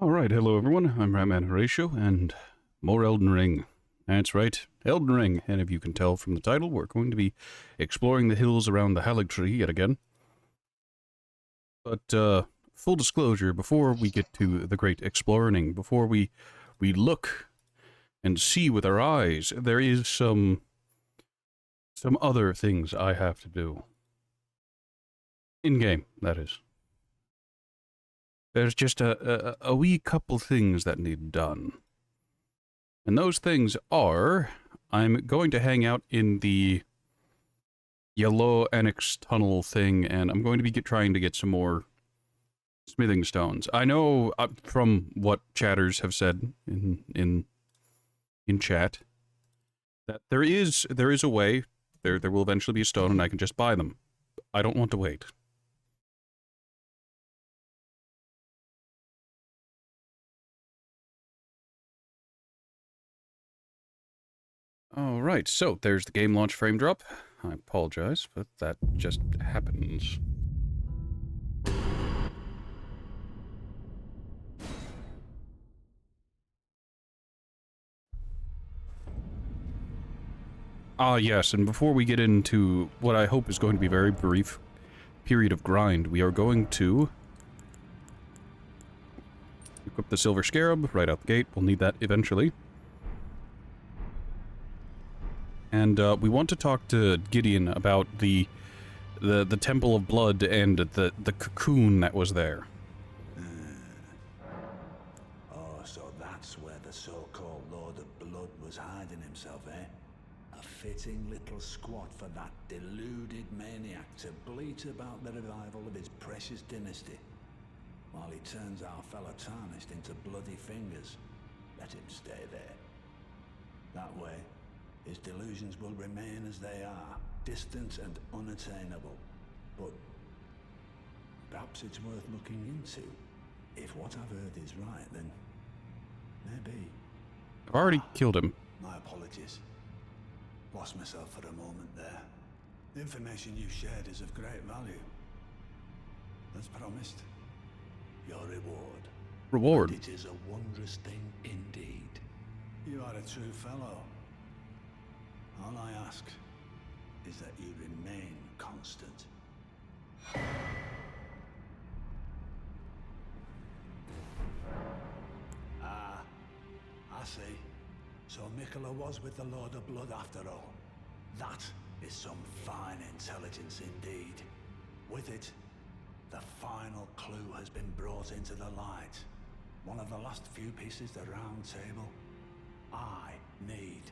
Alright, hello everyone, I'm Ratman Horatio, and more Elden Ring. That's right, Elden Ring, and if you can tell from the title, we're going to be exploring the hills around the Haligtree yet again. But, full disclosure, before we get to the great exploring, before we look and see with our eyes, there is some other things I have to do. In-game, that is. There's just a wee couple things that need done. And those things are, I'm going to hang out in the yellow annex tunnel thing, and I'm going to be trying to get some more smithing stones. I know from what chatters have said in chat that there is a way. There will eventually be a stone, and I can just buy them. I don't want to wait. Alright, so there's the game launch frame drop. I apologize, but that just happens. Ah, yes, and before we get into what I hope is going to be a very brief period of grind, we are going to equip the Silver Scarab right out the gate. We'll need that eventually. And we want to talk to Gideon about the Temple of Blood and the cocoon that was there. Oh, so that's where the so-called Lord of Blood was hiding himself, eh? A fitting little squat for that deluded maniac to bleat about the revival of his precious dynasty, while he turns our fellow tarnished into bloody fingers. Let him stay there. That way, his delusions will remain as they are, distant and unattainable. But perhaps it's worth looking into. If what I've heard is right, then maybe. I've already killed him. My apologies. Lost myself for a moment there. The information you shared is of great value. As promised, your reward. Reward? And it is a wondrous thing indeed. You are a true fellow. All I ask is that you remain constant. Ah, I see. So Mikola was with the Lord of Blood after all. That is some fine intelligence indeed. With it, the final clue has been brought into the light. One of the last few pieces of the round table. I need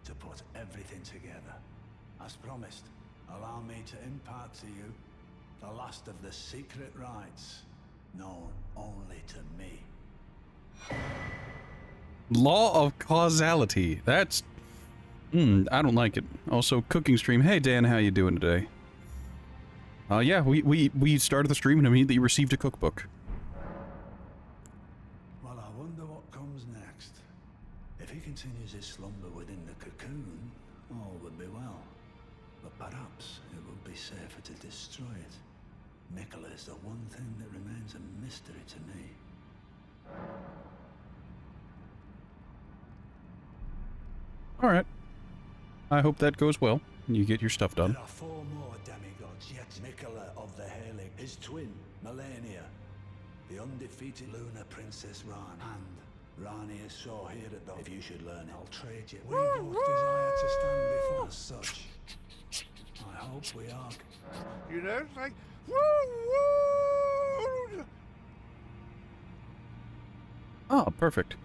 to put everything together. As promised, allow me to impart to you the last of the secret rites, known only to me. Law of causality. That's... I don't like it. Also, cooking stream. Hey Dan, how you doing today? Yeah, we started the stream and immediately received a cookbook. Well, I wonder what comes next. If he continues his slumber within the cocoon, all would be well. But perhaps it would be safer to destroy it. Mikola is the one thing that remains a mystery to me. Alright. I hope that goes well, and you get your stuff done. There are 4 more demigods yet. Mikola of the Halig, his twin, Melania, the undefeated lunar princess Ran, and Rani is so here at the... If you should learn, I'll trade you. We both desire to stand before such. I hope we are. You know, it's like, Oh, perfect.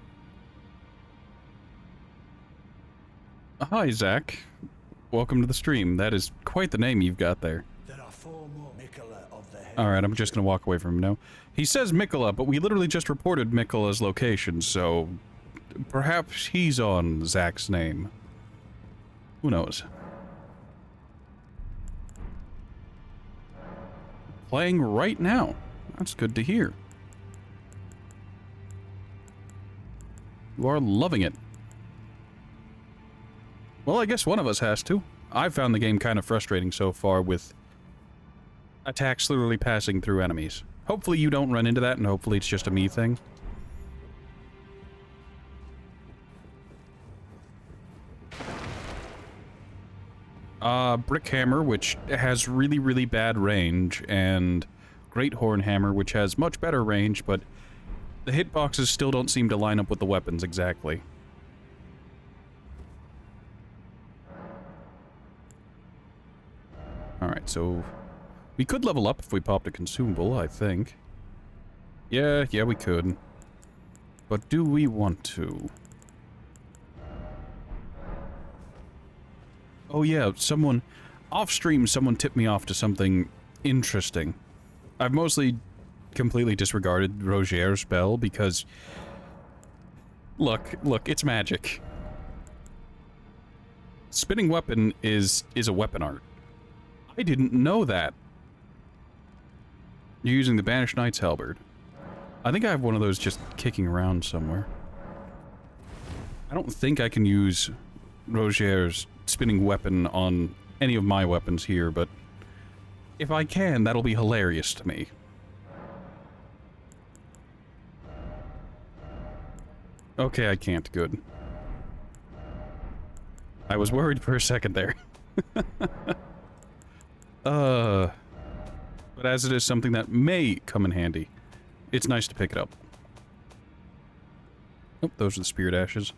Hi, Zach. Welcome to the stream. That is quite the name you've got there. There are 4 more Mikola of the Halig. Alright, I'm just gonna walk away from him now. He says Mikola, but we literally just reported Mikola's location, so... perhaps he's on Zach's name. Who knows? Playing right now. That's good to hear. You are loving it. Well, I guess one of us has to. I've found the game kind of frustrating so far with attacks literally passing through enemies. Hopefully you don't run into that, and hopefully it's just a me thing. Brick Hammer, which has really, really bad range, and Great Horn Hammer, which has much better range, but the hitboxes still don't seem to line up with the weapons exactly. Alright, so we could level up if we popped a consumable, I think. Yeah, we could. But do we want to? Oh yeah, off-stream, someone tipped me off to something interesting. I've mostly completely disregarded Roger's spell because... Look, it's magic. Spinning weapon is a weapon art. I didn't know that. You're using the Banished Knight's Halberd. I think I have one of those just kicking around somewhere. I don't think I can use Roger's spinning weapon on any of my weapons here, but if I can, that'll be hilarious to me. Okay, I can't. Good. I was worried for a second there. But as it is something that may come in handy, it's nice to pick it up. Oh, those are the Spirit Ashes.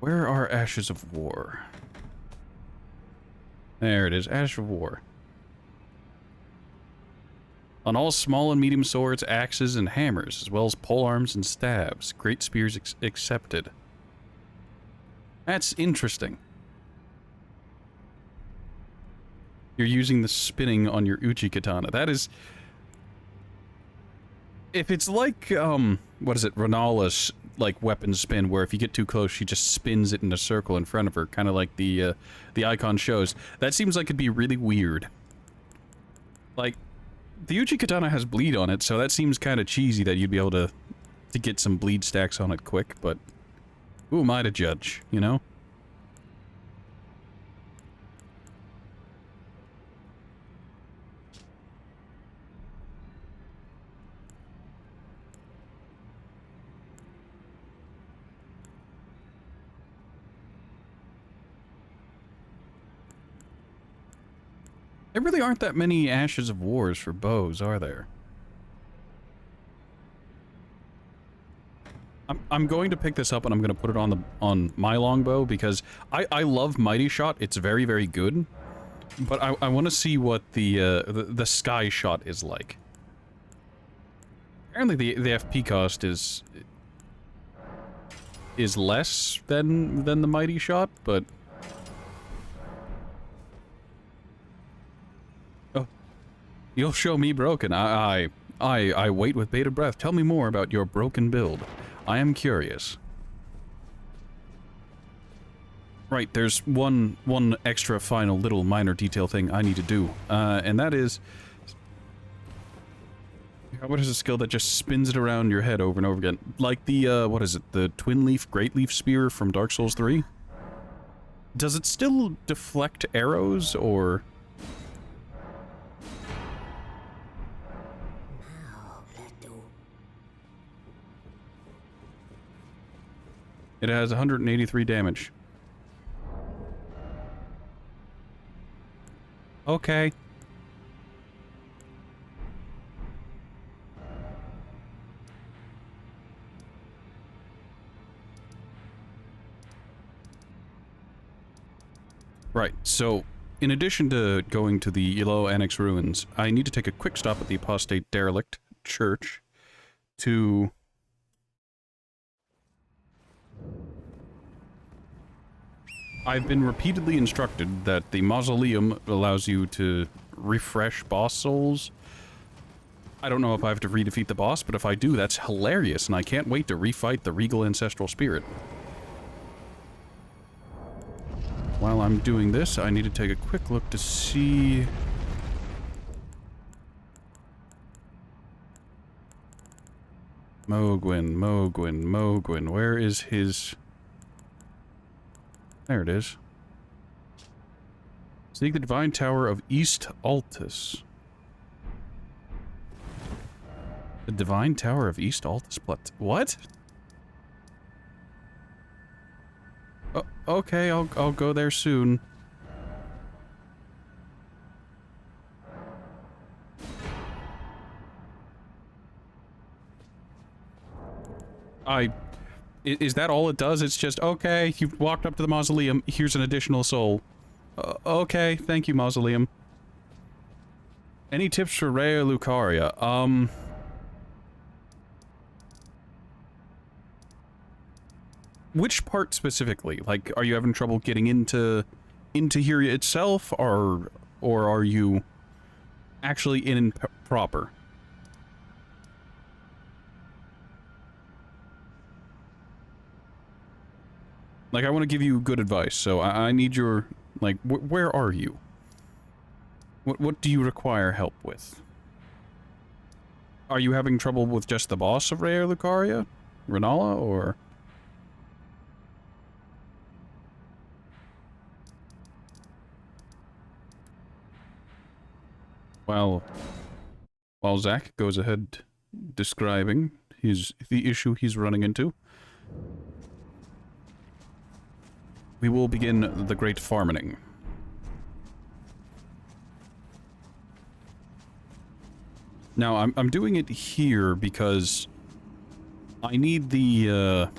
Where are Ashes of War? There it is, Ash of War. On all small and medium swords, axes, and hammers, as well as polearms and stabs. Great spears accepted. That's interesting. You're using the spinning on your Uchi katana. That is... If it's like, what is it, Renala's, like, weapon spin, where if you get too close, she just spins it in a circle in front of her, kind of like the icon shows. That seems like it'd be really weird. Like, the Uchi katana has bleed on it, so that seems kind of cheesy that you'd be able to get some bleed stacks on it quick, but who am I to judge, you know? There really aren't that many Ashes of Wars for bows, are there? I'm going to pick this up and I'm going to put it on my longbow because I love Mighty Shot. It's very, very good. But I want to see what the Sky Shot is like. Apparently the FP cost is less than the Mighty Shot, but... You'll show me broken. I wait with bated breath. Tell me more about your broken build. I am curious. Right, there's one extra final little minor detail thing I need to do. And that is... What is a skill that just spins it around your head over and over again? Like the, what is it? The Twin Leaf Great Leaf Spear from Dark Souls 3? Does it still deflect arrows, or... It has 183 damage. Okay. Right, so in addition to going to the Yellow Annex Ruins, I need to take a quick stop at the Apostate Derelict Church to... I've been repeatedly instructed that the Mausoleum allows you to refresh boss souls. I don't know if I have to redefeat the boss, but if I do, that's hilarious, and I can't wait to refight the Regal Ancestral Spirit. While I'm doing this, I need to take a quick look to see... Mogwin, where is his... There it is. Seek the Divine Tower of East Altus. The Divine Tower of East Altus? What? Oh, okay, I'll go there soon. Is that all it does? It's just, okay, you've walked up to the mausoleum, here's an additional soul. Okay, thank you, mausoleum. Any tips for Rhea Lucaria? Which part specifically? Like, are you having trouble getting into here itself, or are you actually in proper? Like, I want to give you good advice, so I need your, like, where are you? What do you require help with? Are you having trouble with just the boss of Rhea Lucaria? Renala, or...? While Zach goes ahead describing the issue he's running into, we will begin the great farming. Now, I'm doing it here because I need the,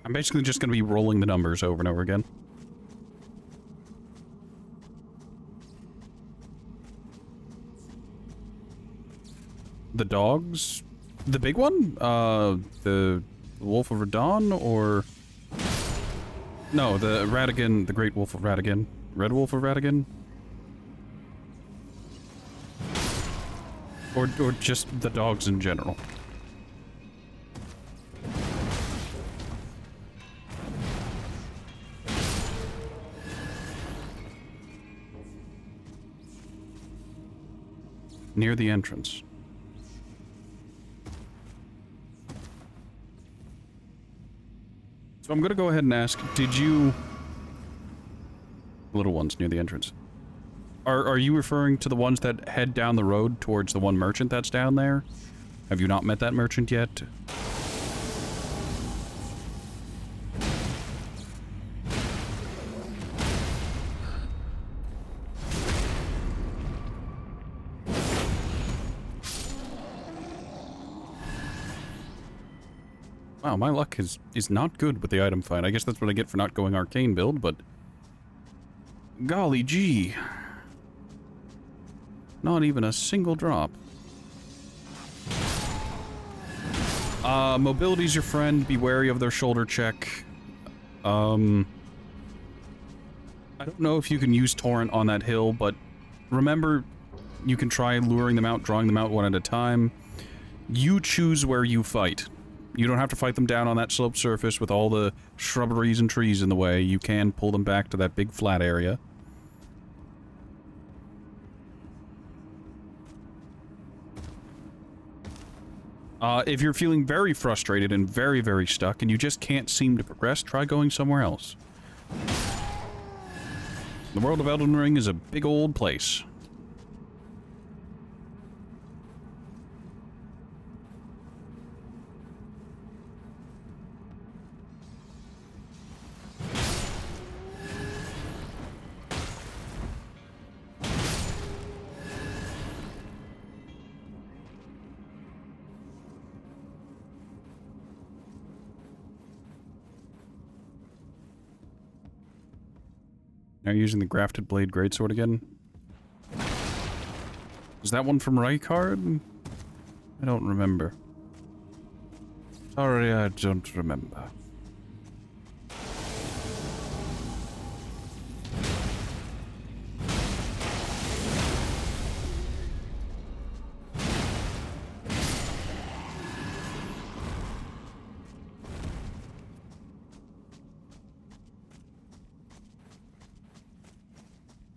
I'm basically just going to be rolling the numbers over and over again. The dogs? The big one? The Wolf of Radon, or... No, the Radigan, the Great Wolf of Radigan. Red Wolf of Radigan? Or just the dogs in general. Near the entrance. So I'm gonna go ahead and ask, did you... Little ones near the entrance. Are you referring to the ones that head down the road towards the one merchant that's down there? Have you not met that merchant yet? Wow, my luck is not good with the item find. I guess that's what I get for not going arcane build, but... Golly gee. Not even a single drop. Mobility's your friend. Be wary of their shoulder check. I don't know if you can use Torrent on that hill, but remember, you can try luring them out, drawing them out one at a time. You choose where you fight. You don't have to fight them down on that sloped surface with all the shrubberies and trees in the way. You can pull them back to that big flat area. If you're feeling very frustrated and very, very stuck and you just can't seem to progress, try going somewhere else. The world of Elden Ring is a big old place. Now you're using the Grafted Blade Greatsword again? Is that one from Rykard? I don't remember. Sorry, I don't remember.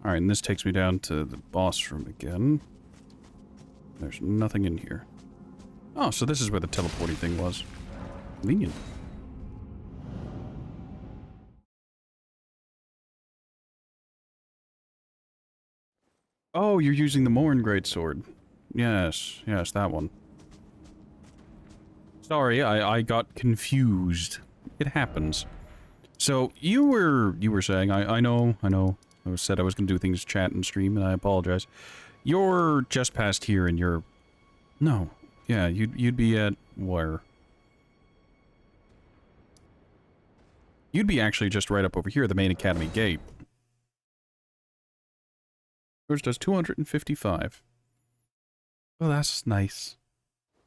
Alright, and this takes me down to the boss room again. There's nothing in here. Oh, so this is where the teleporting thing was. Convenient. Oh, you're using the Morn Greatsword. Yes, yes, that one. Sorry, I got confused. It happens. So, you were saying, I know, I said I was going to do things chat and stream, and I apologize. You're just past here, and you're... No. Yeah, you'd be at... where? You'd be actually just right up over here, the main academy gate. Yours does 255. Oh, that's nice.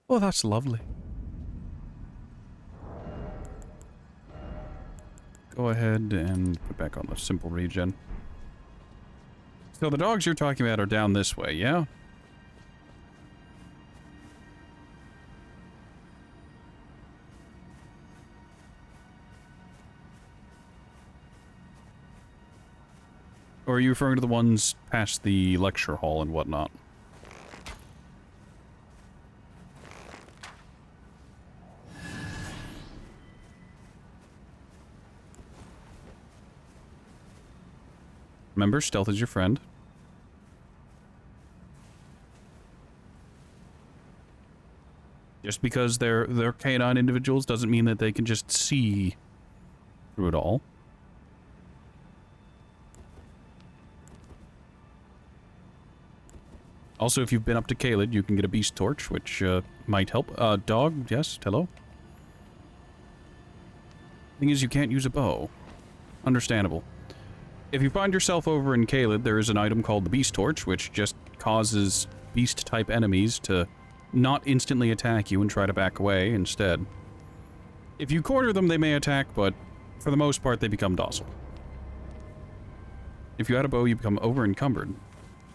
Oh, that's lovely. Go ahead and put back on the simple regen. So the dogs you're talking about are down this way, yeah? Or are you referring to the ones past the lecture hall and whatnot? Remember, stealth is your friend. Just because they're canine individuals doesn't mean that they can just see through it all. Also, if you've been up to Caelid, you can get a beast torch, which might help. Dog, yes, hello? Thing is, you can't use a bow. Understandable. If you find yourself over in Caelid, there is an item called the beast torch, which just causes beast-type enemies to not instantly attack you and try to back away instead. If you corner them, they may attack, but for the most part, they become docile. If you had a bow, you become over-encumbered.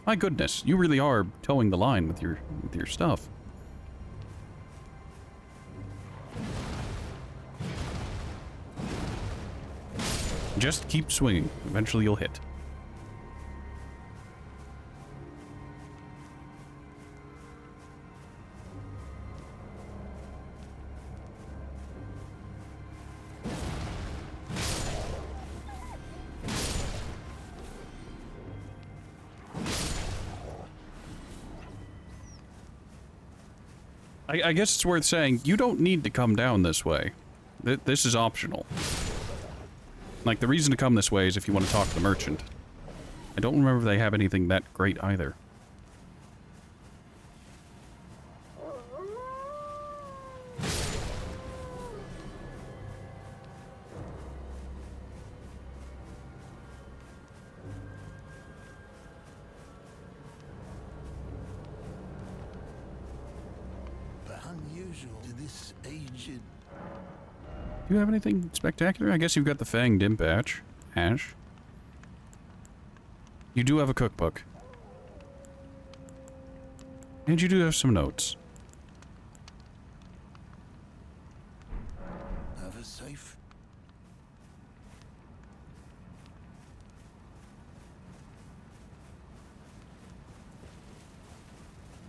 My goodness, you really are towing the line with your stuff. Just keep swinging. Eventually you'll hit. I guess it's worth saying, you don't need to come down this way. This is optional. Like, the reason to come this way is if you want to talk to the merchant. I don't remember if they have anything that great either. Do you have anything spectacular? I guess you've got the Fanged Imp Ash. You do have a cookbook. And you do have some notes. Have a safe.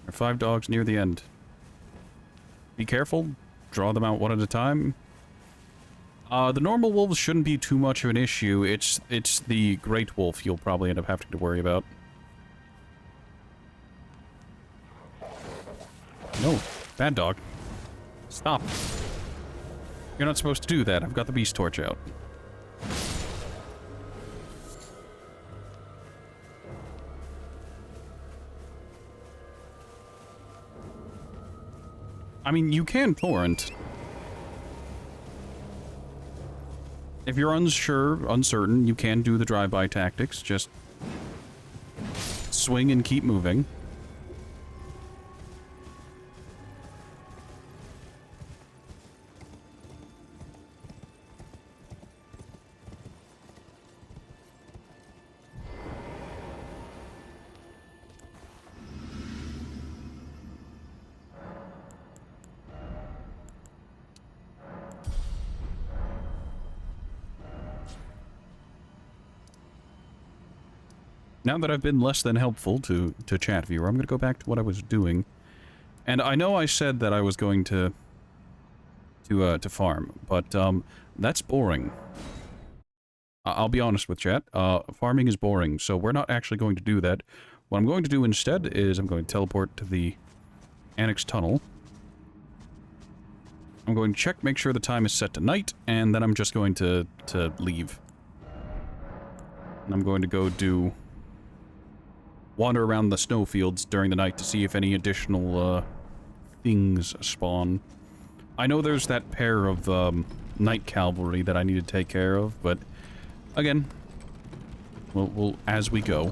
There are 5 dogs near the end. Be careful. Draw them out one at a time. The normal wolves shouldn't be too much of an issue. It's the great wolf you'll probably end up having to worry about. No, bad dog. Stop. You're not supposed to do that. I've got the beast torch out. I mean, you can torrent. If you're uncertain, you can do the drive-by tactics. Just swing and keep moving. Now that I've been less than helpful to chat viewer, I'm going to go back to what I was doing. And I know I said that I was going to farm, but that's boring. I'll be honest with chat. Farming is boring, so we're not actually going to do that. What I'm going to do instead is I'm going to teleport to the Annex Tunnel. I'm going to check, make sure the time is set to night, and then I'm just going to leave. And I'm going to go wander around the snowfields during the night to see if any additional, things spawn. I know there's that pair of, night cavalry that I need to take care of, but, again, we'll as we go.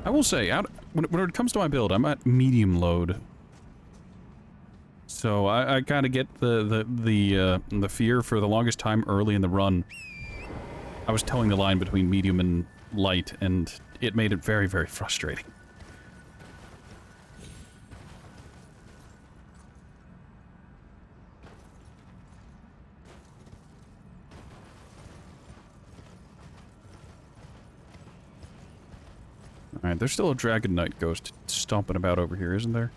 I will say, when it comes to my build, I'm at medium load. So I kind of get the fear for the longest time early in the run. I was towing the line between medium and light, and it made it very, very frustrating. Alright, there's still a Dragon Knight ghost stomping about over here, isn't there?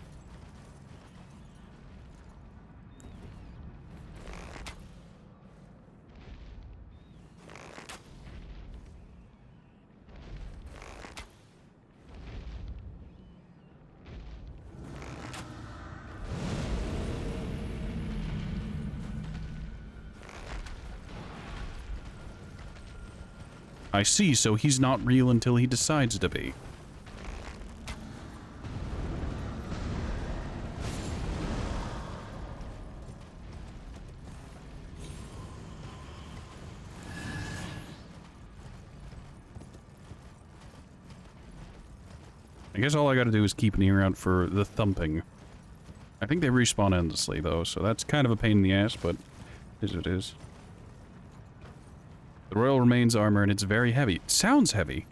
I see, so he's not real until he decides to be. I guess all I gotta do is keep an ear out for the thumping. I think they respawn endlessly, though, so that's kind of a pain in the ass, but it is what it is. The Royal Remains armor, and it's very heavy. It sounds heavy.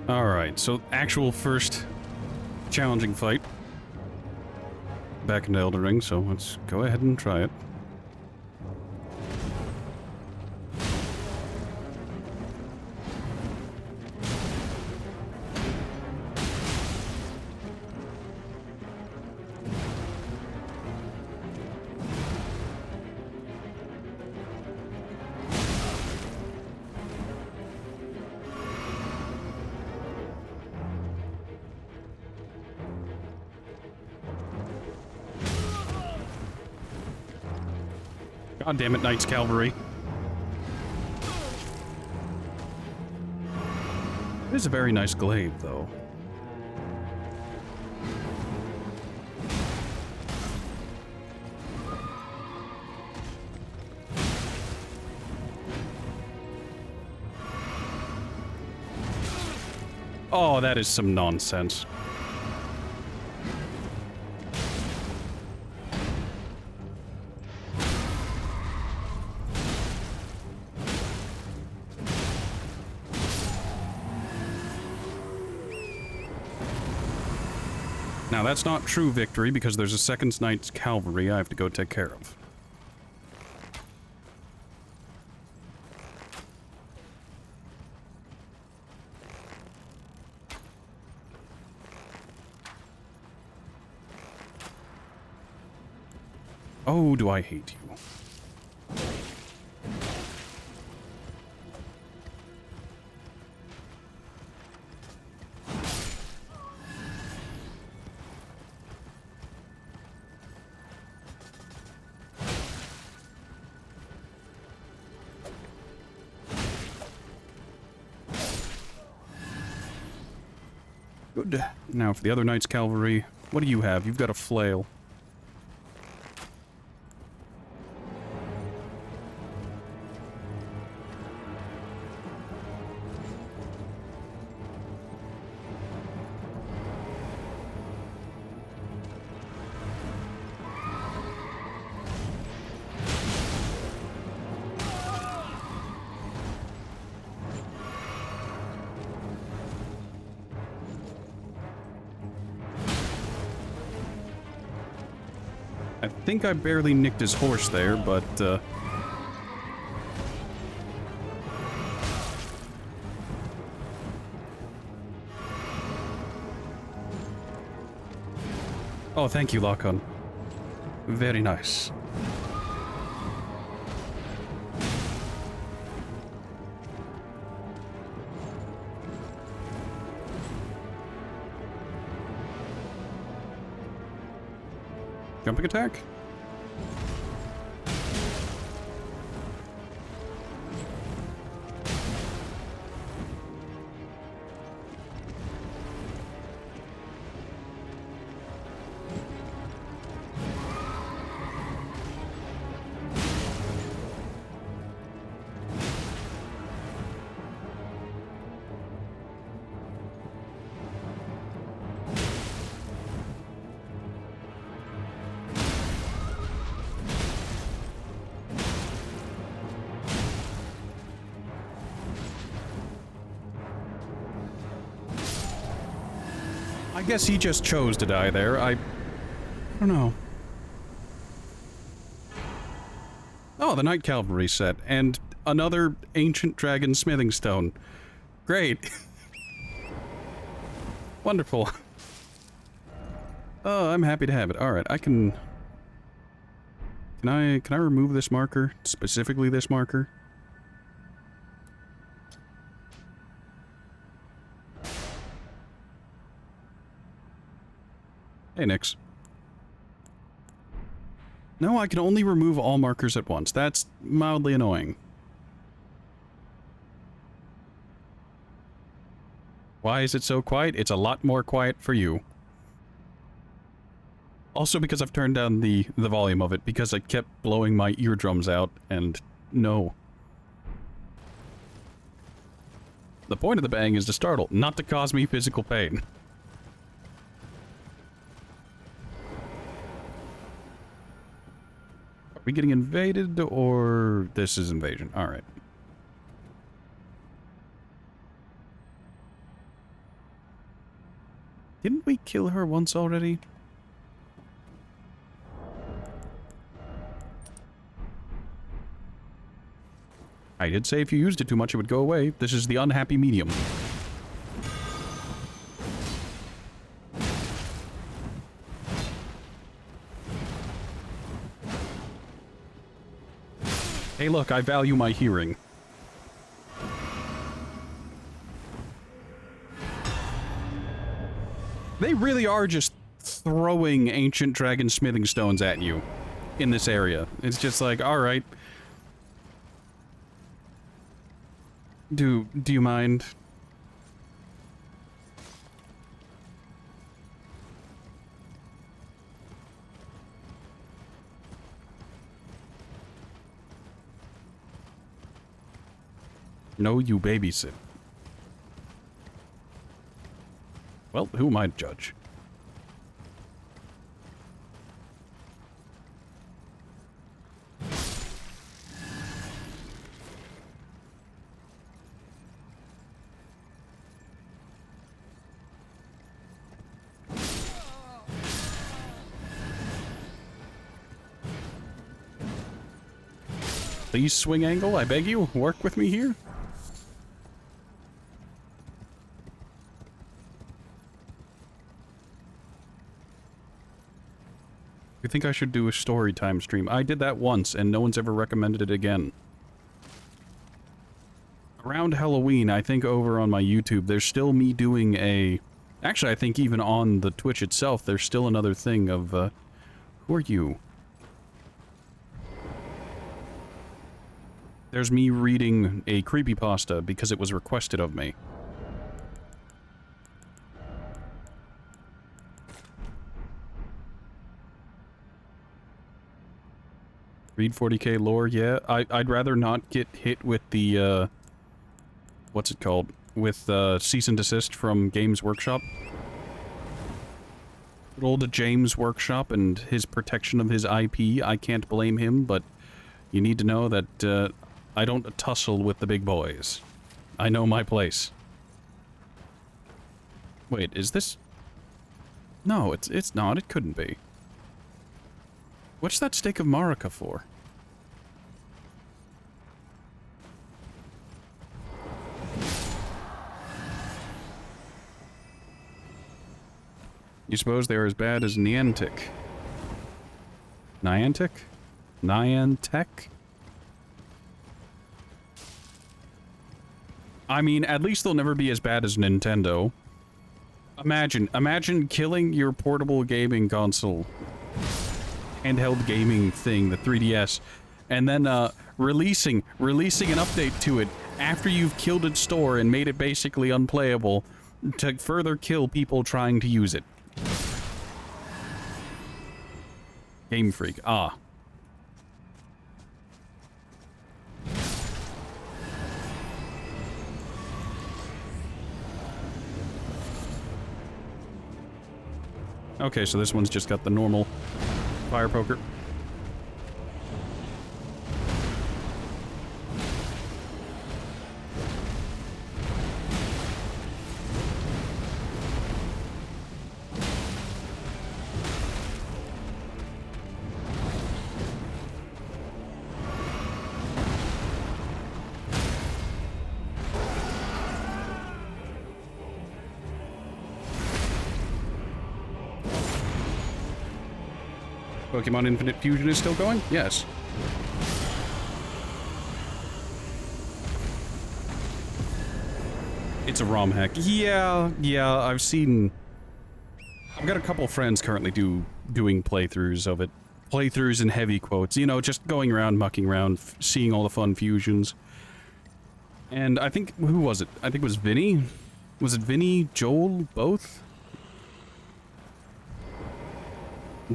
Alright, so actual first challenging fight. Back into Elden Ring, so let's go ahead and try it. God damn it, Knights Cavalry. It is a very nice glaive, though. Oh, that is some nonsense. Now, that's not true victory, because there's a second Knight's Cavalry I have to go take care of. Oh, do I hate you. Good. Now for the other Knight's Cavalry, what do you have? You've got a flail. I think I barely nicked his horse there, but, Oh, thank you, Lachlan. Very nice. Jumping attack? I guess he just chose to die there. I don't know. Oh, the Night Cavalry set. And another Ancient Dragon Smithing Stone. Great. Wonderful. Oh, I'm happy to have it. Alright, I can... Can I remove this marker? Specifically this marker? Hey, Nix. No, I can only remove all markers at once. That's mildly annoying. Why is it so quiet? It's a lot more quiet for you. Also because I've turned down the volume of it, because I kept blowing my eardrums out, and no. The point of the bang is to startle, not to cause me physical pain. Are we getting invaded, or this is invasion? Alright. Didn't we kill her once already? I did say if you used it too much, it would go away. This is the unhappy medium. Hey, look, I value my hearing. They really are just throwing ancient dragon smithing stones at you in this area. It's just like, alright. Do you mind? No, you babysit. Well, who am I to judge? Please swing angle, I beg you, work with me here. You think I should do a story time stream? I did that once, and no one's ever recommended it again. Around Halloween, I think over on my YouTube, there's still me doing a... Actually, I think even on the Twitch itself, there's still another thing of, who are you? There's me reading a creepypasta because it was requested of me. Read 40k lore, yeah. I'd rather not get hit with the, what's it called? With, cease and desist from Games Workshop. Good old James Workshop and his protection of his IP. I can't blame him, but you need to know that, I don't tussle with the big boys. I know my place. Wait, is this... No, it's not. It couldn't be. What's that stake of Marika for? You suppose they are as bad as Niantic? Niantic? Niantic? I mean, at least they'll never be as bad as Nintendo. Imagine killing your portable gaming console, handheld gaming thing, the 3DS, and then releasing an update to it after you've killed its store and made it basically unplayable to further kill people trying to use it. Game Freak. Ah. Okay, so this one's just got the normal fire poker. Pokemon Infinite Fusion is still going? Yes. It's a ROM hack. Yeah, I've seen... I've got a couple friends currently doing playthroughs of it. Playthroughs in heavy quotes. You know, just going around, mucking around, seeing all the fun fusions. And I think... Who was it? I think it was Vinny? Was it Vinny, Joel, both?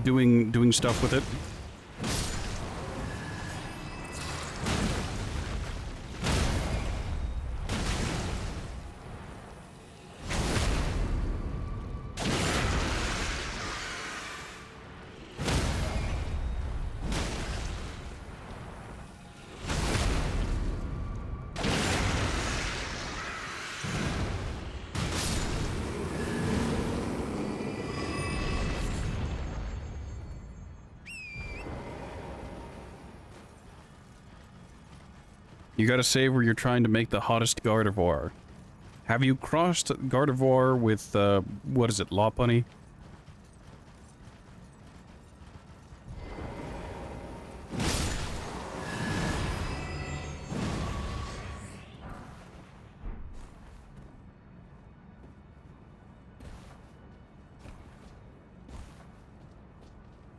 Doing stuff with it. You gotta save where you're trying to make the hottest Gardevoir. Have you crossed Gardevoir with, what is it, Lopunny?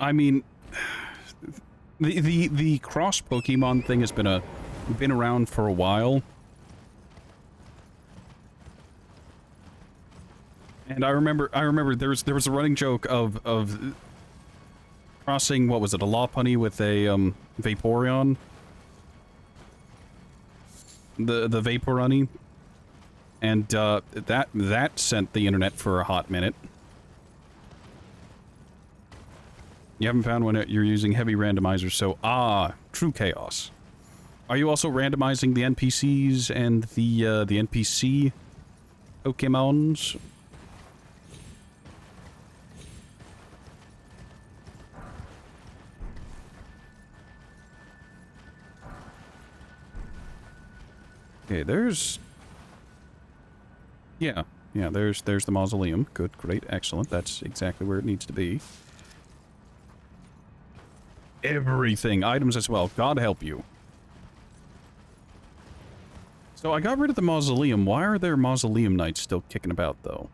I mean, the cross Pokemon thing has been around for a while. And I remember there was a running joke of crossing, what was it, a Lopunny with a Vaporeon? The Vaporunny. And that sent the internet for a hot minute. You haven't found one you're using heavy randomizers, so true chaos. Are you also randomizing the NPCs and the NPC Pokemons? Okay, there's... Yeah, there's the mausoleum. Good, great, excellent. That's exactly where it needs to be. Everything. Items as well. God help you. So I got rid of the mausoleum. Why are there mausoleum knights still kicking about, though?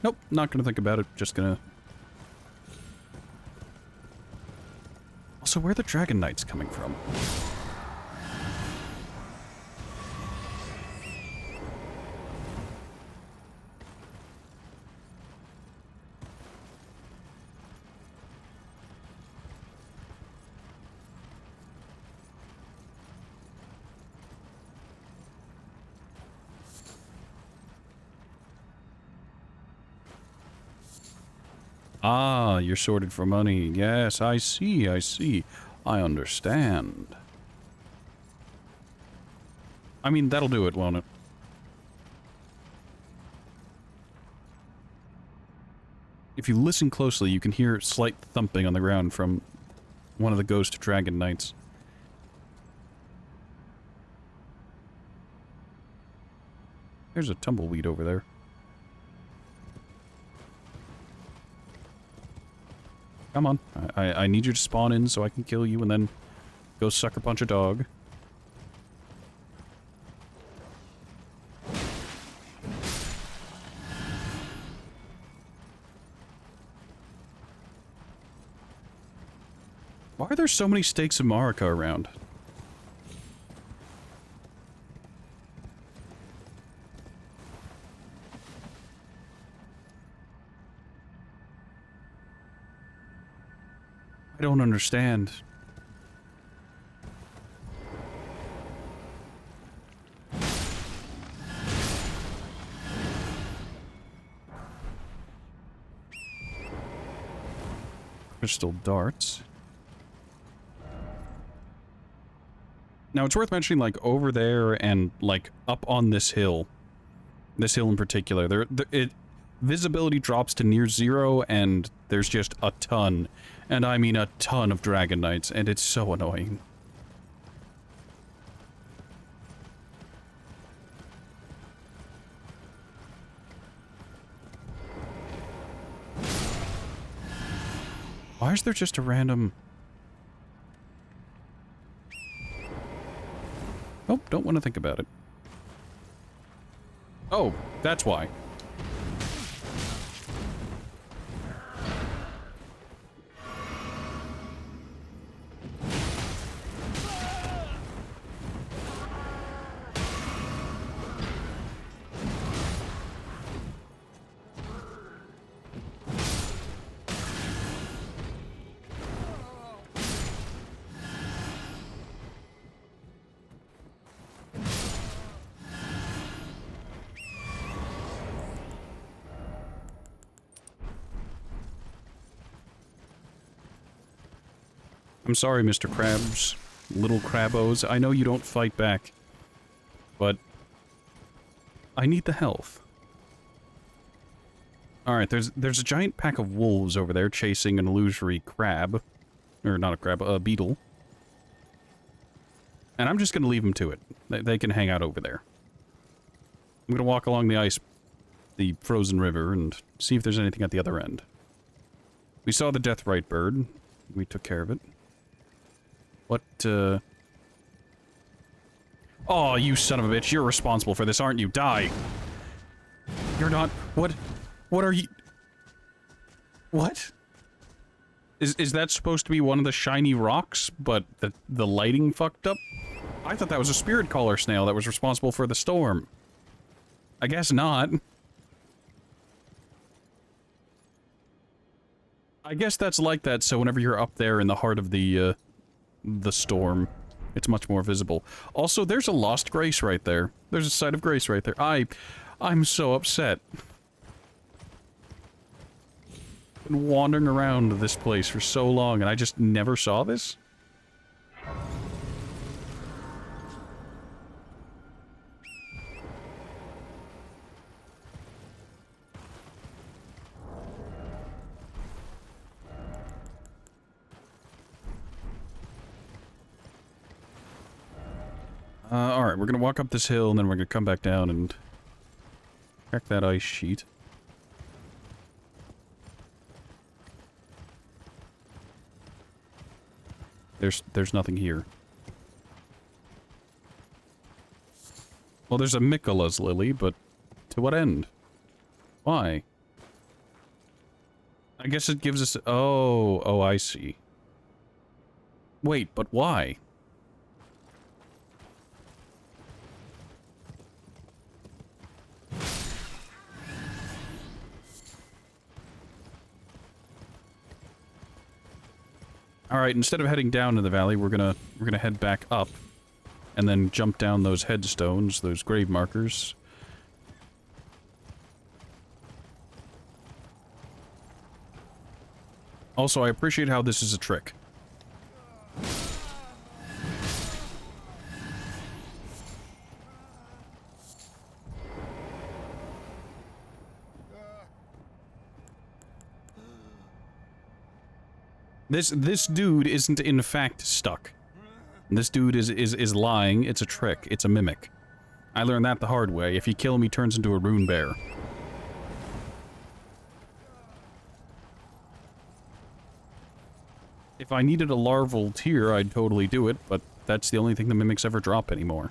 Nope, not gonna think about it. Just gonna... Also, where are the Dragon Knights coming from? Ah, you're sorted for money. Yes, I see, I see. I understand. I mean, that'll do it, won't it? If you listen closely, you can hear slight thumping on the ground from one of the ghost dragon knights. There's a tumbleweed over there. Come on. I need you to spawn in so I can kill you and then go sucker punch a dog. Why are there so many stakes of Marika around? I don't understand. Crystal darts. Now, it's worth mentioning, like, over there and, like, up on this hill in particular, visibility drops to near zero, and there's just a ton, and I mean a ton of Dragon Knights, and it's so annoying. Why is there just a random... Oh, don't want to think about it. Oh, that's why. I'm sorry, Mr. Krabs. Little Crabos. I know you don't fight back. But... I need the health. Alright, there's a giant pack of wolves over there chasing an illusory crab. Or not a crab, a beetle. And I'm just gonna leave them to it. They can hang out over there. I'm gonna walk along the frozen river, and see if there's anything at the other end. We saw the Deathrite bird. We took care of it. What, Oh, you son of a bitch, you're responsible for this, aren't you? Die! You're not... What are you... What? Is that supposed to be one of the shiny rocks, but the lighting fucked up? I thought that was a spirit caller snail that was responsible for the storm. I guess not. I guess that's like that, so whenever you're up there in the heart of the storm, it's much more visible. Also, there's a lost grace right there. There's a site of grace right there. I'm so upset. Been wandering around this place for so long, and I just never saw this? Alright, we're gonna walk up this hill, and then we're gonna come back down and crack that ice sheet. There's nothing here. Well, there's a Mikola's lily, but to what end? Why? I guess it gives us... Oh, I see. Wait, but why? Alright, instead of heading down to the valley, we're gonna head back up. And then jump down those headstones, those grave markers. Also, I appreciate how this is a trick. This dude isn't in fact stuck. This dude is lying. It's a trick. It's a mimic. I learned that the hard way. If you kill him, he turns into a rune bear. If I needed a larval tier, I'd totally do it, but that's the only thing the mimics ever drop anymore.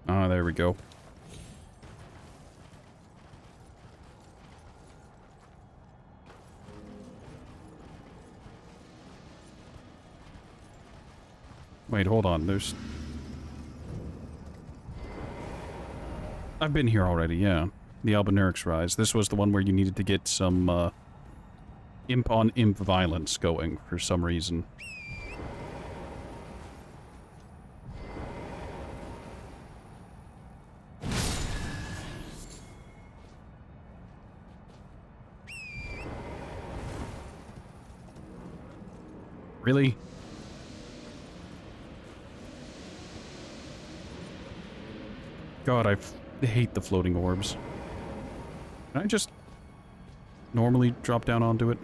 Ah, there we go. Wait, hold on, there's... I've been here already, yeah. The Albinaurix Rise. This was the one where you needed to get some, imp-on-imp violence going, for some reason. Really? God, I hate the floating orbs. Can I just normally drop down onto it?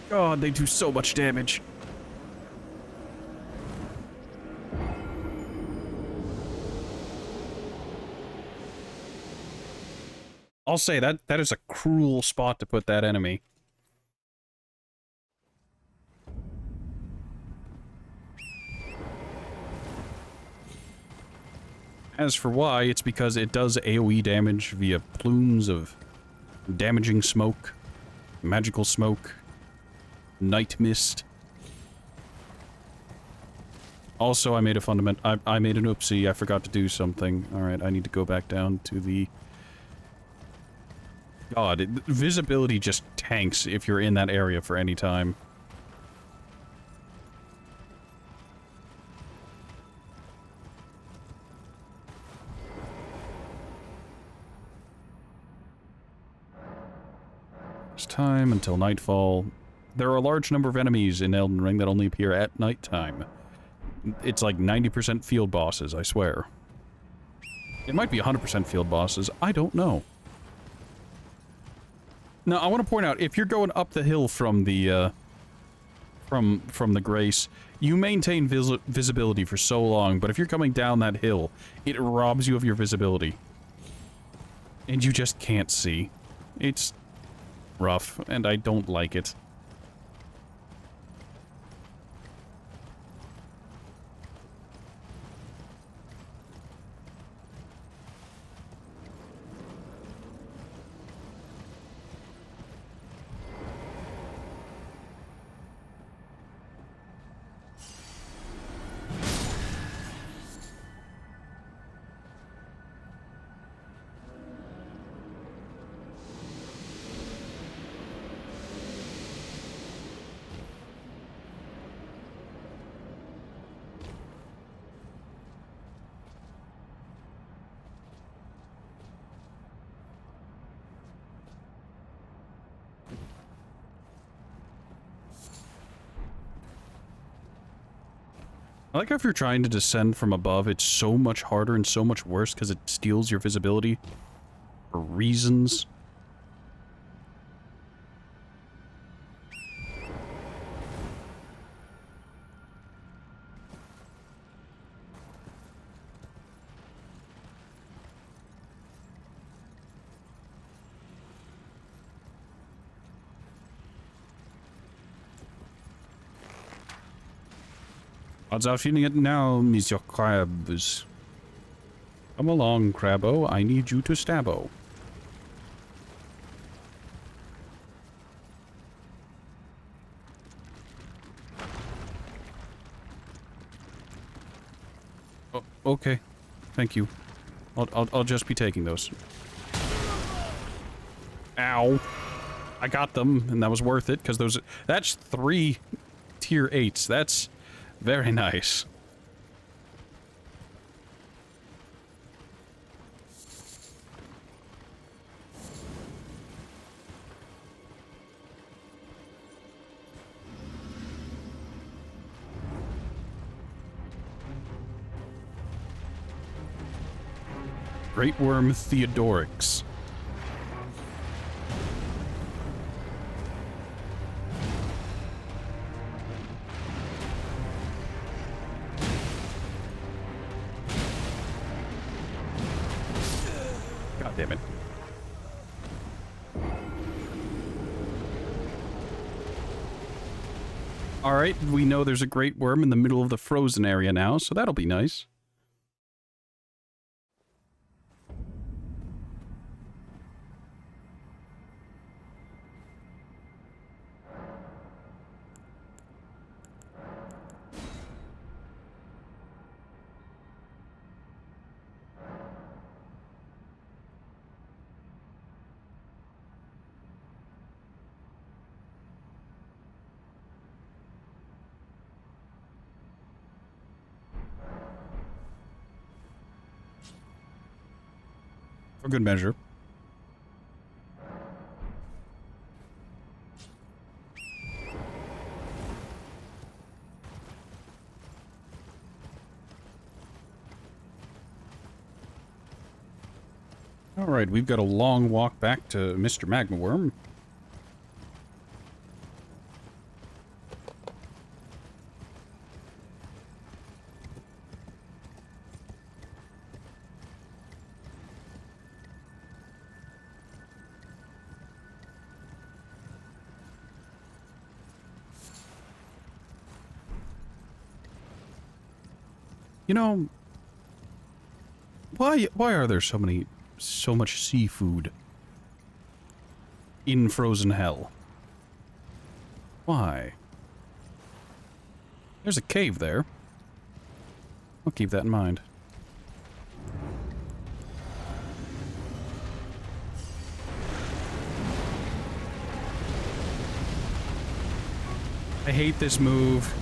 God, they do so much damage. I'll say that is a cruel spot to put that enemy. As for why, it's because it does AoE damage via plumes of damaging smoke, magical smoke, night mist. Also, I made a I made an oopsie. I forgot to do something. Alright, I need to go back down to the... God, visibility just tanks if you're in that area for any time. It's time until nightfall. There are a large number of enemies in Elden Ring that only appear at nighttime. It's like 90% field bosses, I swear. It might be 100% field bosses, I don't know. Now, I want to point out, if you're going up the hill from the, from the Grace, you maintain visibility for so long, but if you're coming down that hill, it robs you of your visibility. And you just can't see. It's rough, and I don't like it. I like how if you're trying to descend from above, it's so much harder and so much worse because it steals your visibility for reasons. Odds are feeling it now, Monsieur Krabs. Come along, Crabbo. I need you to stabbo. Oh, okay. Thank you. I'll just be taking those. Ow. I got them, and that was worth it, because that's 3 tier 8s. That's very nice. Great Worm Theodorix. God damn it. Alright, we know there's a great worm in the middle of the frozen area now, so that'll be nice. For good measure. Alright, we've got a long walk back to Mr. Magmaworm. You know, why are there so much seafood in frozen hell? Why? There's a cave there. I'll keep that in mind. I hate this move.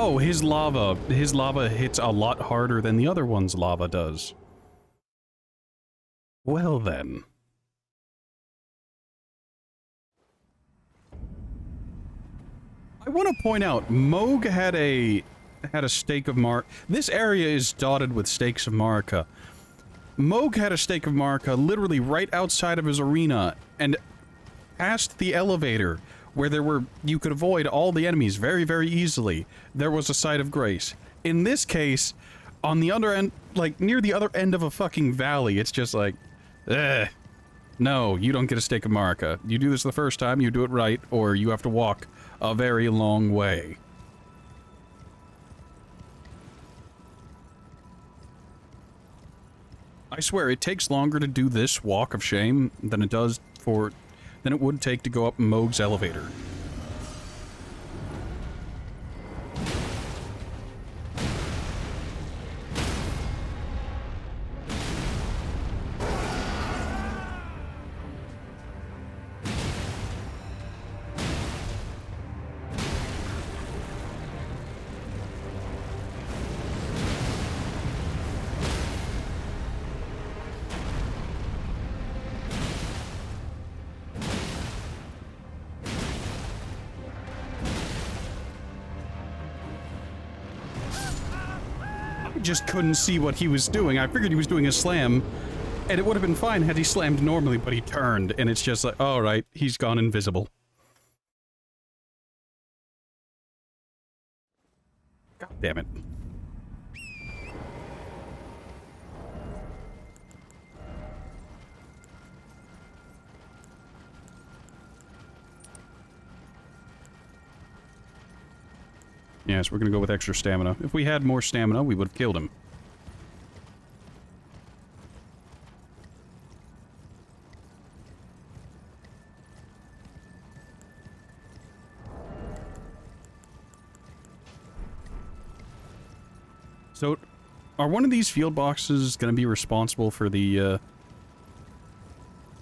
Oh, his lava hits a lot harder than the other one's lava does. Well then. I want to point out, Moog had a stake of This area is dotted with stakes of Marika. Moog had a stake of Marika literally right outside of his arena, and past the elevator, where you could avoid all the enemies very, very easily, there was a site of grace. In this case, on the other end, like, near the other end of a fucking valley, it's just like, no, you don't get a stake of Marika. You do this the first time, you do it right, or you have to walk a very long way. I swear, it takes longer to do this walk of shame than it would take to go up Moog's elevator. Just couldn't see what he was doing. I figured he was doing a slam, and it would have been fine had he slammed normally, but he turned, and it's just like, alright, he's gone invisible. God damn it. Yes, we're gonna go with extra stamina. If we had more stamina, we would have killed him. So, are one of these field boxes going to be responsible for the,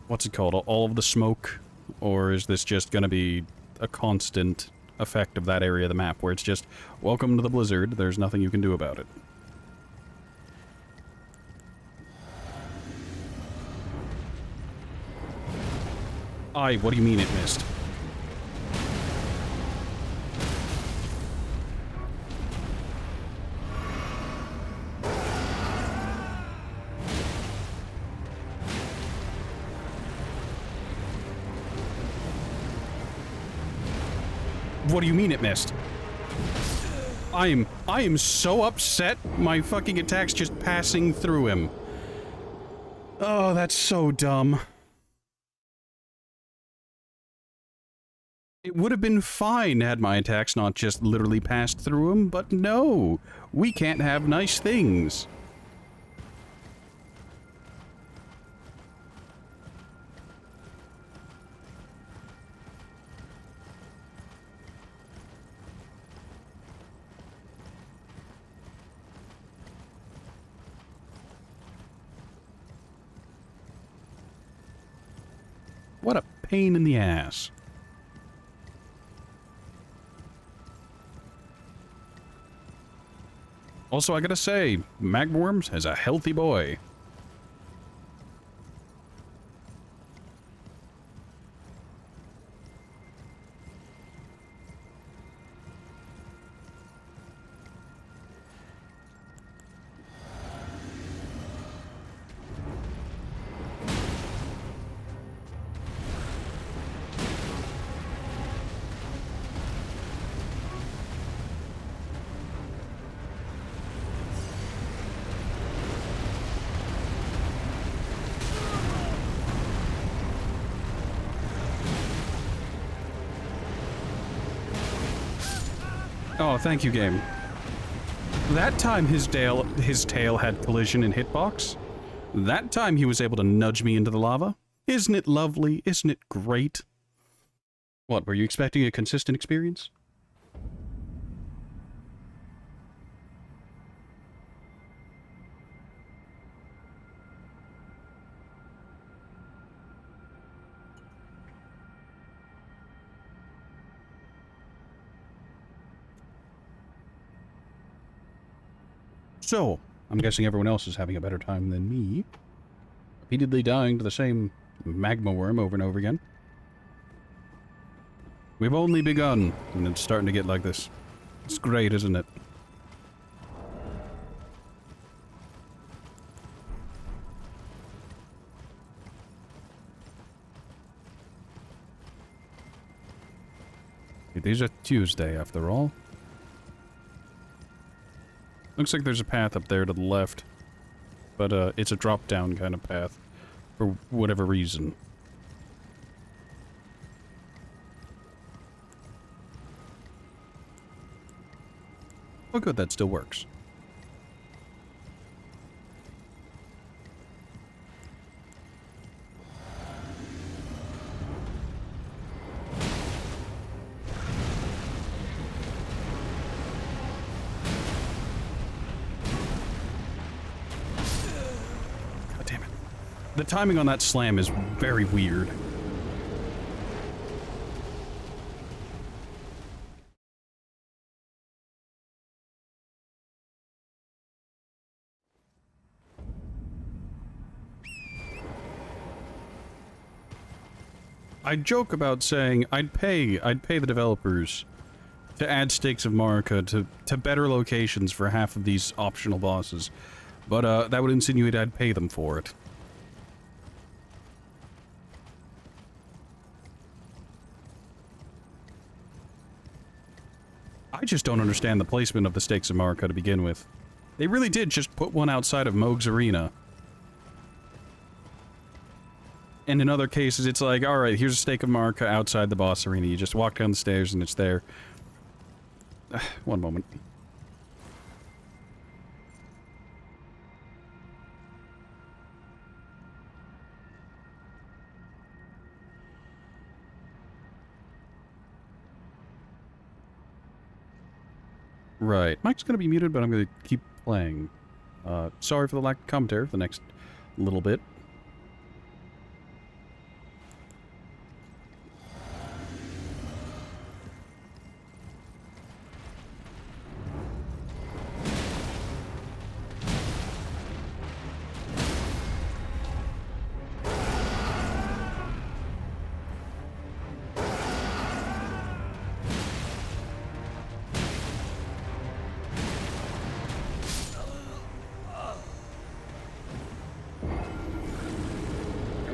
what's it called, all of the smoke? Or is this just going to be a constant effect of that area of the map, where it's just, welcome to the blizzard, there's nothing you can do about it? What do you mean it missed? What do you mean it missed? I am so upset my fucking attack's just passing through him. Oh, that's so dumb. It would have been fine had my attacks not just literally passed through him, but no! We can't have nice things. What a pain in the ass. Also, I gotta say, Magworms is a healthy boy. Oh, thank you, game. That time his tail had collision and hitbox. That time he was able to nudge me into the lava. Isn't it lovely? Isn't it great? What, were you expecting a consistent experience? So, I'm guessing everyone else is having a better time than me. Repeatedly dying to the same magma worm over and over again. We've only begun, and it's starting to get like this. It's great, isn't it? It is a Tuesday, after all. Looks like there's a path up there to the left. But, it's a drop-down kind of path. For whatever reason. Oh good, that still works. God damn it. The timing on that slam is very weird. I joke about saying I'd pay the developers to add Stakes of Marika to better locations for half of these optional bosses, but that would insinuate I'd pay them for it. I just don't understand the placement of the Stakes of Marika to begin with. They really did just put one outside of Moog's Arena. And in other cases, it's like, alright, here's a Stake of Marika outside the boss arena. You just walk down the stairs and it's there. One moment. Right. Mike's gonna be muted, but I'm gonna keep playing. Sorry for the lack of commentary for the next little bit.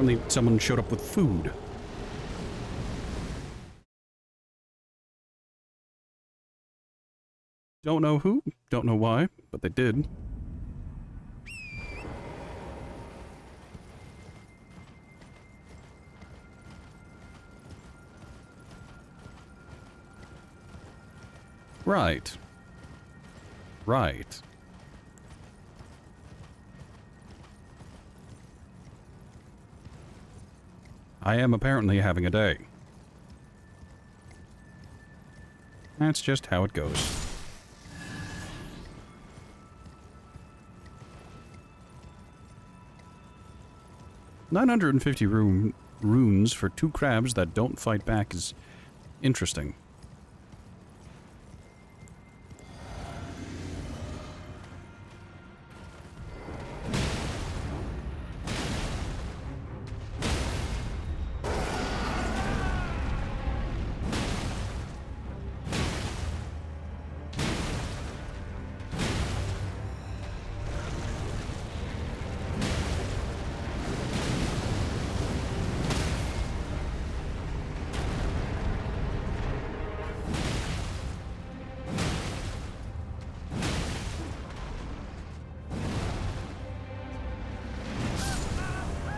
Apparently someone showed up with food. Don't know who, don't know why, but they did. Right. Right. I am apparently having a day. That's just how it goes. $950 runes for 2 crabs that don't fight back is interesting.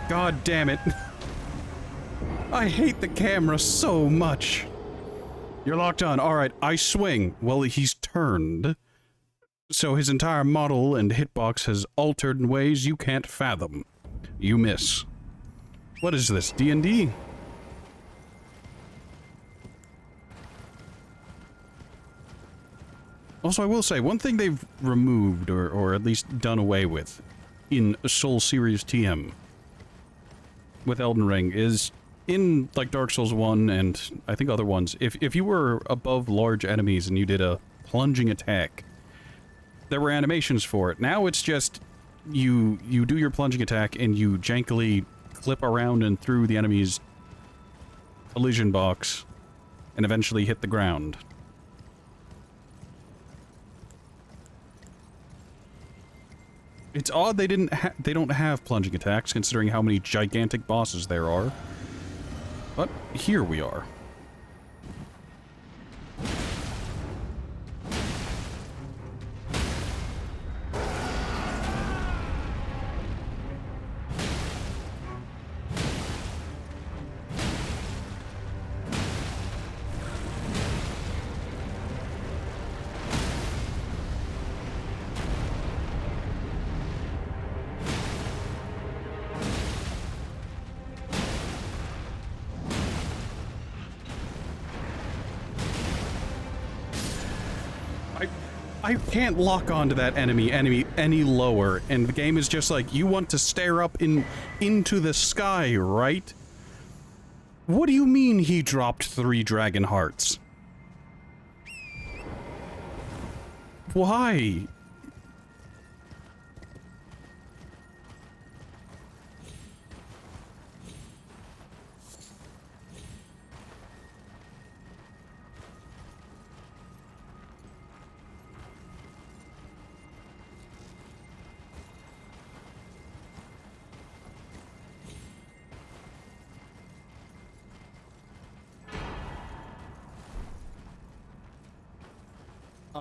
God damn it. I hate the camera so much. You're locked on. Alright, I swing. Well, he's turned. So his entire model and hitbox has altered in ways you can't fathom. You miss. What is this, D&D? Also, I will say, one thing they've removed, or at least done away with, in Soul Series TM with Elden Ring is, in, like, Dark Souls 1 and I think other ones, if you were above large enemies and you did a plunging attack, there were animations for it. Now it's just, you do your plunging attack and you jankily clip around and through the enemy's collision box and eventually hit the ground. It's odd they don't have plunging attacks, considering how many gigantic bosses there are. But here we are. I can't lock onto that enemy any lower, and the game is just like, you want to stare up into the sky, right? What do you mean he dropped 3 dragon hearts? Why?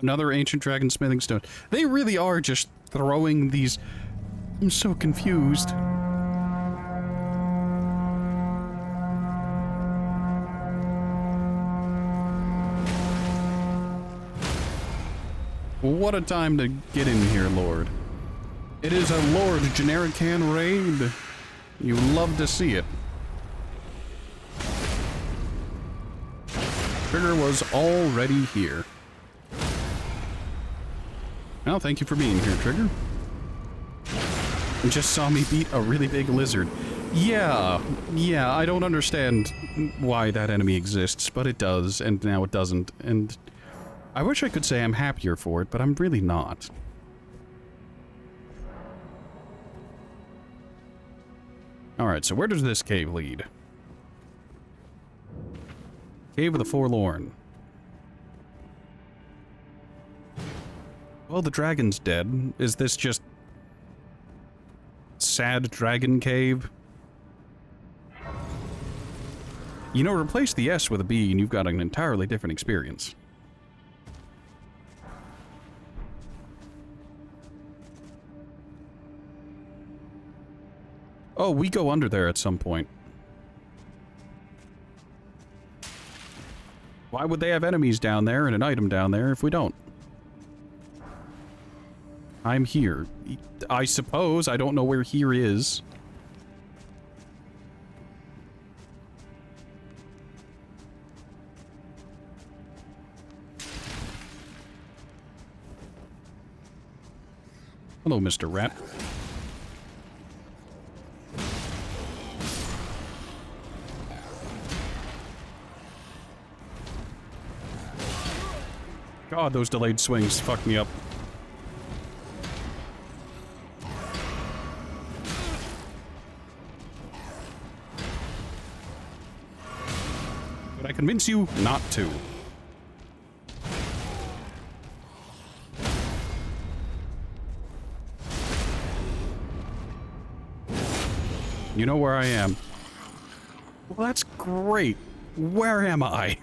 Another ancient dragon smithing stone. They really are just throwing these... I'm so confused. What a time to get in here, Lord. It is a Lord Generican raid. You love to see it. Trigger was already here. Well, thank you for being here, Trigger. You just saw me beat a really big lizard. Yeah, I don't understand why that enemy exists, but it does, and now it doesn't, and I wish I could say I'm happier for it, but I'm really not. Alright, so where does this cave lead? Cave of the Forlorn. Well, the dragon's dead. Is this just... sad dragon cave? You know, replace the S with a B and you've got an entirely different experience. Oh, we go under there at some point. Why would they have enemies down there and an item down there if we don't? I'm here. I suppose. I don't know where here is. Hello, Mr. Rat. God, those delayed swings fuck me up. But I convince you not to. You know where I am. Well, that's great. Where am I?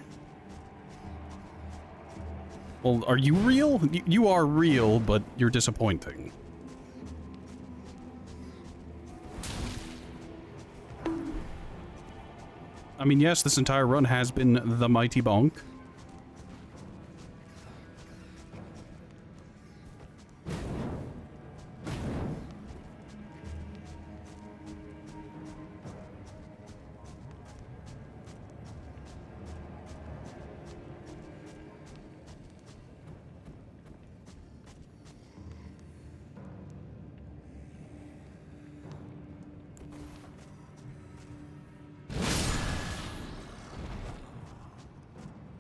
Well, are you real? You are real, but you're disappointing. I mean, yes, this entire run has been the mighty bonk.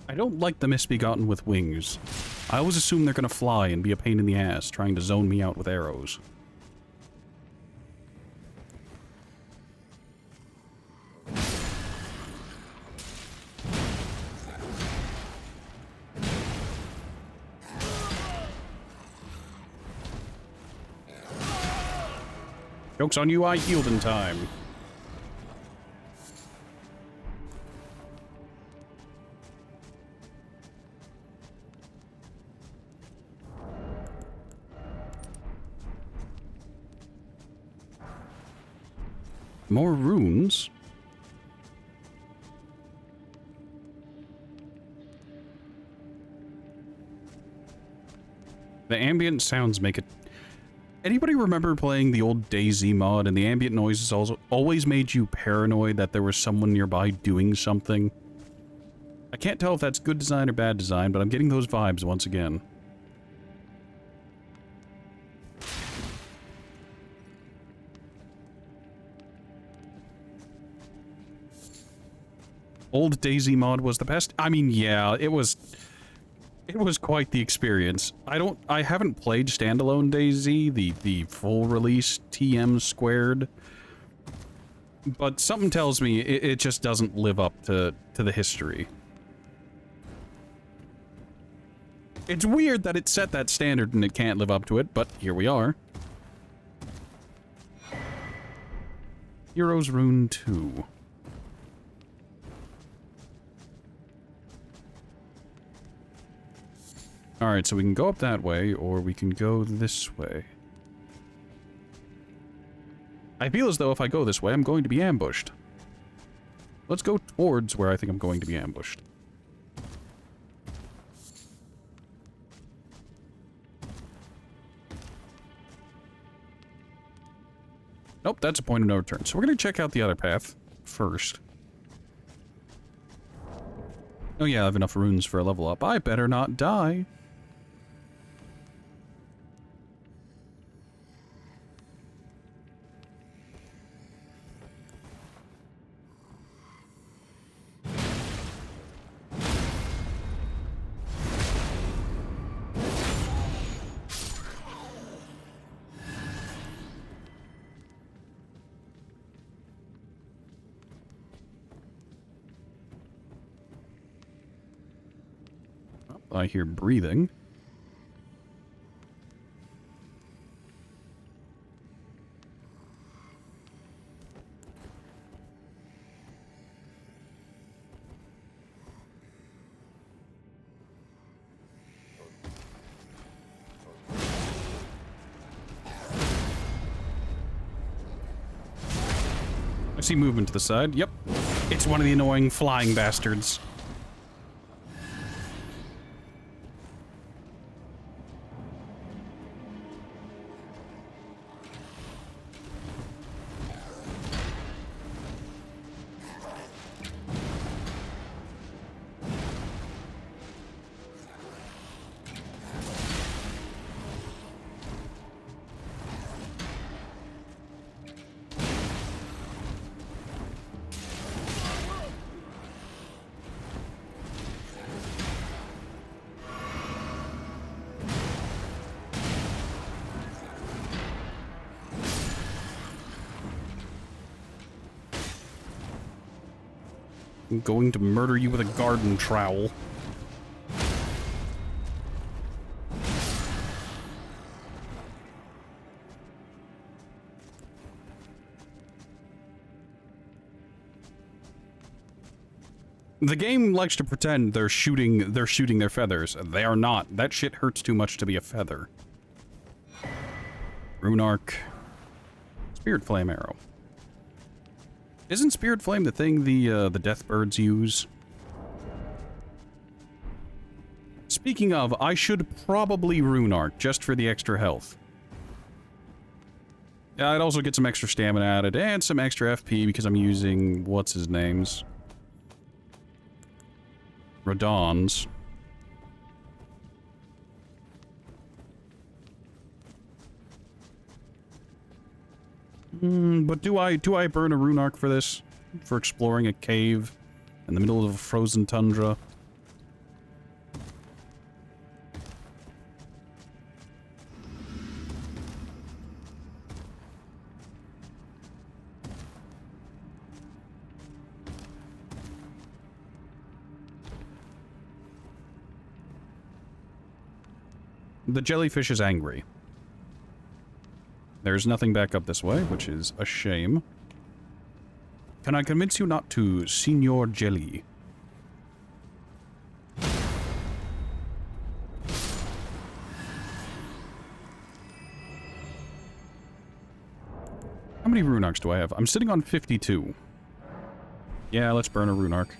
I don't like the misbegotten with wings. I always assume they're gonna fly and be a pain in the ass, trying to zone me out with arrows. Joke's on you, I healed in time. More runes? The ambient sounds make it... Anybody remember playing the old DayZ mod and the ambient noises also always made you paranoid that there was someone nearby doing something? I can't tell if that's good design or bad design, but I'm getting those vibes once again. Old DayZ mod was the best? I mean, yeah, it was quite the experience. I haven't played standalone DayZ, the full release TM squared, but something tells me it just doesn't live up to the history. It's weird that it set that standard and it can't live up to it, but here we are. Heroes Rune 2. Alright, so we can go up that way, or we can go this way. I feel as though if I go this way, I'm going to be ambushed. Let's go towards where I think I'm going to be ambushed. Nope, that's a point of no return. So we're going to check out the other path first. Oh yeah, I have enough runes for a level up. I better not die. I hear breathing. I see movement to the side. Yep. It's one of the annoying flying bastards. I'm going to murder you with a garden trowel. The game likes to pretend they're shooting their feathers. They are not. That shit hurts too much to be a feather. Rune Arc. Spirit Flame Arrow. Isn't Spirit Flame the thing the Death Birds use? Speaking of, I should probably Rune Arc just for the extra health. I'd also get some extra stamina added and some extra FP because I'm using what's his name's Radon's. But do I burn a Rune Arc for this? For exploring a cave in the middle of a frozen tundra? The jellyfish is angry. There's nothing back up this way, which is a shame. Can I convince you not to, Signor Jelly? How many Rune Arcs do I have? I'm sitting on 52. Yeah, let's burn a Rune Arc.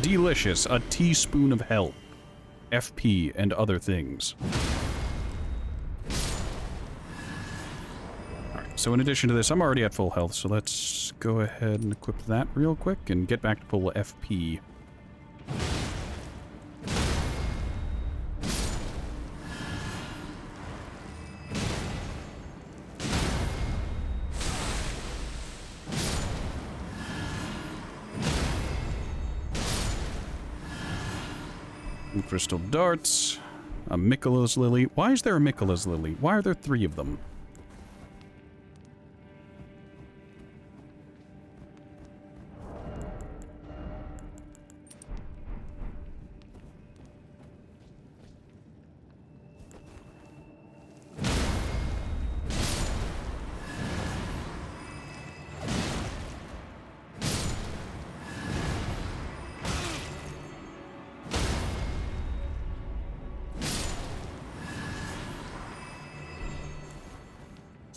Delicious. A teaspoon of health. FP and other things. Alright, so in addition to this, I'm already at full health, so let's go ahead and equip that real quick and get back to full FP. Crystal darts, a Mikkela's lily. Why is there a Mikkela's lily? Why are there 3 of them?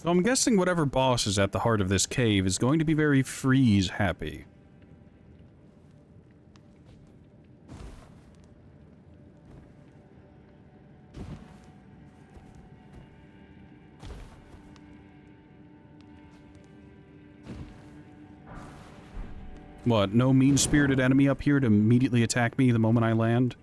So I'm guessing whatever boss is at the heart of this cave is going to be very freeze happy. What, no mean-spirited enemy up here to immediately attack me the moment I land?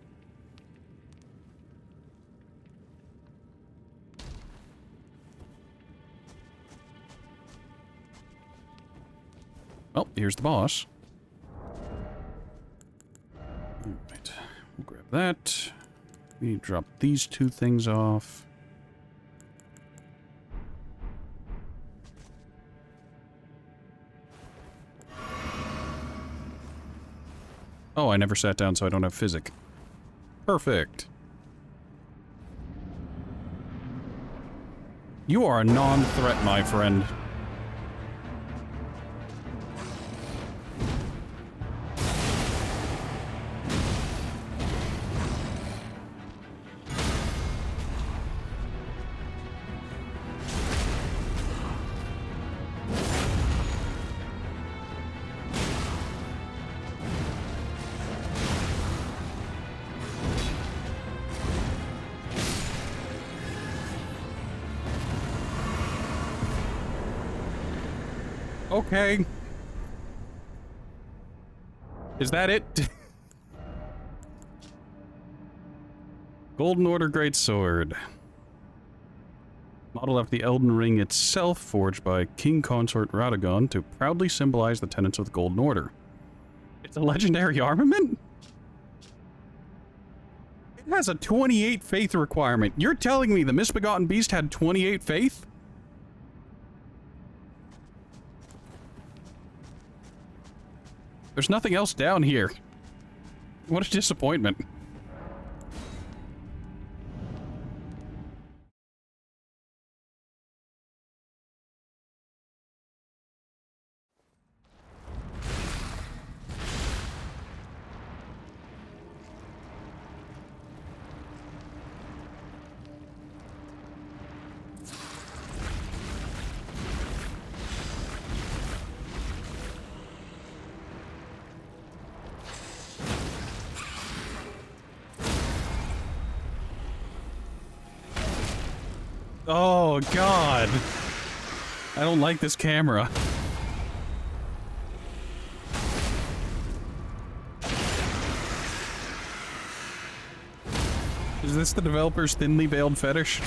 Well, here's the boss. Alright, we'll grab that. We drop these 2 things off. Oh, I never sat down, so I don't have physic. Perfect. You are a non-threat, my friend. Okay. Is that it? Golden Order Greatsword. Model after the Elden Ring itself, forged by King Consort Radagon to proudly symbolize the tenets of the Golden Order. It's a legendary armament? It has a 28 faith requirement. You're telling me the Misbegotten Beast had 28 faith? There's nothing else down here. What a disappointment. Oh, God. I don't like this camera. Is this the developer's thinly veiled fetish?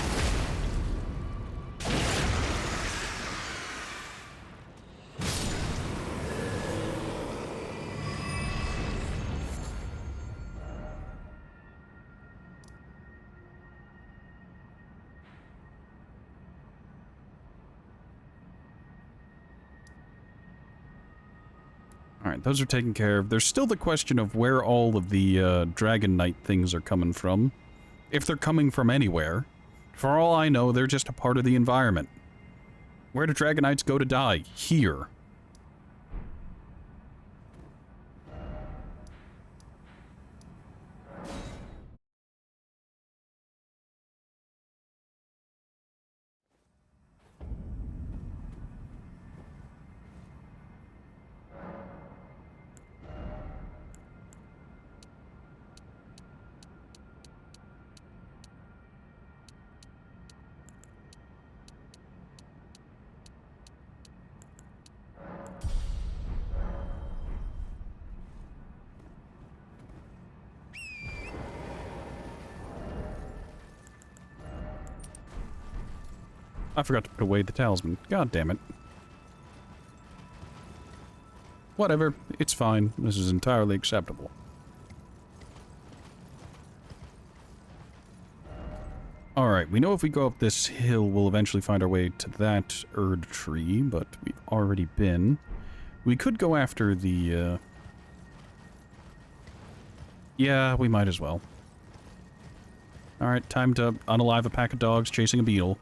Alright, those are taken care of. There's still the question of where all of the Dragon Knight things are coming from. If they're coming from anywhere. For all I know, they're just a part of the environment. Where do Dragon Knights go to die? Here. I forgot to put away the talisman. God damn it. Whatever. It's fine. This is entirely acceptable. Alright, we know if we go up this hill, we'll eventually find our way to that Erdtree, but we've already been. We could go after the, Yeah, we might as well. Alright, time to unalive a pack of dogs chasing a beetle.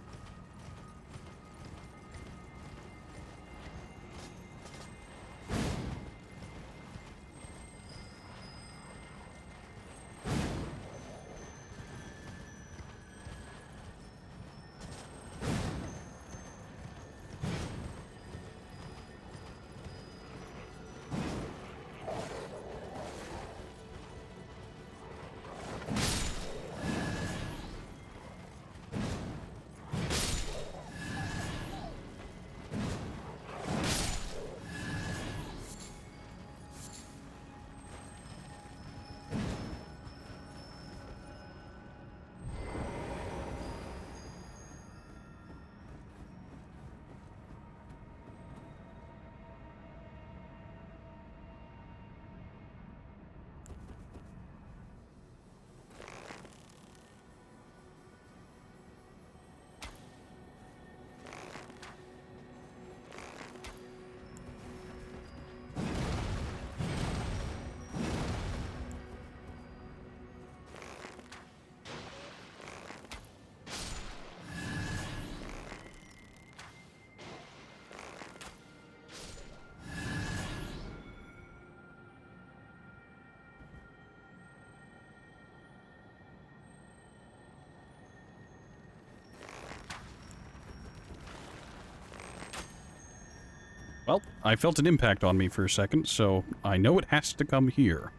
Well, I felt an impact on me for a second, so I know it has to come here.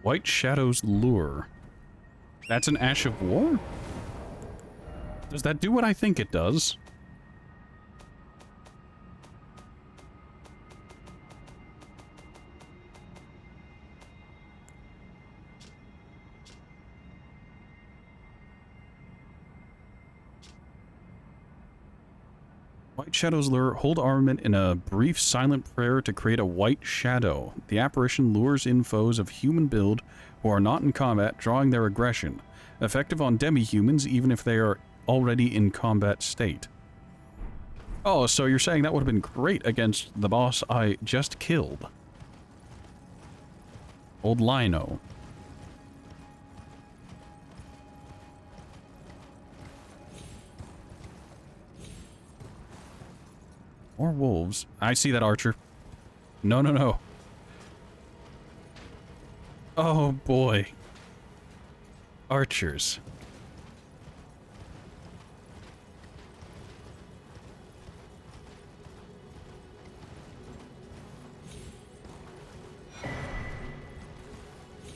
White Shadow's Lure. That's an Ash of War? Does that do what I think it does? White Shadow's Lure. Hold armament in a brief silent prayer to create a white shadow. The apparition lures in foes of human build who are not in combat, drawing their aggression. Effective on demi-humans even if they are already in combat state. Oh, so you're saying that would have been great against the boss I just killed. Old Lino. More wolves. I see that, Archer. No, no, no. Oh, boy. Archers.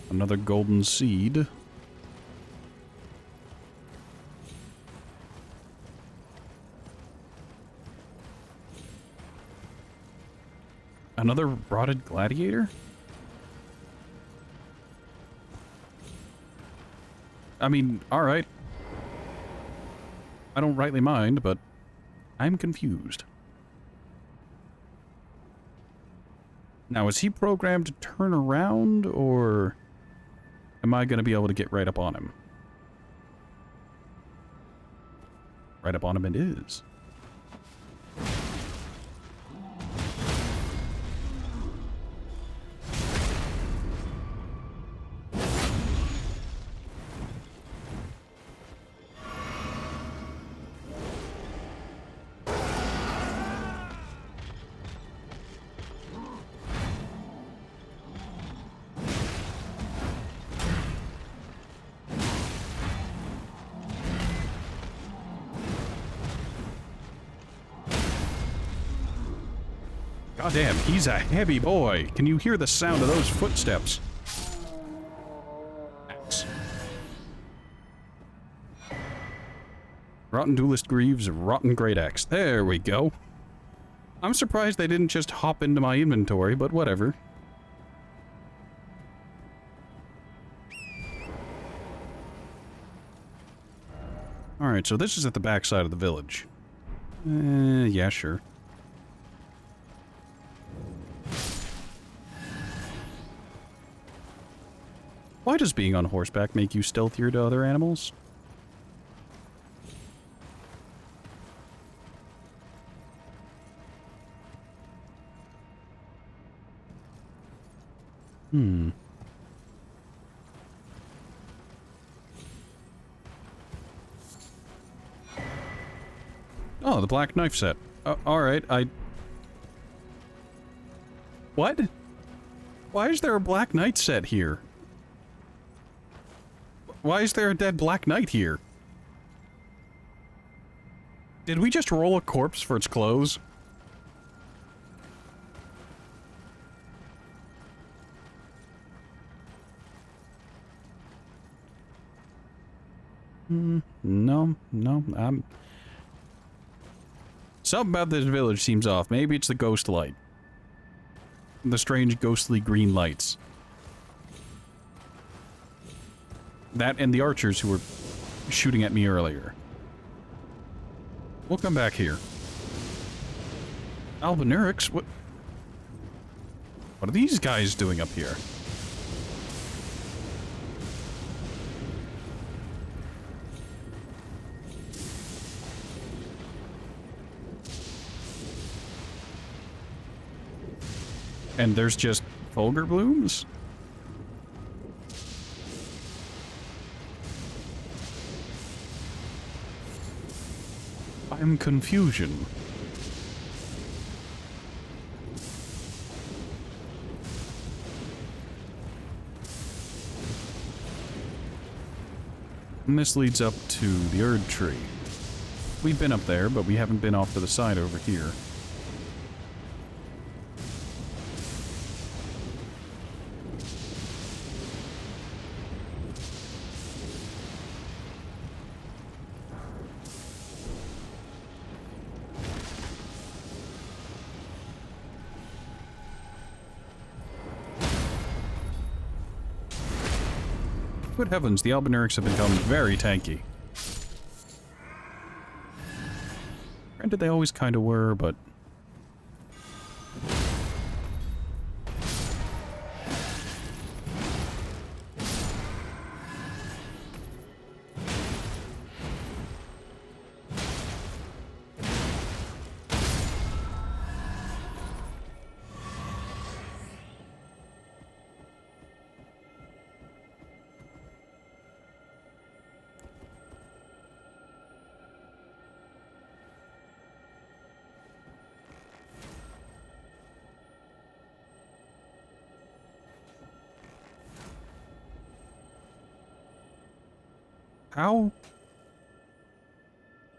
Another golden seed. Another rotted gladiator? I mean, alright. I don't rightly mind, but I'm confused. Now, is he programmed to turn around, or am I going to be able to get right up on him? Right up on him it is. Goddamn, he's a heavy boy. Can you hear the sound of those footsteps? Axe. Rotten Duelist Greaves, Rotten Great Axe. There we go. I'm surprised they didn't just hop into my inventory, but whatever. Alright, so this is at the backside of the village. Yeah, sure. Why does being on horseback make you stealthier to other animals? Oh, the black knife set. Alright, What? Why is there a black knight set here? Why is there a dead black knight here? Did we just roll a corpse for its clothes? No, something about this village seems off. Maybe it's the ghost light. The strange ghostly green lights. That and the archers who were shooting at me earlier. We'll come back here. Albinurix, what are these guys doing up here? And there's just Fulgur blooms? am confusion. And this leads up to the Haligtree. We've been up there, but we haven't been off to the side over here. Good heavens, the Albinurics have become very tanky. Granted, they always kind of were, but... How?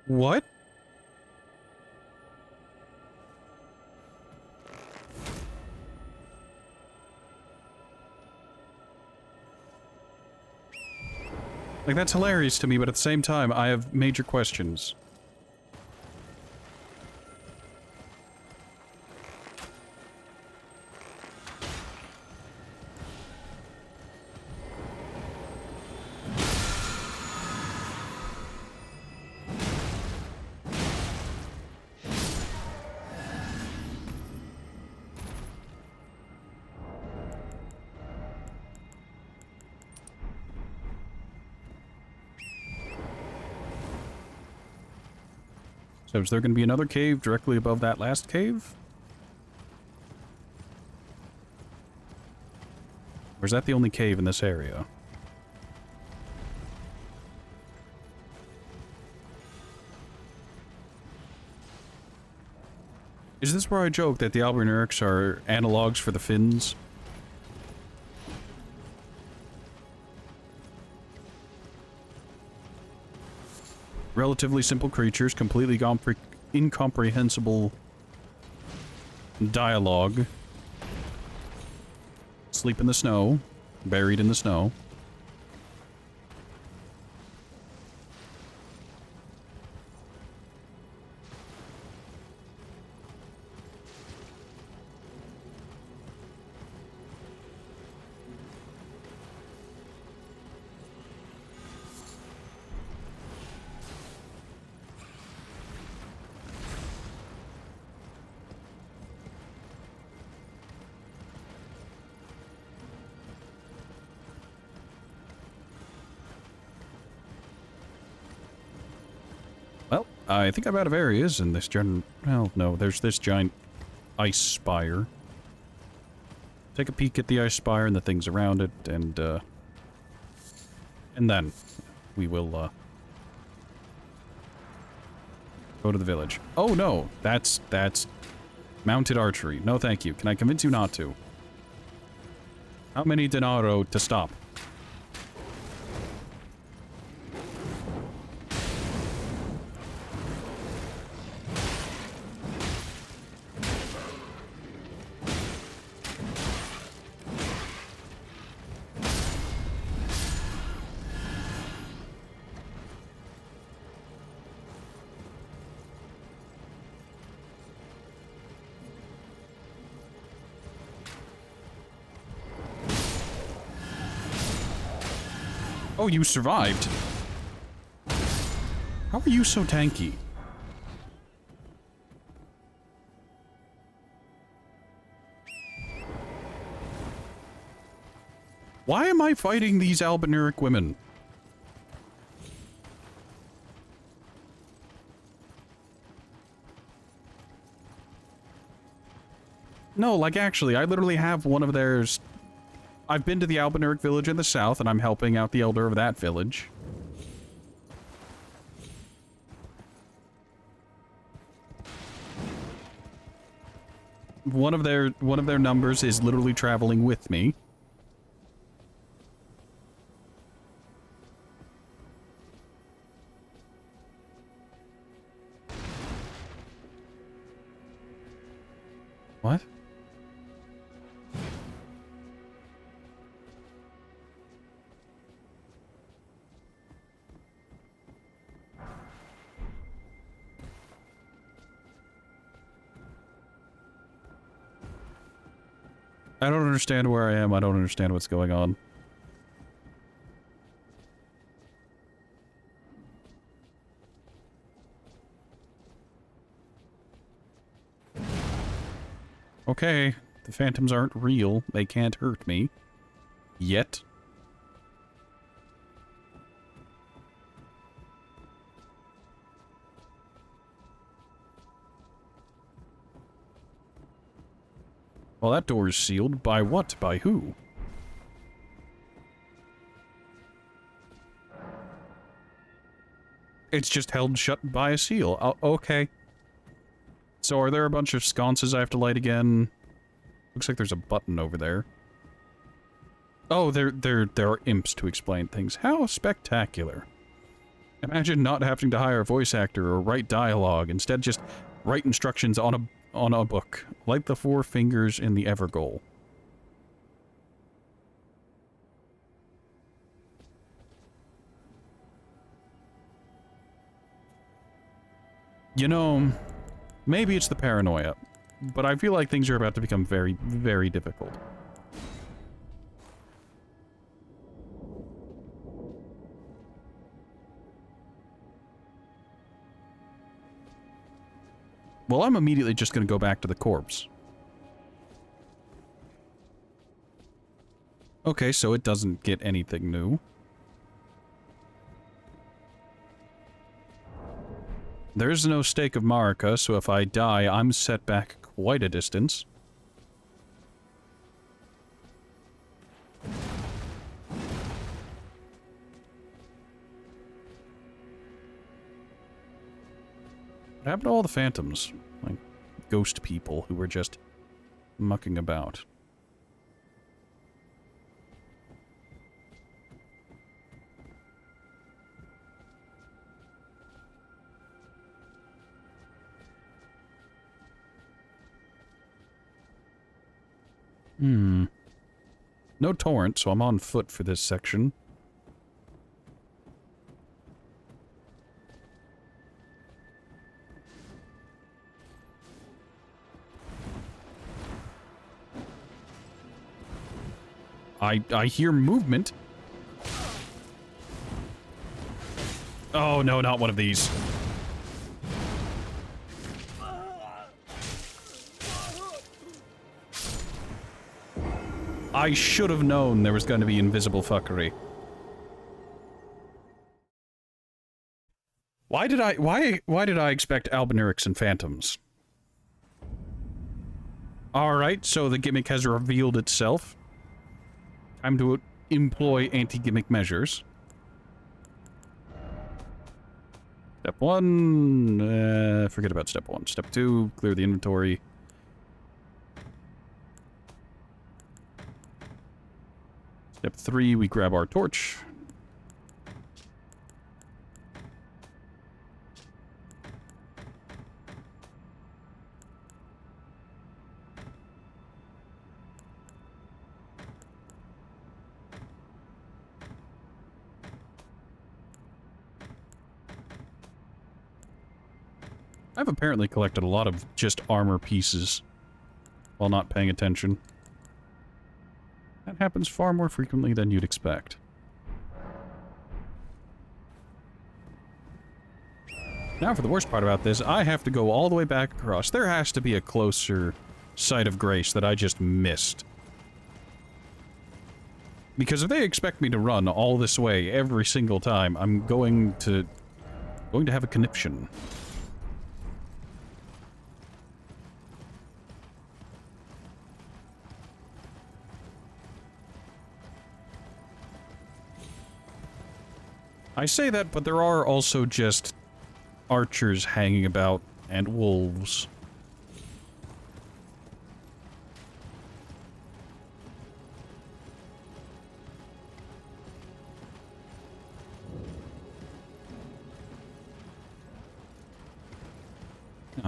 What? Like, that's hilarious to me, but at the same time, I have major questions. So is there going to be another cave directly above that last cave? Or is that the only cave in this area? Is this where I joke that the Albinurics are analogs for the Finns? Relatively simple creatures, completely incomprehensible dialogue. Sleep in the snow, buried in the snow. Well, I think I'm out of areas in this well, no, there's this giant ice spire. Take a peek at the ice spire and the things around it, and then we will, go to the village. Oh, no, that's mounted archery. No, thank you. Can I convince you not to? How many denaro to stop? Oh, you survived. How are you so tanky? Why am I fighting these Albinuric women? No, like actually, I literally have one of theirs. I've been to the Albinuric village in the south, and I'm helping out the elder of that village. one of their numbers is literally traveling with me. What? I don't understand where I am. I don't understand what's going on. Okay, the phantoms aren't real. They can't hurt me. Yet. Well, that door is sealed. By what? By who? It's just held shut by a seal. Oh, okay. So are there a bunch of sconces I have to light again? Looks like there's a button over there. Oh, there are imps to explain things. How spectacular. Imagine not having to hire a voice actor or write dialogue. Instead, just write instructions on a book. Like the 4 fingers in the Evergoal. You know, maybe it's the paranoia, but I feel like things are about to become very, very difficult. Well, I'm immediately just going to go back to the corpse. Okay, so it doesn't get anything new. There is no stake of Marika, so if I die, I'm set back quite a distance. What happened to all the phantoms? Like, ghost people who were just mucking about. No torrent, so I'm on foot for this section. I hear movement. Oh no, not one of these. I should have known there was going to be invisible fuckery. Why did I expect albinurics and phantoms? Alright, so the gimmick has revealed itself. Time to employ anti-gimmick measures. Step 1, forget about step 1. Step 2, clear the inventory. Step 3, we grab our torch. I've apparently collected a lot of just armor pieces while not paying attention. That happens far more frequently than you'd expect. Now for the worst part about this, I have to go all the way back across. There has to be a closer site of grace that I just missed. Because if they expect me to run all this way every single time, I'm going to have a conniption. I say that, but there are also just archers hanging about and wolves.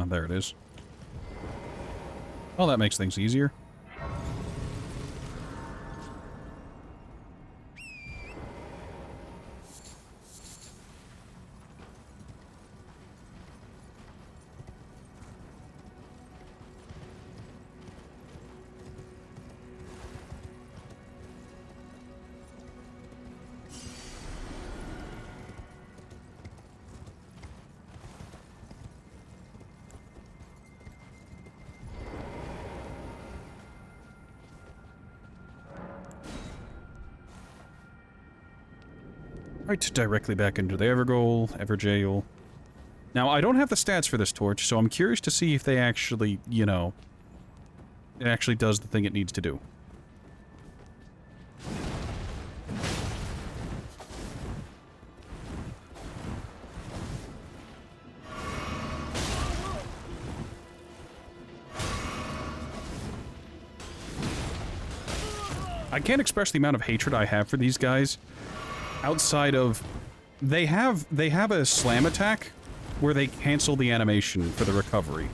there it is. Well, that makes things easier. Right, directly back into the Everjail. Now, I don't have the stats for this torch, so I'm curious to see if they actually, you know, it actually does the thing it needs to do. I can't express the amount of hatred I have for these guys. Outside of, they have a slam attack where they cancel the animation for the recovery.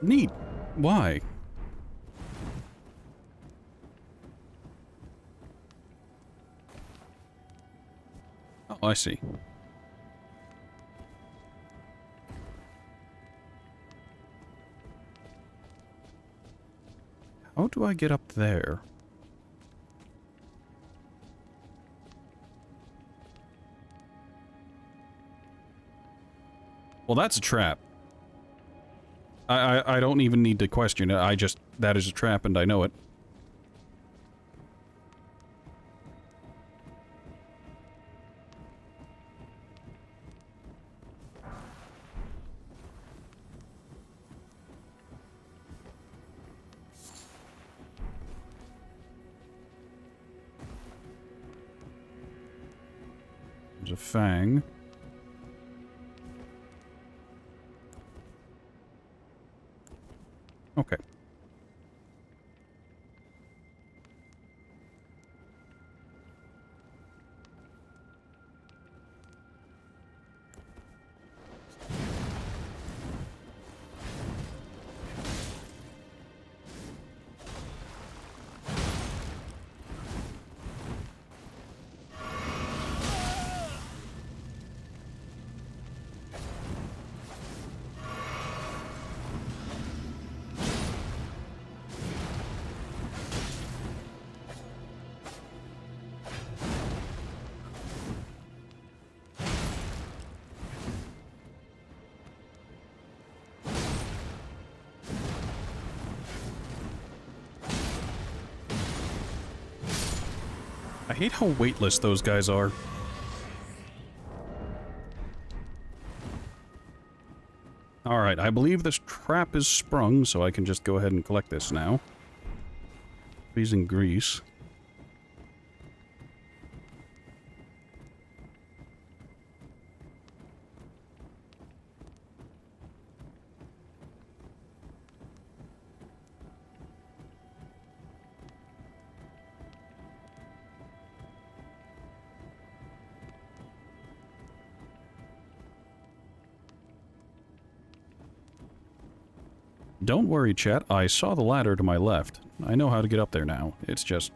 Neat. Why? Oh, I see. How do I get up there? Well, that's a trap. I don't even need to question it. That is a trap and I know it. There's a fang. Okay. I hate how weightless those guys are. Alright, I believe this trap is sprung, so I can just go ahead and collect this now. Freezing grease. Don't worry, chat. I saw the ladder to my left. I know how to get up there now. It's just...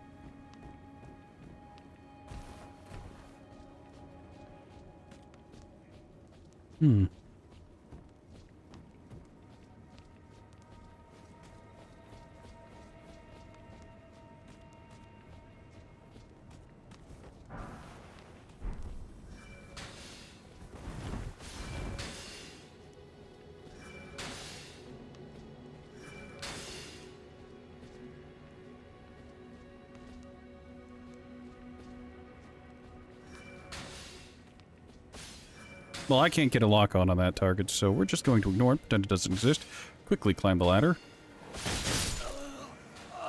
Well, I can't get a lock on that target, so we're just going to ignore it, pretend it doesn't exist. Quickly climb the ladder.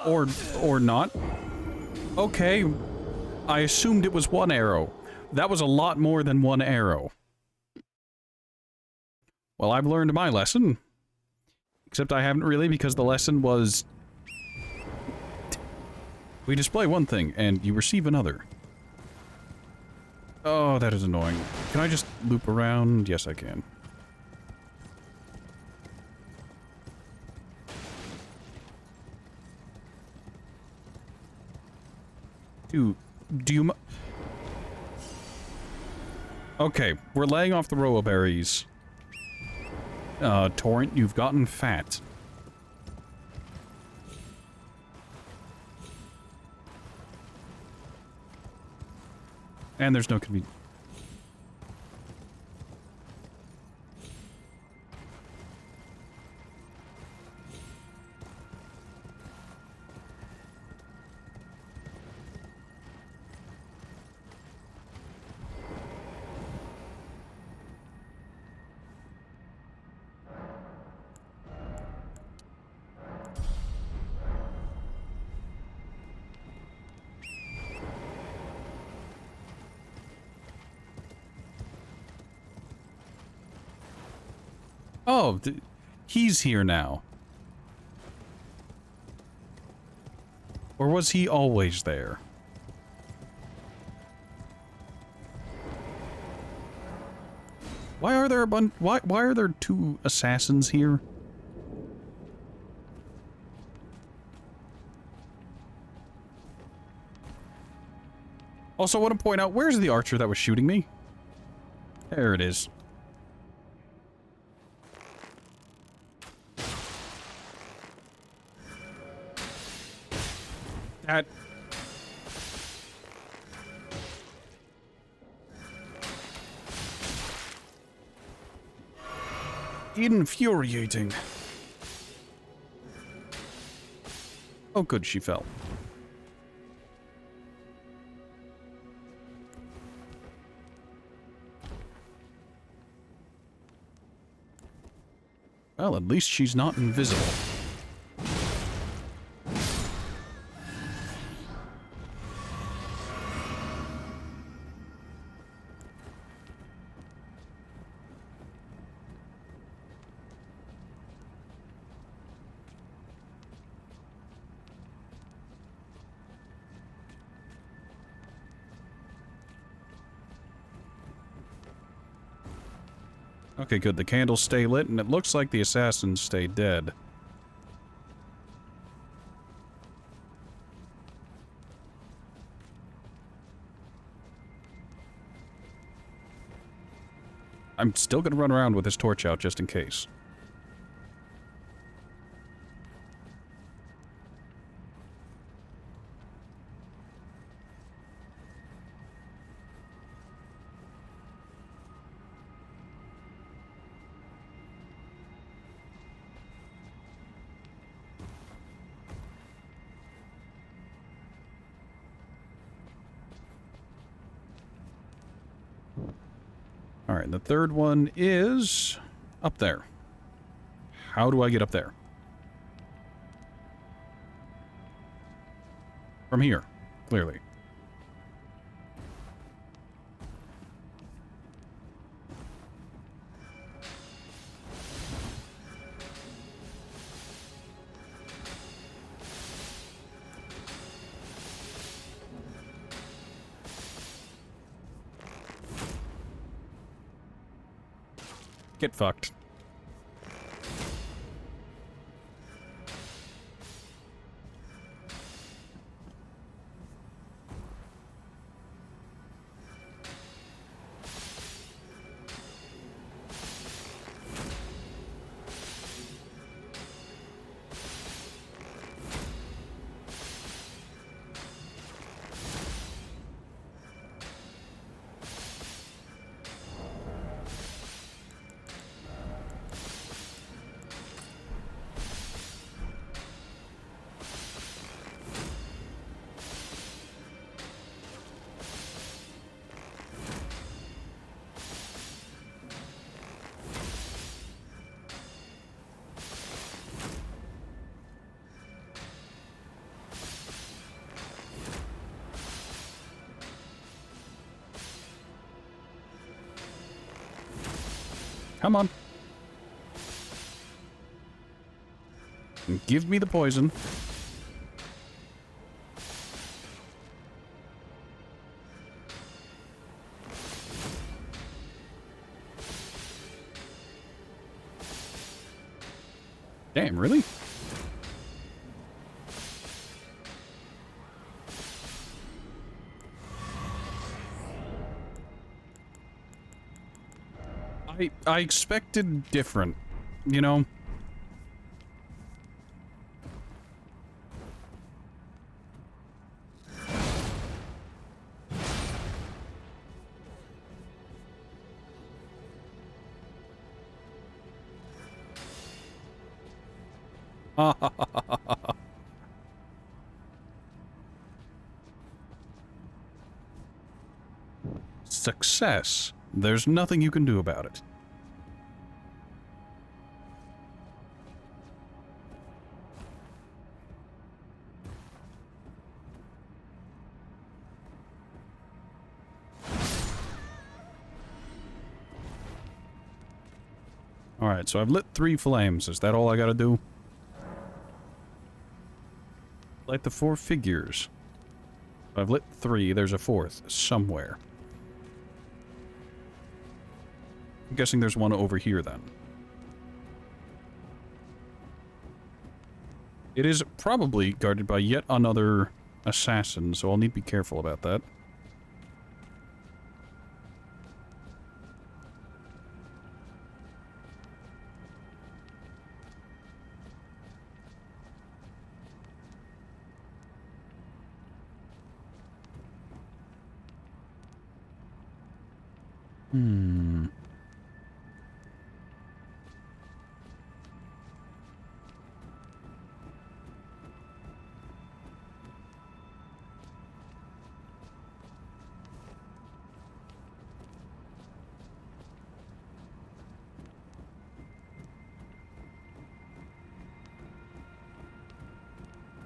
Or not. Okay. I assumed it was one arrow. That was a lot more than one arrow. Well, I've learned my lesson. Except I haven't really, because the lesson was... We display one thing, and you receive another. Oh, that is annoying. Can I just loop around? Yes, I can. Do you... Okay, we're laying off the roa berries. Torrent, you've gotten fat. And there's no convenience. Oh, he's here now. Or was he always there? Why are there why are there two assassins here? Also, I want to point out, where's the archer that was shooting me? There it is. That... infuriating. Oh good, she fell. Well, at least she's not invisible. Okay, good. The candles stay lit, and it looks like the assassins stay dead. I'm still gonna run around with this torch out just in case. Alright, the third one is up there. How do I get up there? From here, clearly. Get fucked. Come on. Give me the poison. Damn, really? I expected different, you know? Success. There's nothing you can do about it. Alright, so I've lit 3 flames. Is that all I gotta do? Light the 4 figures. I've lit 3, there's a 4th somewhere. I'm guessing there's one over here then. It is probably guarded by yet another assassin, so I'll need to be careful about that.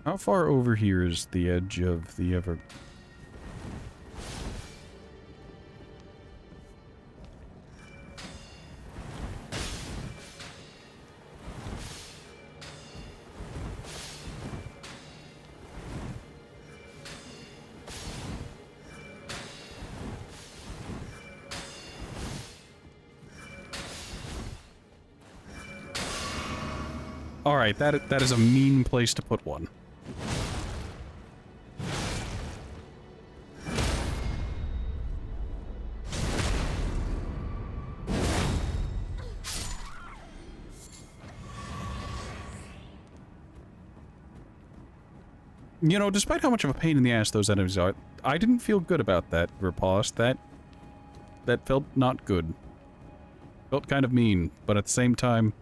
How far over here is the edge of the ever... Alright, that is a mean place to put one. You know, despite how much of a pain in the ass those enemies are, I didn't feel good about that riposte. That felt not good. Felt kind of mean, but at the same time,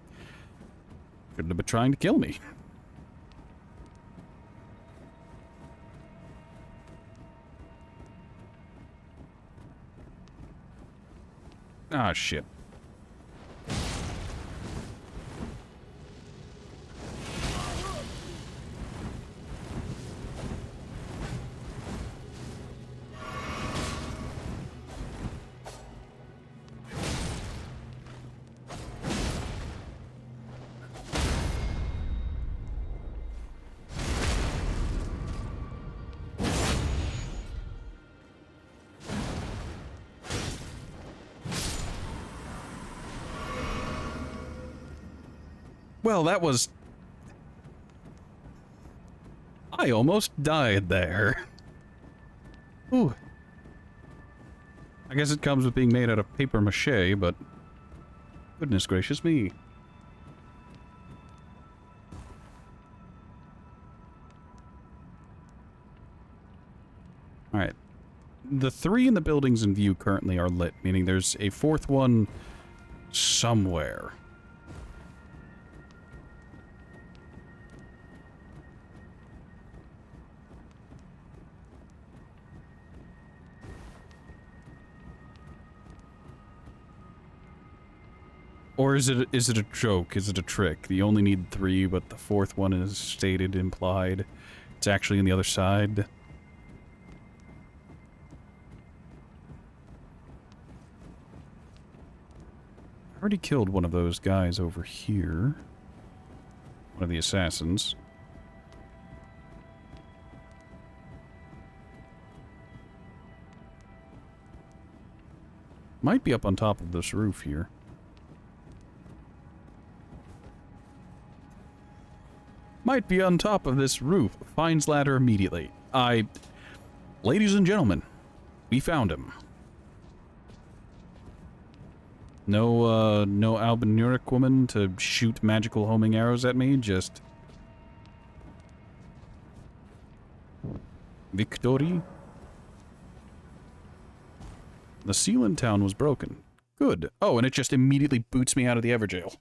couldn't have been trying to kill me. Ah, shit. Well, that was... I almost died there. Ooh. I guess it comes with being made out of paper mache, but... Goodness gracious me. Alright. The 3 in the buildings in view currently are lit, meaning there's a 4th one somewhere. Or is it a joke? Is it a trick? You only need 3, but the 4th one is stated, implied. It's actually on the other side. Already killed one of those guys over here. One of the assassins. Might be up on top of this roof here. Might be on top of this roof. Finds ladder immediately. Ladies and gentlemen, we found him. No albinuric woman to shoot magical homing arrows at me, just... Victory? The seal in town was broken. Good. Oh, and it just immediately boots me out of the Everjail.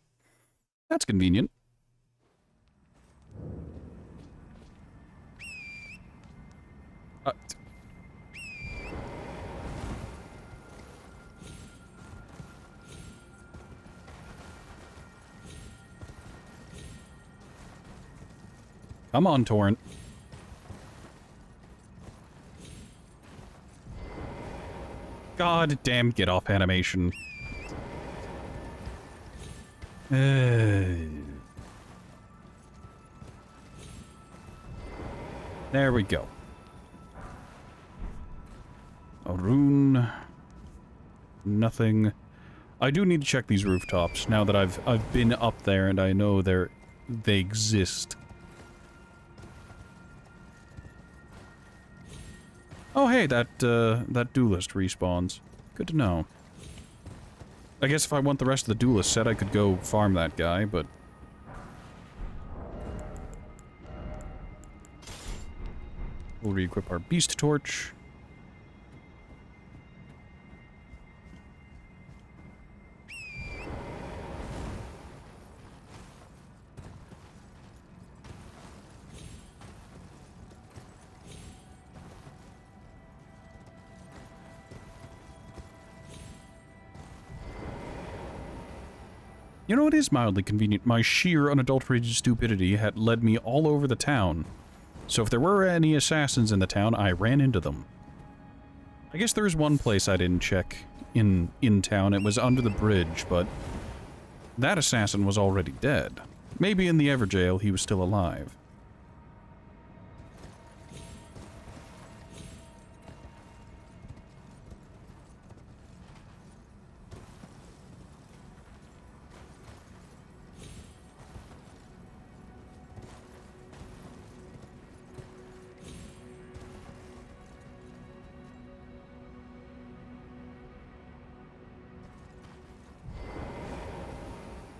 That's convenient. Come on, Torrent. God damn get off animation. There we go. A rune. Nothing. I do need to check these rooftops now that I've been up there and I know they exist. Oh hey, that duelist respawns. Good to know. I guess if I want the rest of the duelist set, I could go farm that guy, but... We'll re-equip our beast torch. You know, it is mildly convenient. My sheer, unadulterated stupidity had led me all over the town. So if there were any assassins in the town, I ran into them. I guess there is one place I didn't check in town. It was under the bridge, but that assassin was already dead. Maybe in the Everjail he was still alive.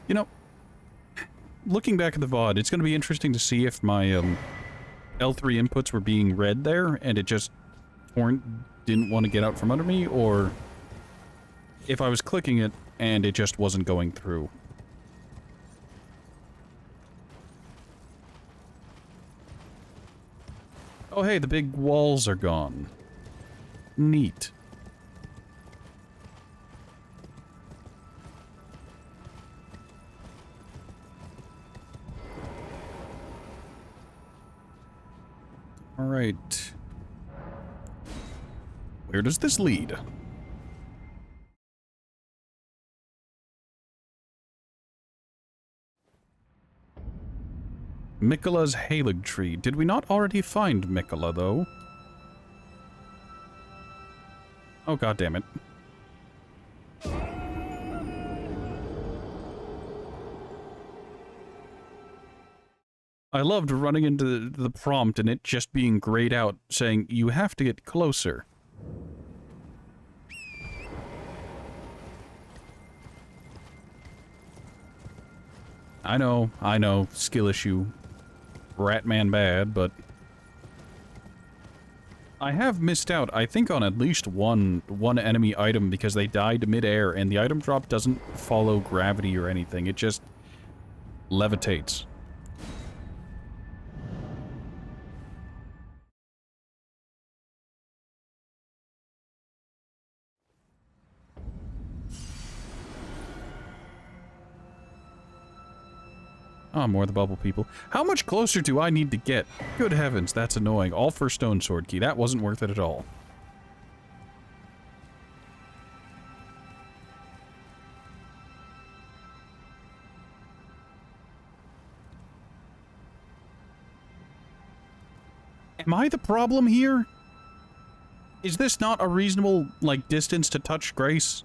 You know, looking back at the VOD, it's going to be interesting to see if my L3 inputs were being read there, and it just didn't want to get out from under me, or if I was clicking it and it just wasn't going through. Oh hey, the big walls are gone. Neat. Alright. Where does this lead? Miquella's Haligtree. Did we not already find Miquella, though? Oh, god damn it. I loved running into the prompt and it just being grayed out, saying, you have to get closer. I know, skill issue. Ratman bad, but... I have missed out, I think, on at least one enemy item because they died mid-air, and the item drop doesn't follow gravity or anything, it just levitates. Oh, more of the bubble people. How much closer do I need to get? Good heavens, that's annoying. All for stone sword key. That wasn't worth it at all. Am I the problem here? Is this not a reasonable, like, distance to touch Grace?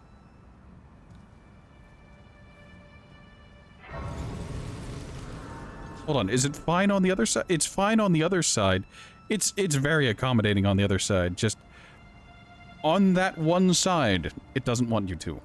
Hold on, is it fine on the other side? It's fine on the other side. It's very accommodating on the other side. Just on that one side, it doesn't want you to.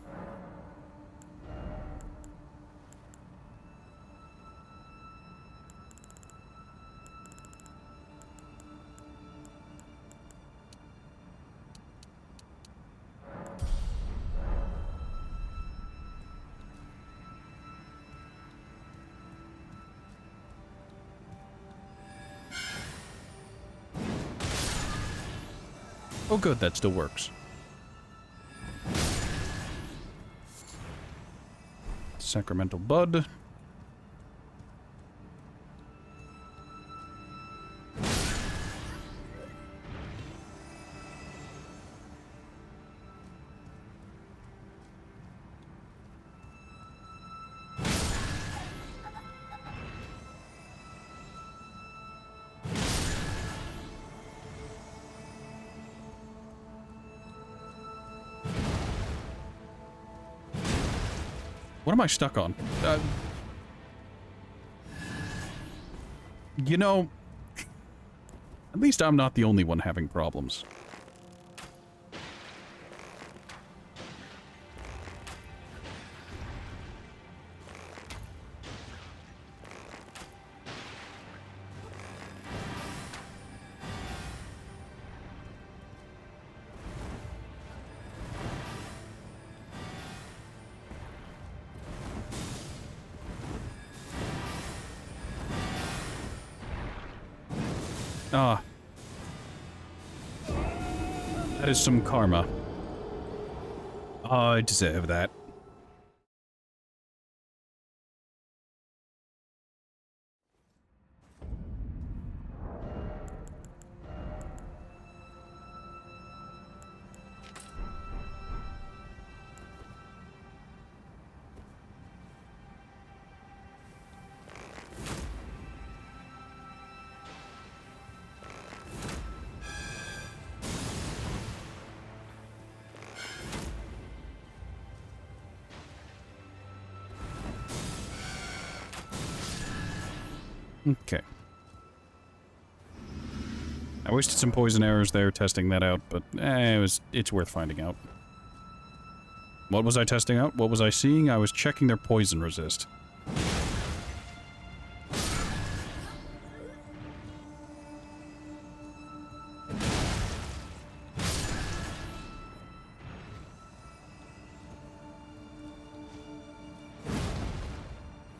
Oh good, that still works. Sacramental Bud. What am I stuck on? You know, at least I'm not the only one having problems. Ah. That is some karma. I deserve that. Okay. I wasted some poison arrows there testing that out, but it's worth finding out. What was I testing out? What was I seeing? I was checking their poison resist.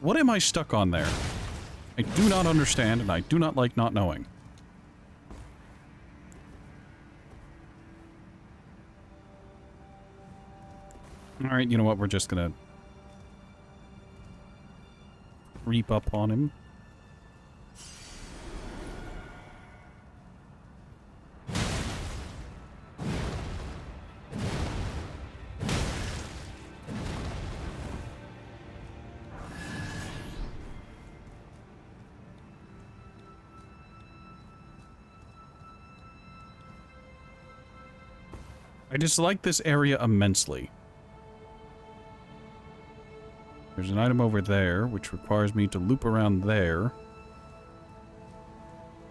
What am I stuck on there? I do not understand, and I do not like not knowing. Alright, you know what? We're just gonna creep up on him. I dislike this area immensely. There's an item over there, which requires me to loop around there.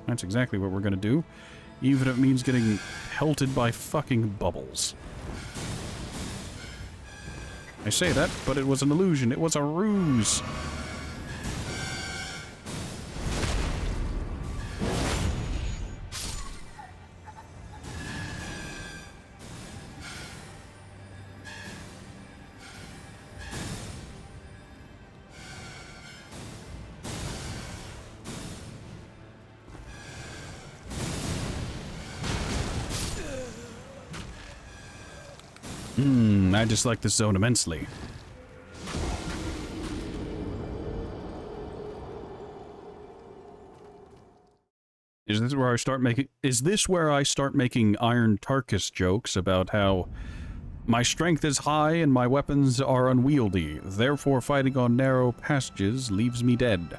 That's exactly what we're gonna do, even if it means getting pelted by fucking bubbles. I say that, but it was an illusion. It was a ruse. I dislike this zone immensely. Is this where I start making Iron Tarkus jokes about how my strength is high and my weapons are unwieldy, therefore fighting on narrow passages leaves me dead?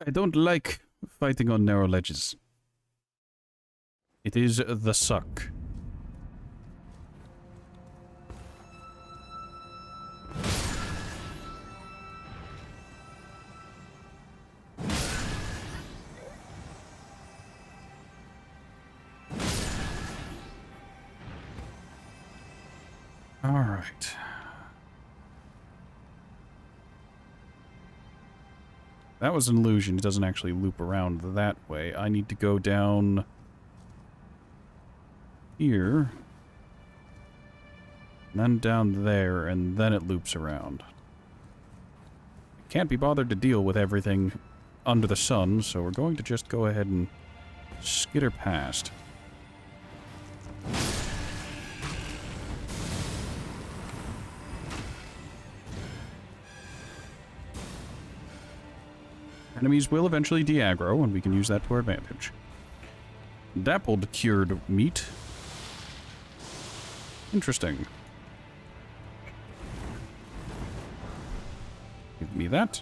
I don't like fighting on narrow ledges. It is the suck. All right. That was an illusion. It doesn't actually loop around that way. I need to go down here, and then down there, and then it loops around. Can't be bothered to deal with everything under the sun, so we're going to just go ahead and skitter past. Enemies will eventually de-aggro, and we can use that to our advantage. Dappled cured meat. Interesting. Give me that.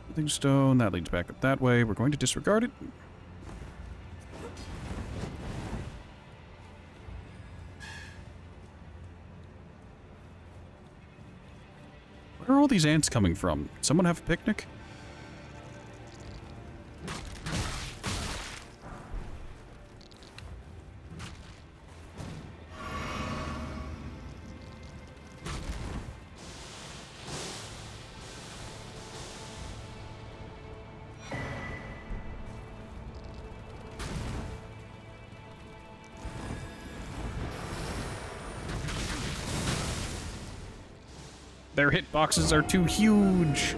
Building stone, that leads back up that way. We're going to disregard it. Where are all these ants coming from? Someone have a picnic? Their hitboxes are too huge.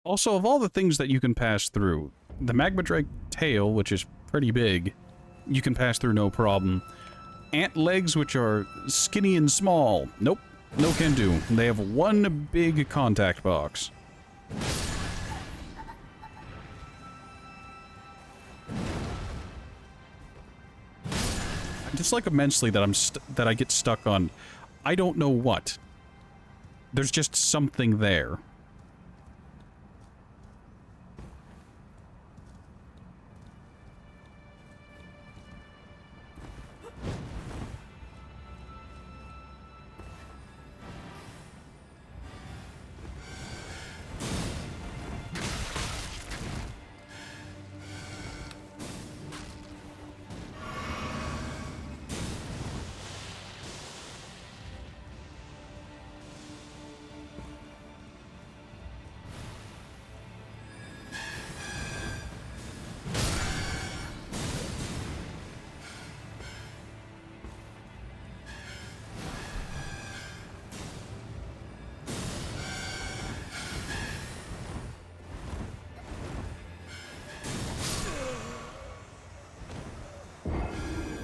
Also, of all the things that you can pass through, the magma drake tail, which is pretty big, you can pass through no problem. Ant legs, which are skinny and small, nope, no can do. They have one big contact box. I dislike immensely that that I get stuck on, I don't know what. There's just something there.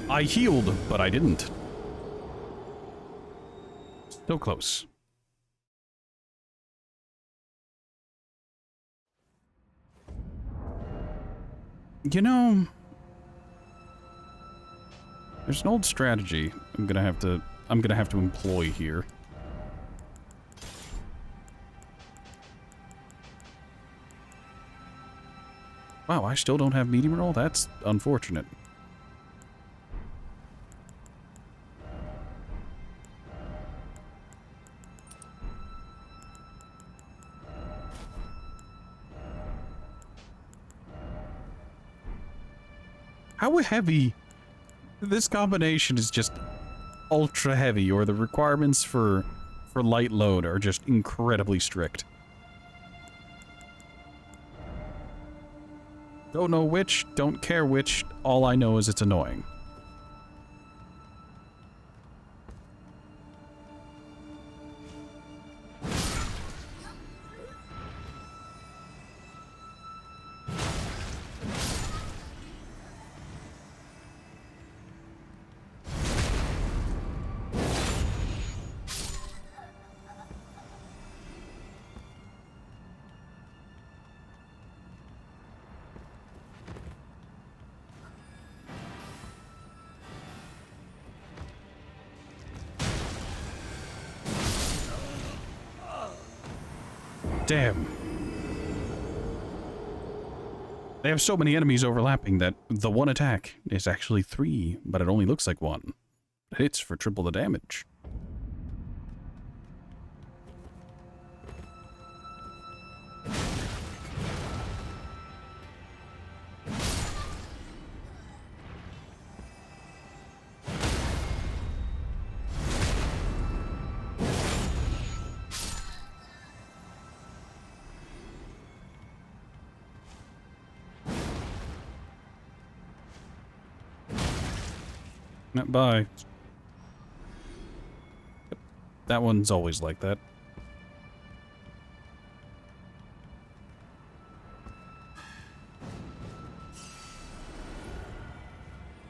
I healed, but I didn't. So close. You know, there's an old strategy I'm gonna have to employ here. Wow, I still don't have medium roll? That's unfortunate. How heavy? This combination is just ultra heavy, or the requirements for light load are just incredibly strict. Don't know which, don't care which, all I know is it's annoying. Damn. They have so many enemies overlapping that the one attack is actually 3, but it only looks like 1. It hits for triple the damage. Bye. That one's always like that.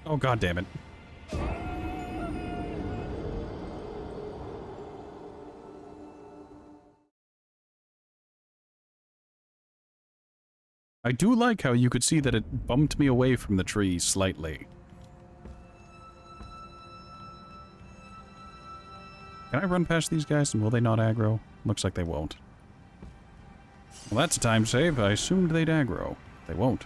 Oh, god damn it. I do like how you could see that it bumped me away from the tree slightly. Can I run past these guys and will they not aggro? Looks like they won't. Well, that's a time save. I assumed they'd aggro. They won't.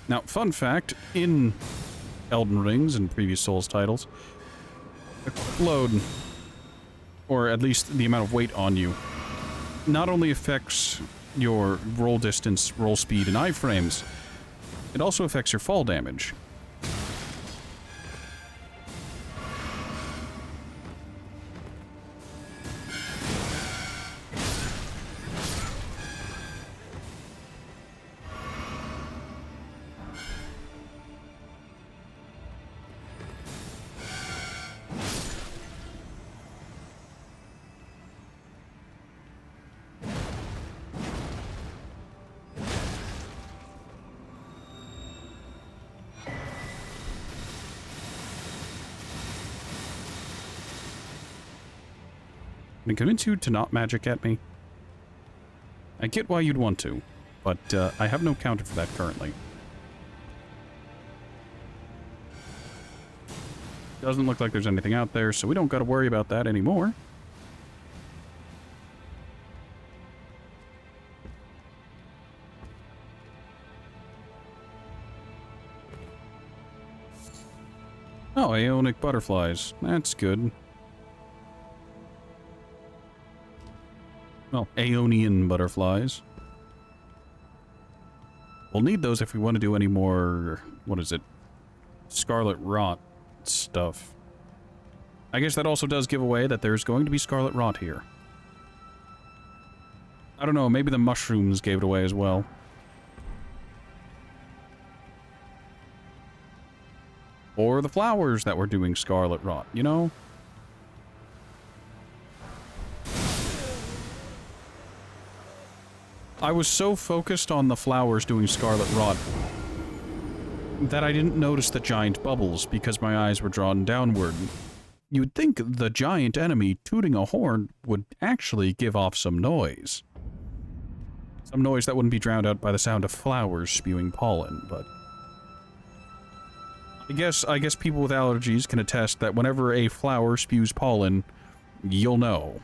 Now, fun fact, in Elden Rings and previous Souls titles, explode, or at least the amount of weight on you, not only affects your roll distance, roll speed, and iframes, it also affects your fall damage. Can I convince you to not magic at me? I get why you'd want to, but I have no counter for that currently. Doesn't look like there's anything out there, so we don't gotta worry about that anymore. Oh, Aeonic butterflies. That's good. Well, Aeonian butterflies. We'll need those if we want to do any more, what is it? Scarlet Rot stuff. I guess that also does give away that there's going to be Scarlet Rot here. I don't know, maybe the mushrooms gave it away as well. Or the flowers that were doing Scarlet Rot, you know? I was so focused on the flowers doing Scarlet Rot that I didn't notice the giant bubbles because my eyes were drawn downward. You'd think the giant enemy tooting a horn would actually give off some noise. Some noise that wouldn't be drowned out by the sound of flowers spewing pollen, but... I guess people with allergies can attest that whenever a flower spews pollen, you'll know.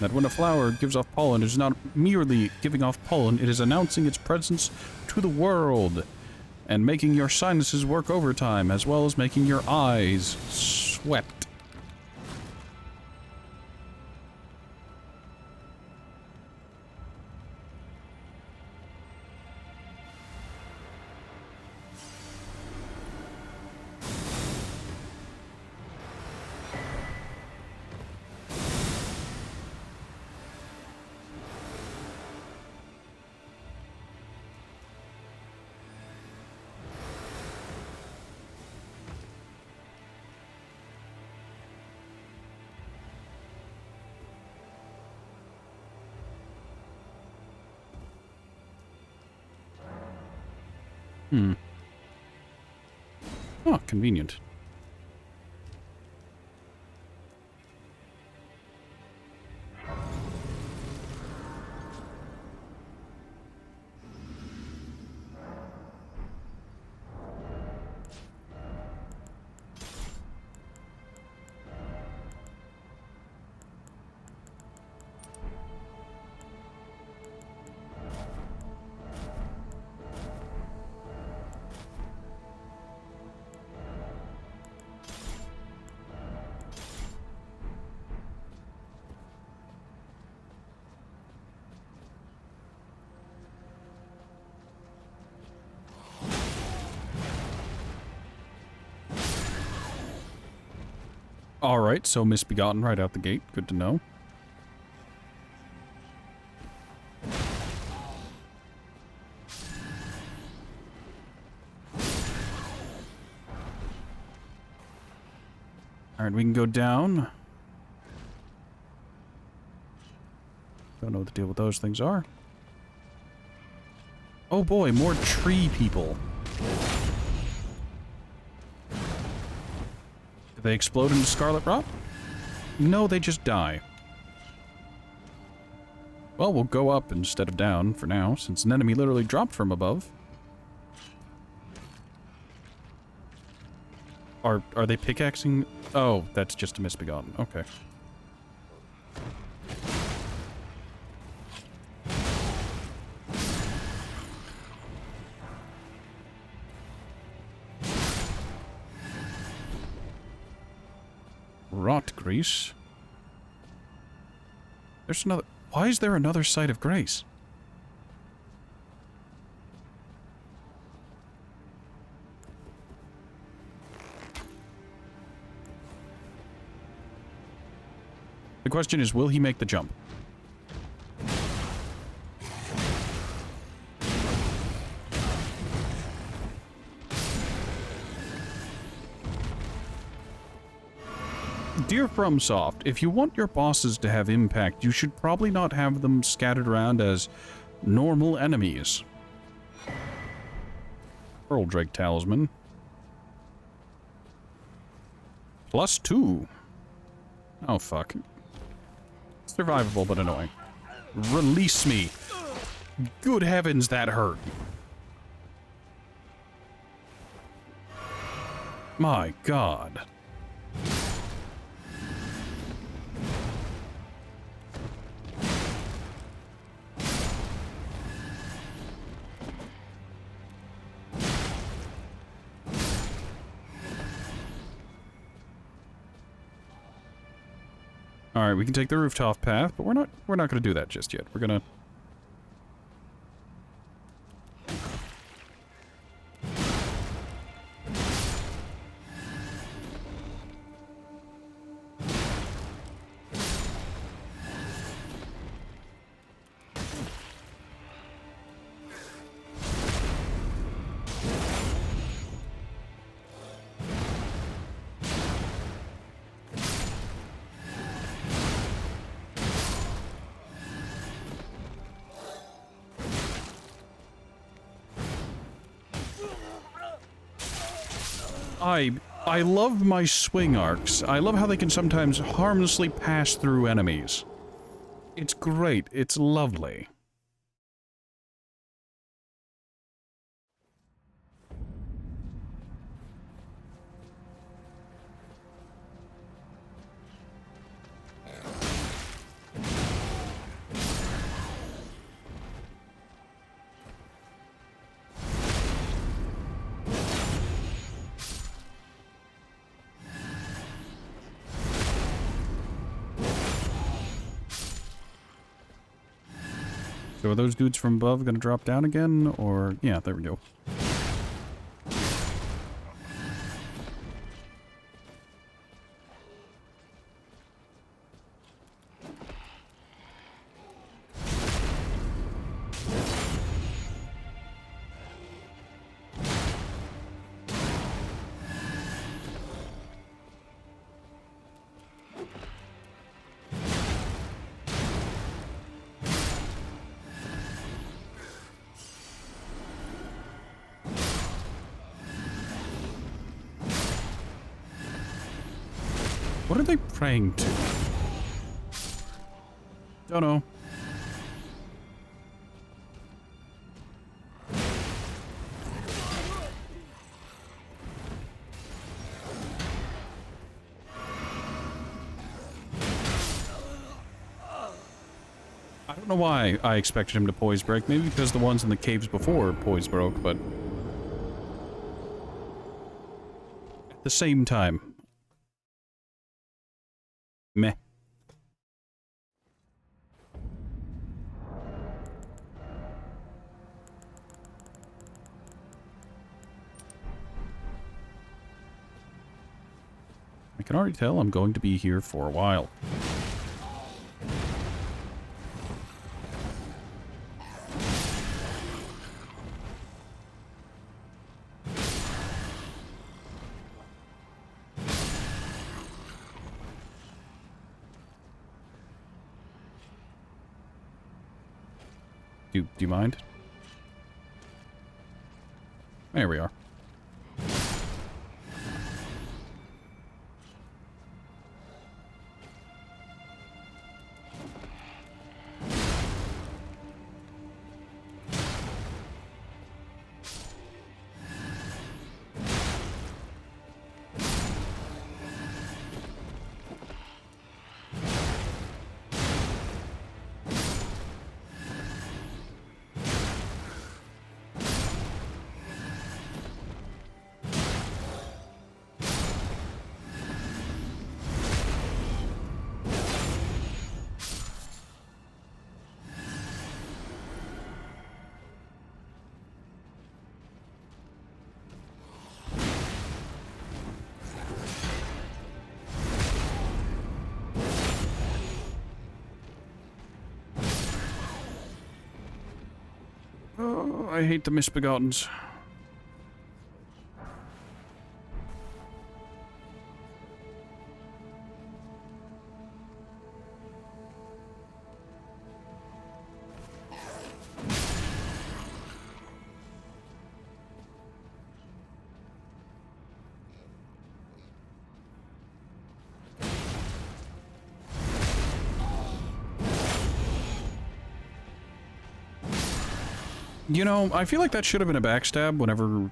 That when a flower gives off pollen, it is not merely giving off pollen, it is announcing its presence to the world, and making your sinuses work overtime, as well as making your eyes sweat. Oh, convenient. Alright, so Misbegotten right out the gate. Good to know. Alright, we can go down. Don't know what the deal with those things are. Oh boy, more tree people. Do they explode into scarlet rot? No, they just die. Well, we'll go up instead of down for now, since an enemy literally dropped from above. Are they pickaxing? Oh, that's just a Misbegotten. Okay. Rot grease. There's another... Why is there another site of grace? The question is, will he make the jump? Dear FromSoft, if you want your bosses to have impact, you should probably not have them scattered around as normal enemies. Pearl Drake Talisman. +2. Oh, fuck. Survivable, but annoying. Release me. Good heavens, that hurt. My God. Alright, we can take the rooftop path, but we're not gonna do that just yet. We're gonna... I love my swing arcs. I love how they can sometimes harmlessly pass through enemies. It's great. It's lovely. So are those dudes from above gonna drop down again, or... Yeah, there we go. What are they praying to? Don't know. I don't know why I expected him to poise break. Maybe because the ones in the caves before poise broke, but... At the same time... Meh. I can already tell I'm going to be here for a while. Do you mind? There we are. Oh, I hate the misbegottens. You know, I feel like that should have been a backstab whenever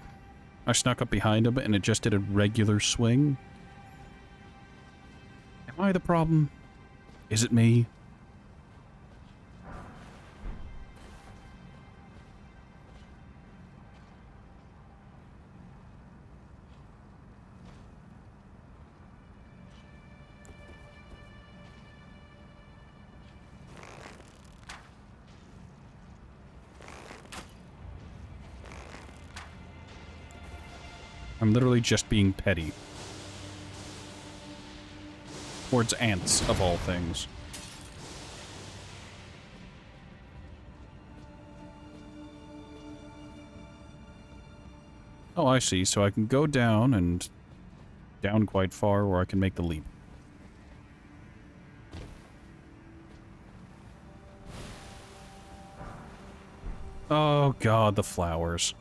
I snuck up behind him and it just did a regular swing. Am I the problem? Is it me? I'm literally just being petty. Towards ants, of all things. Oh, I see. So I can go down and down quite far, or I can make the leap. Oh god, the flowers.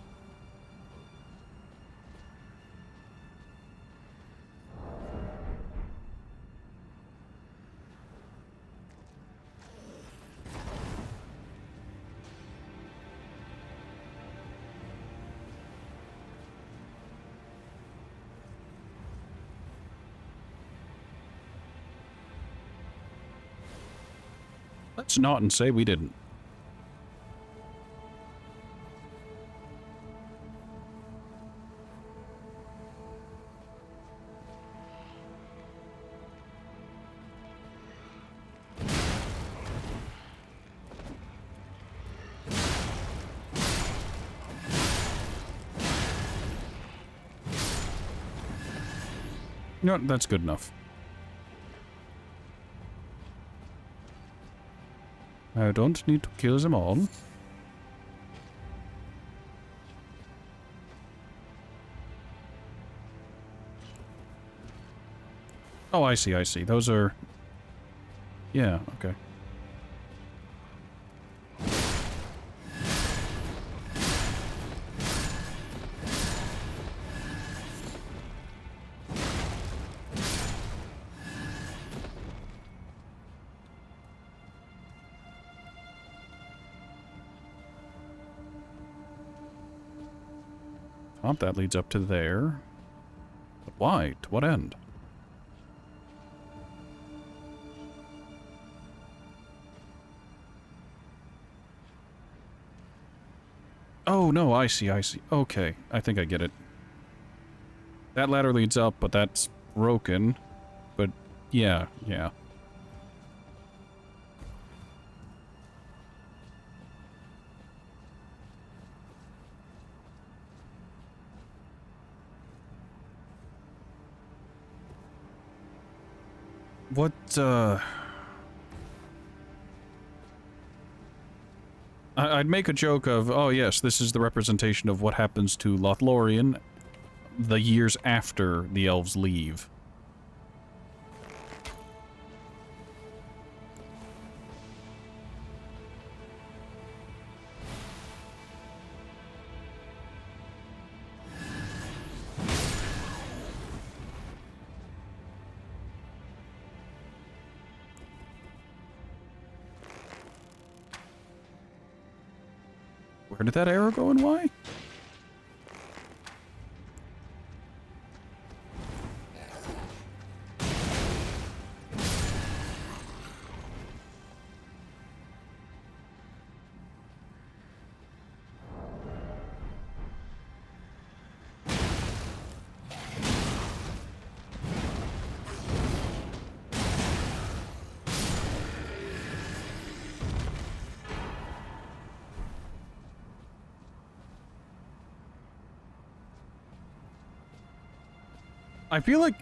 Let's not and say we didn't. You know what? That's good enough. I don't need to kill them all. Oh, I see, I see. Those are... Yeah, okay. Oh, that leads up to there. But why? To what end? Oh, no, I see, I see. Okay, I think I get it. That ladder leads up, but that's broken. But, yeah, yeah. What, I'd make a joke of, oh yes, this is the representation of what happens to Lothlorien the years after the elves leave. Where did that arrow go and why? I feel like...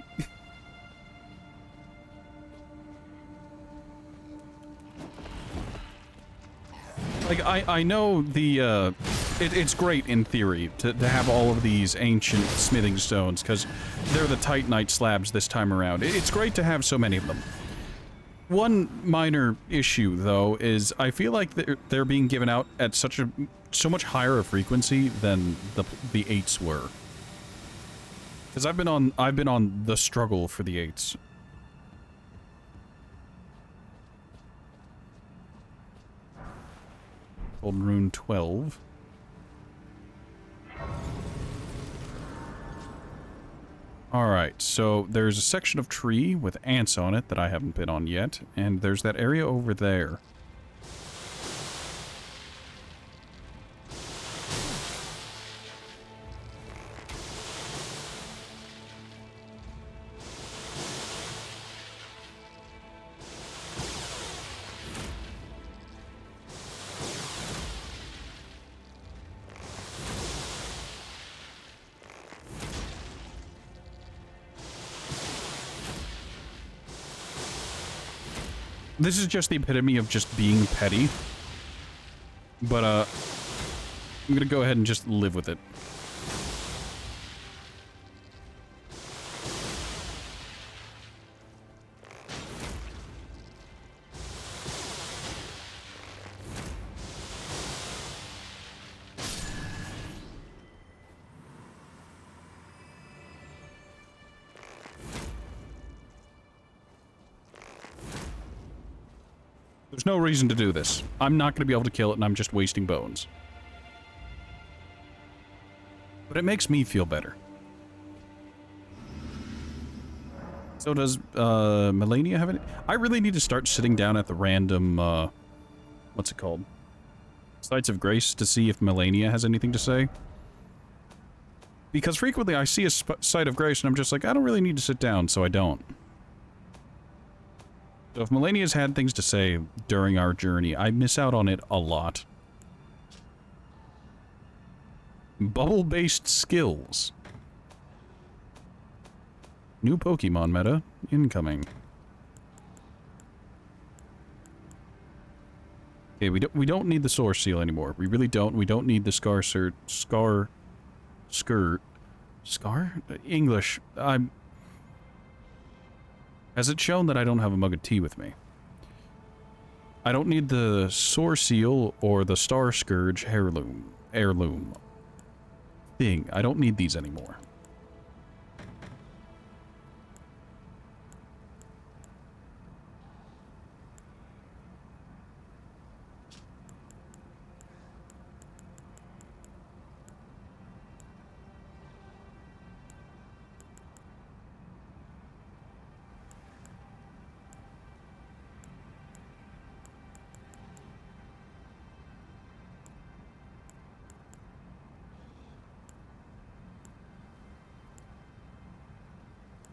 like, I know the, it's great in theory to have all of these ancient smithing stones, because they're the Titanite slabs this time around. It's great to have so many of them. One minor issue, though, is I feel like they're being given out at so much higher a frequency than the 8s were. Because I've been on the struggle for the 8s. Golden Rune 12. Alright, so there's a section of tree with ants on it that I haven't been on yet, and there's that area over there. This is just the epitome of just being petty. But, I'm gonna go ahead and just live with it. There's no reason to do this. I'm not going to be able to kill it, and I'm just wasting bones. But it makes me feel better. So does, Melania have any? I really need to start sitting down at the random, what's it called? Sites of Grace to see if Melania has anything to say. Because frequently I see a site of Grace, and I'm just like, I don't really need to sit down, so I don't. So if Melania's had things to say during our journey, I miss out on it a lot. Bubble-based skills. New Pokemon meta incoming. Okay, we don't need the Source Seal anymore. We really don't. We don't need the English. Has it shown that I don't have a mug of tea with me? I don't need the Soar Seal or the Star Scourge heirloom thing. I don't need these anymore.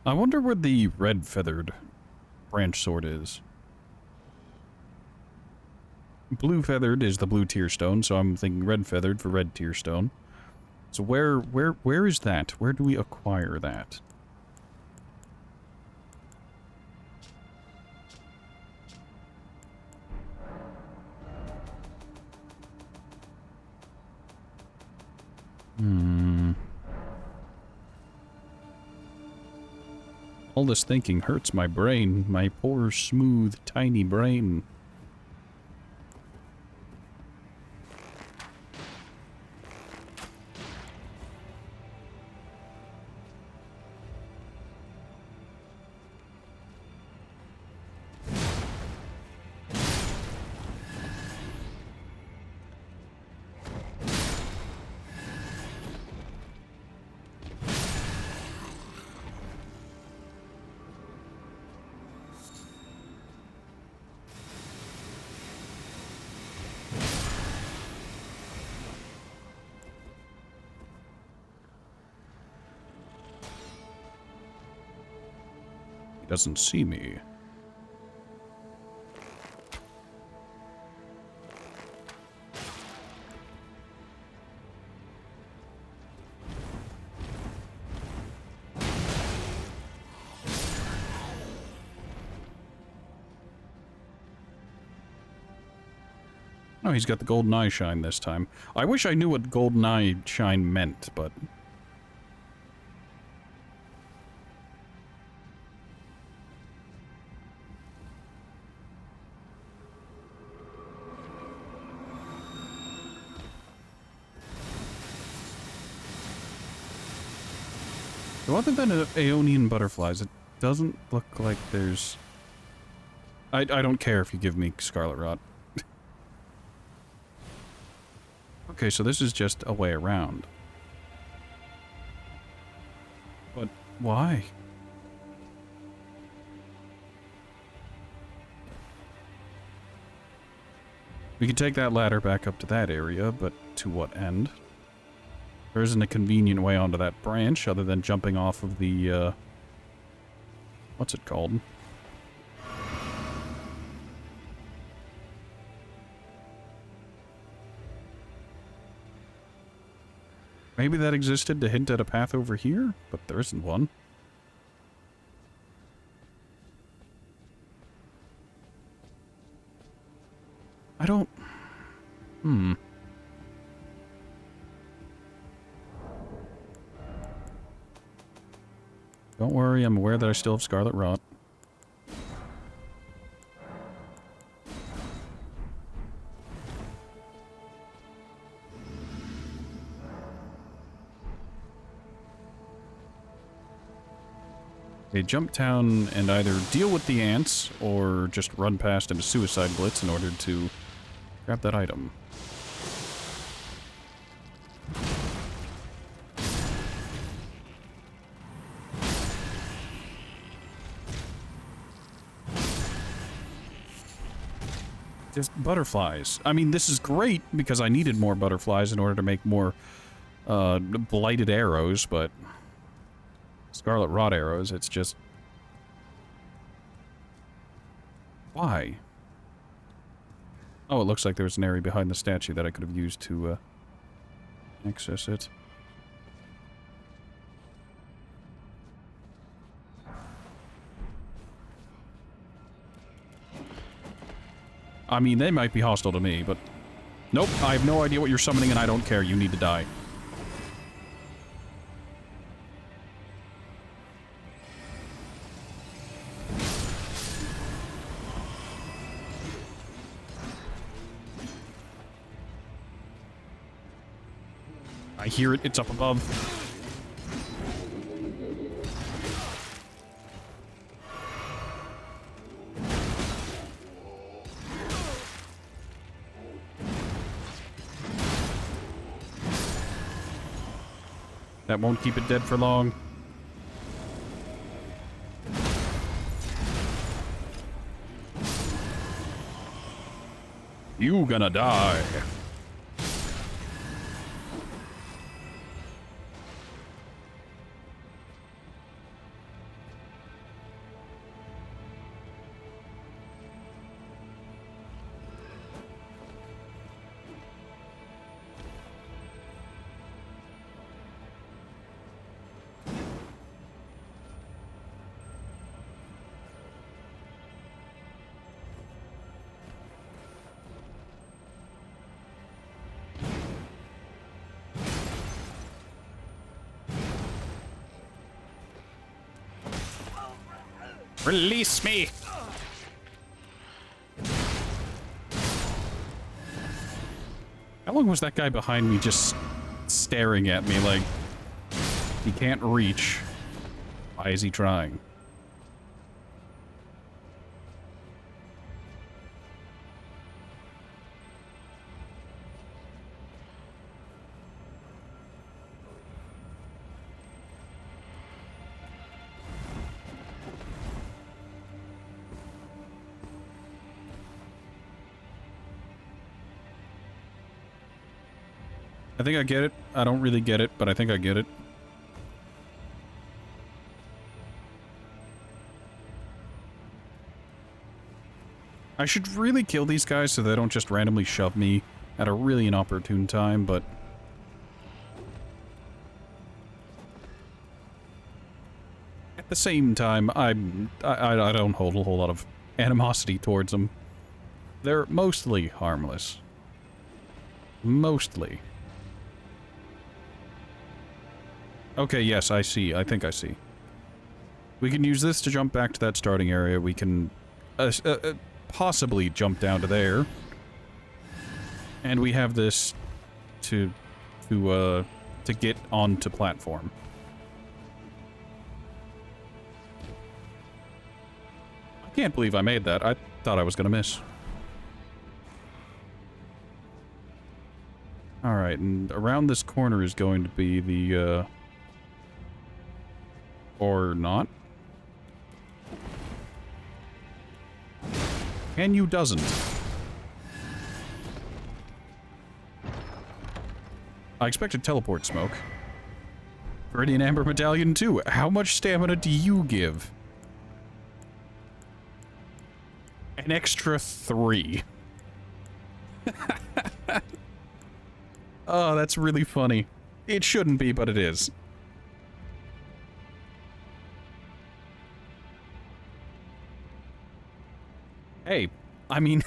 I wonder where the red-feathered branch sword is. Blue-feathered is the blue tier stone, so I'm thinking red-feathered for red tier stone. So where is that? Where do we acquire that? All this thinking hurts my brain. My poor, smooth, tiny brain. He doesn't see me. Oh, he's got the golden eye shine this time. I wish I knew what golden eye shine meant, but... So other than Aeonian butterflies, it doesn't look like there's... I don't care if you give me Scarlet Rot. Okay, so this is just a way around. But why? We could take that ladder back up to that area, but to what end? There isn't a convenient way onto that branch other than jumping off of the, what's it called? Maybe that existed to hint at a path over here, but there isn't one. I don't... Don't worry, I'm aware that I still have Scarlet Rot. Okay, jump down and either deal with the ants, or just run past in a suicide blitz in order to grab that item. Just butterflies. I mean, this is great because I needed more butterflies in order to make more blighted arrows, but Scarlet Rot arrows, it's just... Why? Oh, it looks like there was an area behind the statue that I could have used to access it. I mean, they might be hostile to me, but... Nope, I have no idea what you're summoning and I don't care. You need to die. I hear it. It's up above. That won't keep it dead for long. You gonna die. Release me! How long was that guy behind me just staring at me like he can't reach? Why is he trying? I think I get it. I don't really get it, but I think I get it. I should really kill these guys so they don't just randomly shove me at a really inopportune time, but... at the same time, I don't hold a whole lot of animosity towards them. They're mostly harmless. Mostly. Okay, yes, I see. I think I see. We can use this to jump back to that starting area. We can possibly jump down to there. And we have this to get onto platform. I can't believe I made that. I thought I was gonna miss. Alright, and around this corner is going to be the, or not. Can you doesn't? I expected teleport smoke. Viridian Amber Medallion 2. How much stamina do you give? An extra 3. Oh, that's really funny. It shouldn't be, but it is. Hey, I mean...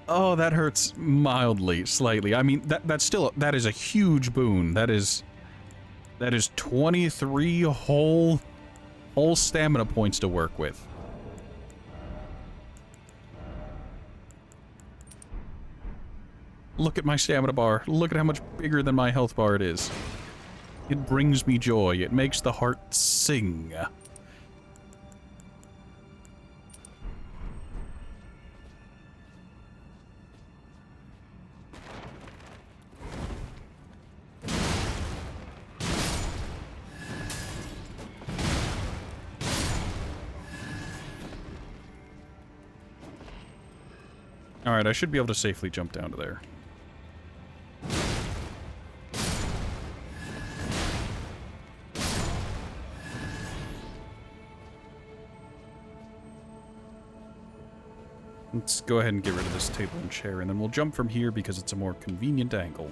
oh, that hurts mildly, slightly. I mean, that's still... that is a huge boon. That is 23 whole stamina points to work with. Look at my stamina bar. Look at how much bigger than my health bar it is. It brings me joy. It makes the heart sing. Alright, I should be able to safely jump down to there. Let's go ahead and get rid of this table and chair, and then we'll jump from here because it's a more convenient angle.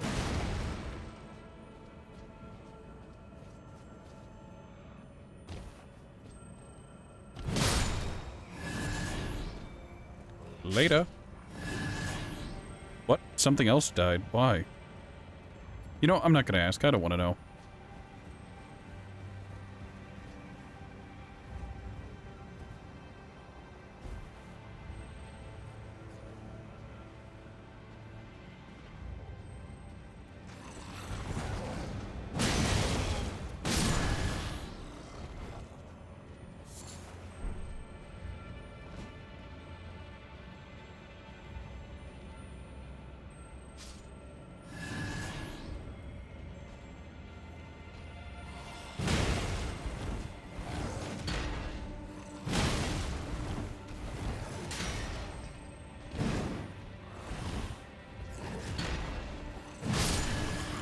Later. What? Something else died. Why? You know, I'm not gonna ask. I don't want to know.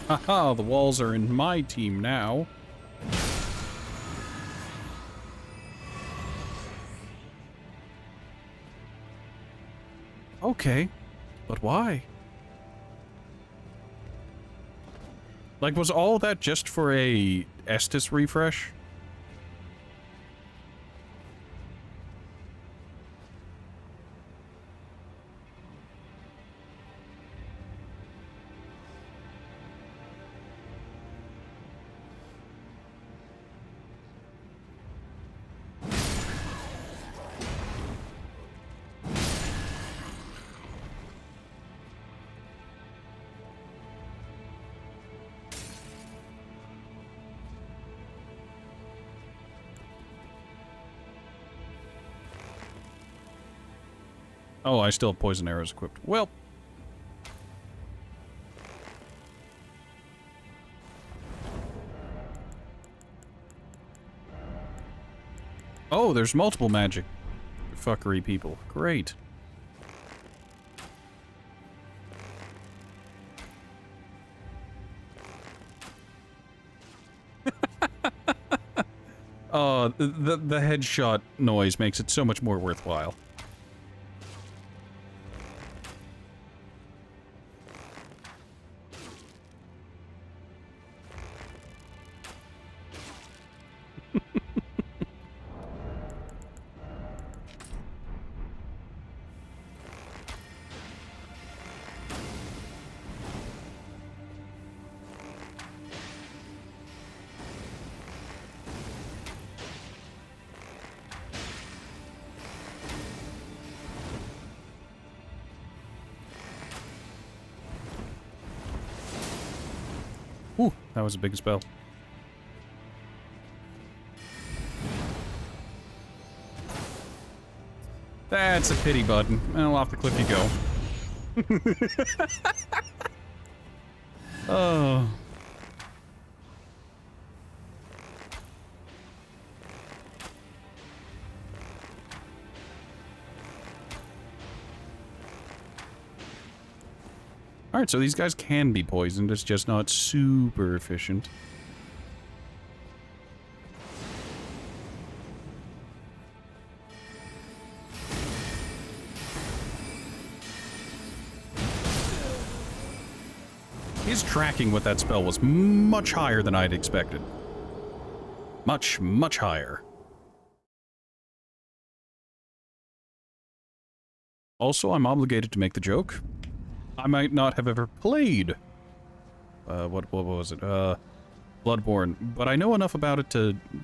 Haha, the walls are in my team now. Okay, but why? Like, was all that just for a Estus refresh? Oh, I still have poison arrows equipped. Well. Oh, there's multiple magic fuckery people. Great. Oh, the headshot noise makes it so much more worthwhile. Whew, that was a big spell. That's a pity button. Well, off the cliff you go. Oh. Alright, so these guys can be poisoned, it's just not super efficient. His tracking with that spell was much higher than I'd expected. Much, much higher. Also, I'm obligated to make the joke. I might not have ever played... what was it? Bloodborne. But I know enough about it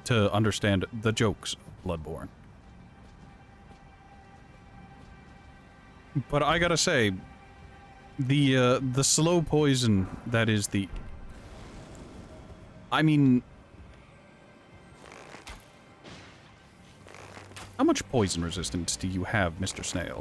to understand the jokes of Bloodborne. But I gotta say, the slow poison that is the... I mean... How much poison resistance do you have, Mr. Snail?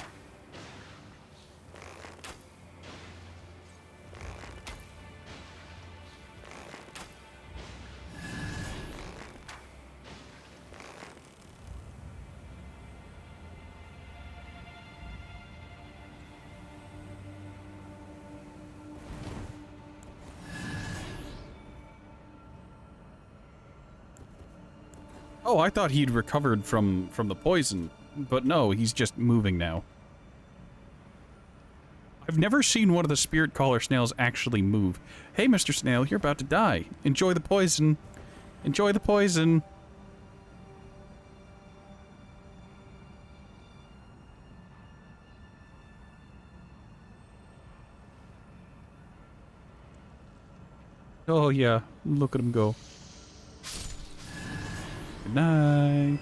Oh, I thought he'd recovered from the poison, but no, he's just moving now. I've never seen one of the spirit collar snails actually move. Hey, Mr. Snail, you're about to die. Enjoy the poison. Enjoy the poison. Oh, yeah. Look at him go. Good night.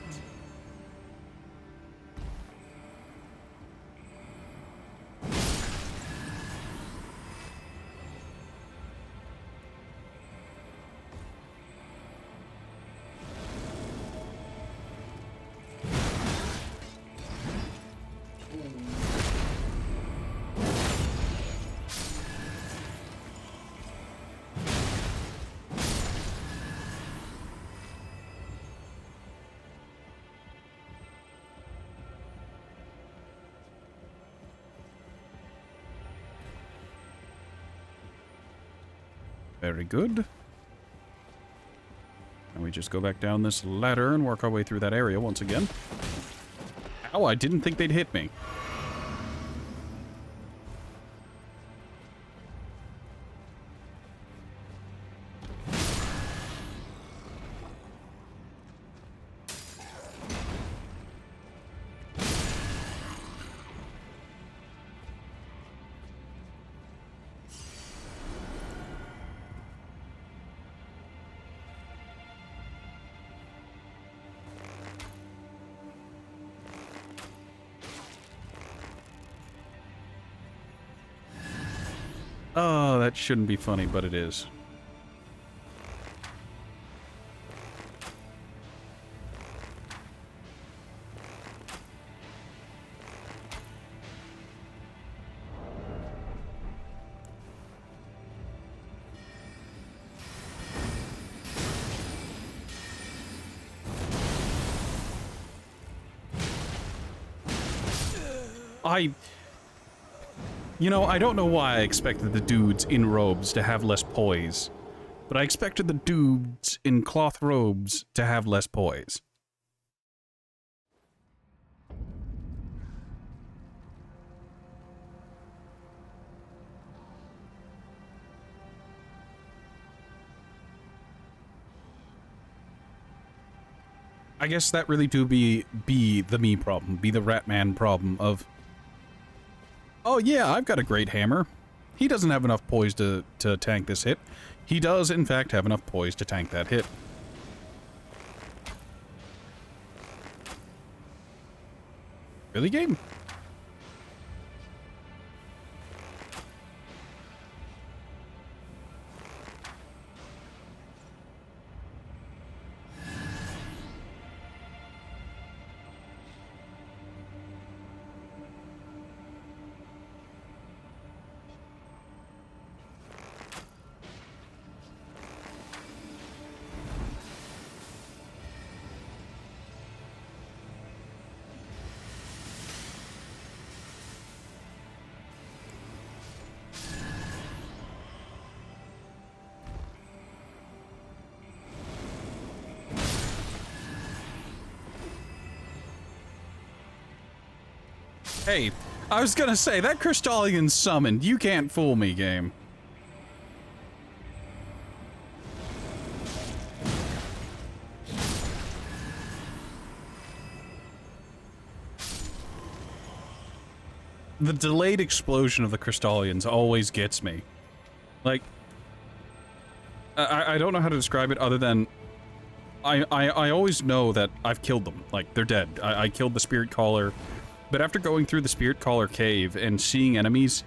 Very good. And we just go back down this ladder and work our way through that area once again. Ow, I didn't think they'd hit me. Oh, that shouldn't be funny, but it is. You know, I don't know why I expected the dudes in robes to have less poise, but I expected the dudes in cloth robes to have less poise. I guess that really do be the me problem, be the Ratman problem of, oh yeah, I've got a great hammer. He doesn't have enough poise to tank this hit. He does, in fact, have enough poise to tank that hit. Really, game? Hey, I was gonna say, that Crystallian summoned. You can't fool me, game. The delayed explosion of the Crystallians always gets me. Like, I don't know how to describe it other than I always know that I've killed them. Like, they're dead. I killed the Spirit Caller. But after going through the Spirit Caller cave and seeing enemies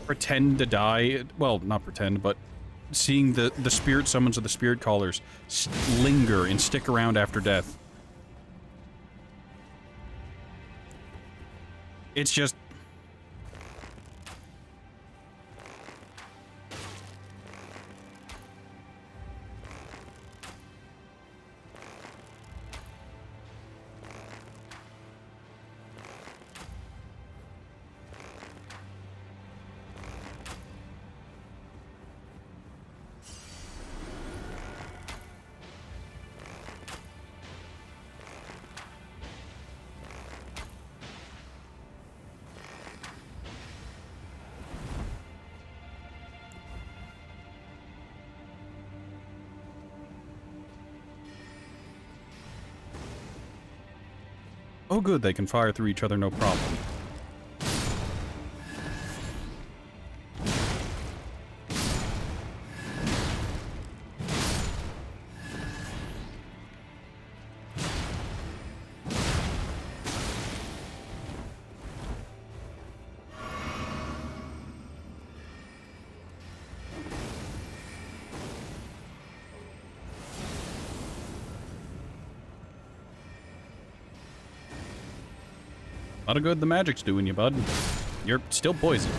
pretend to die, well, not pretend, but seeing the spirit summons of the Spirit Callers linger and stick around after death. It's just... Oh good, they can fire through each other, no problem. A lot of good the magic's doing you, bud. You're still poisoned.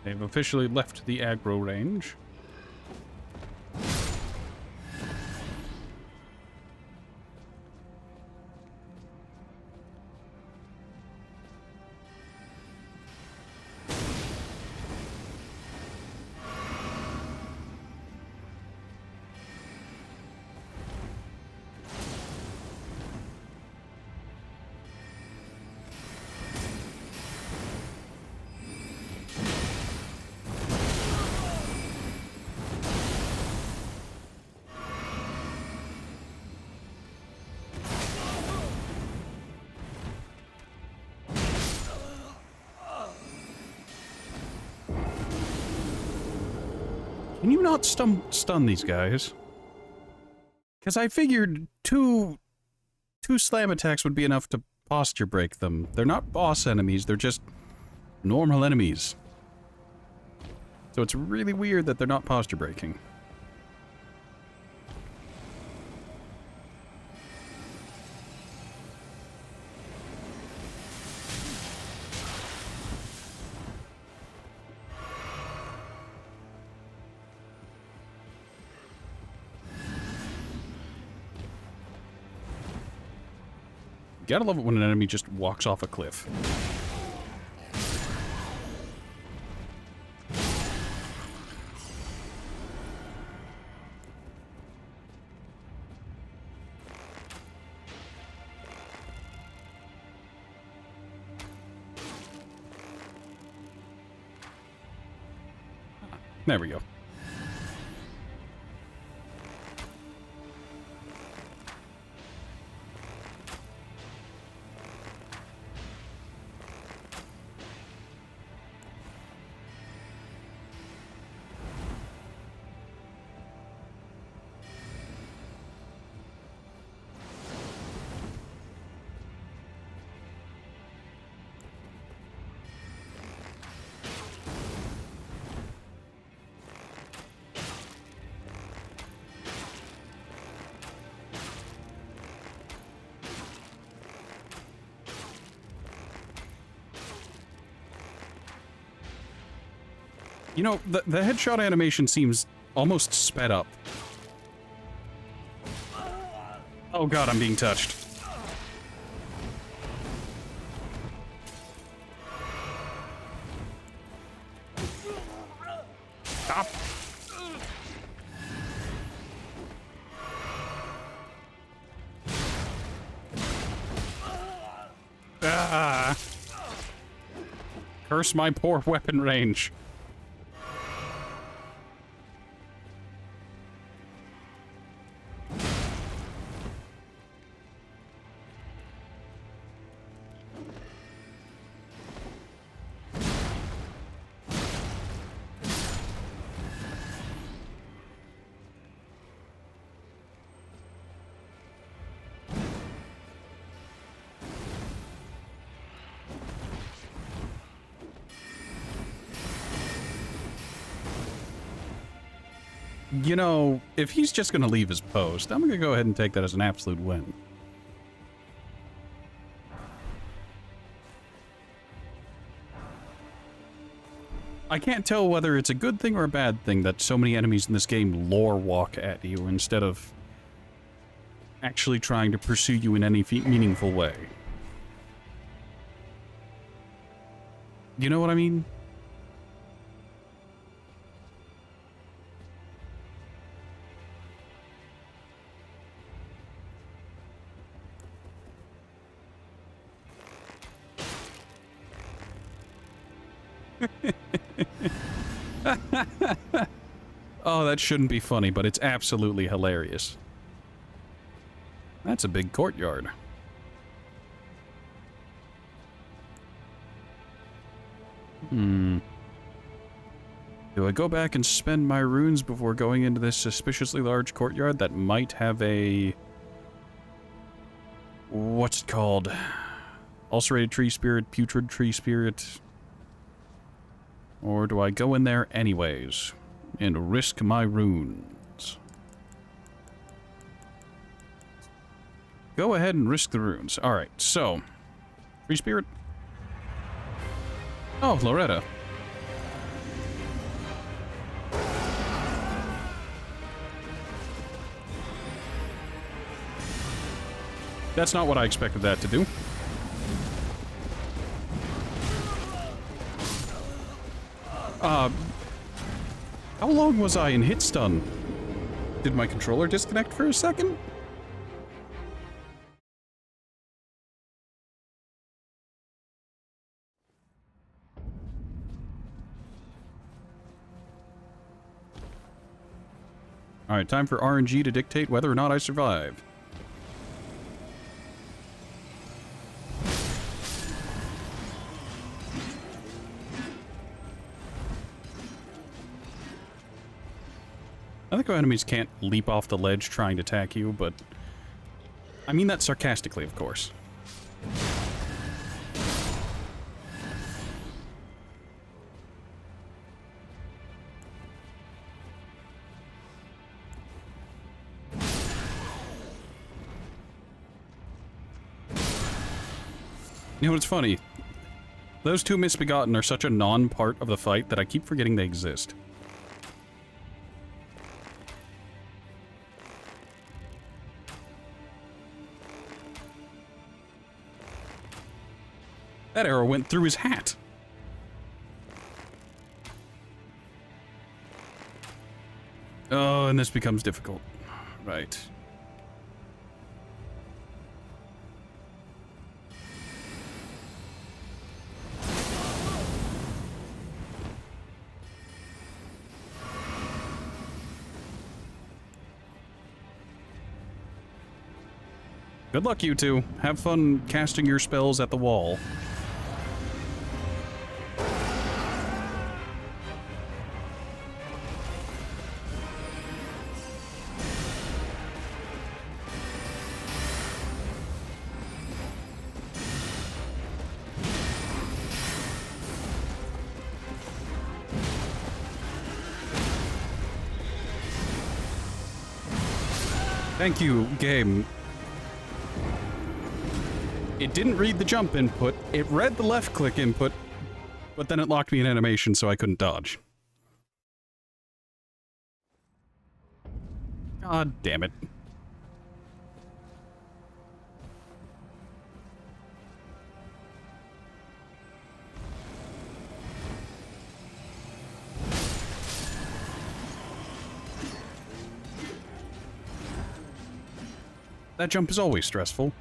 They've officially left the aggro range. Can you not stun these guys? Because I figured two slam attacks would be enough to posture break them. They're not boss enemies, they're just normal enemies. So it's really weird that they're not posture breaking. Gotta love it when an enemy just walks off a cliff. There we go. You know, the headshot animation seems almost sped up. Oh god, I'm being touched. Stop. Ah. Curse my poor weapon range. You know, if he's just going to leave his post, I'm going to go ahead and take that as an absolute win. I can't tell whether it's a good thing or a bad thing that so many enemies in this game lore walk at you instead of actually trying to pursue you in any meaningful way. You know what I mean? Oh, that shouldn't be funny, but it's absolutely hilarious. That's a big courtyard. Do I go back and spend my runes before going into this suspiciously large courtyard that might have a... what's it called? Ulcerated tree spirit, putrid tree spirit... Or do I go in there anyways and risk my runes? Go ahead and risk the runes. Alright, so. Tree spirit? Oh, Loretta. That's not what I expected that to do. How long was I in hit stun? Did my controller disconnect for a second? Alright, time for RNG to dictate whether or not I survive. I think our enemies can't leap off the ledge trying to attack you, but... I mean that sarcastically, of course. You know what's funny? Those two misbegotten are such a non-part of the fight that I keep forgetting they exist. That arrow went through his hat. Oh, and this becomes difficult. Right. Good luck, you two. Have fun casting your spells at the wall. Thank you, game. It didn't read the jump input, it read the left click input, but then it locked me in animation so I couldn't dodge. God damn it. That jump is always stressful.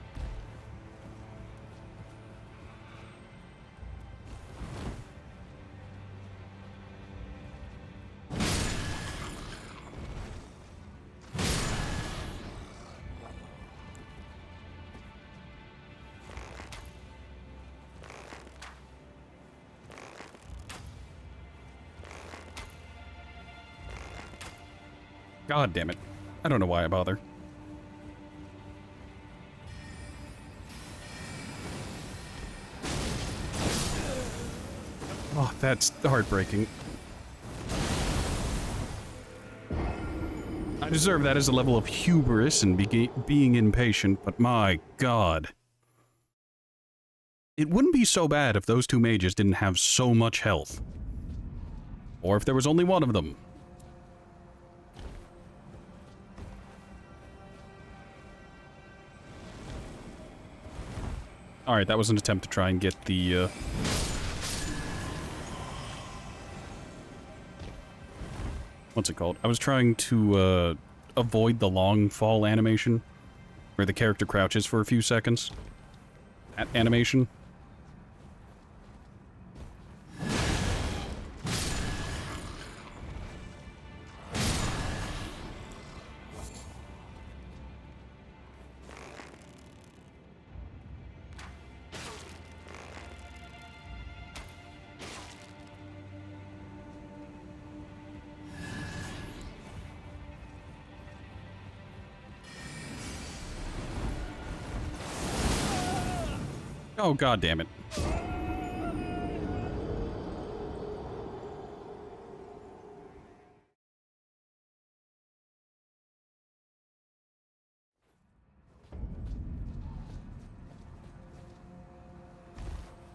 God damn it. I don't know why I bother. Oh, that's heartbreaking. I deserve that as a level of hubris and being impatient, but my god. It wouldn't be so bad if those two mages didn't have so much health. Or if there was only one of them. Alright, that was an attempt to try and get the, what's it called? I was trying to, avoid the long fall animation, where the character crouches for a few seconds. That animation. Oh, god damn it.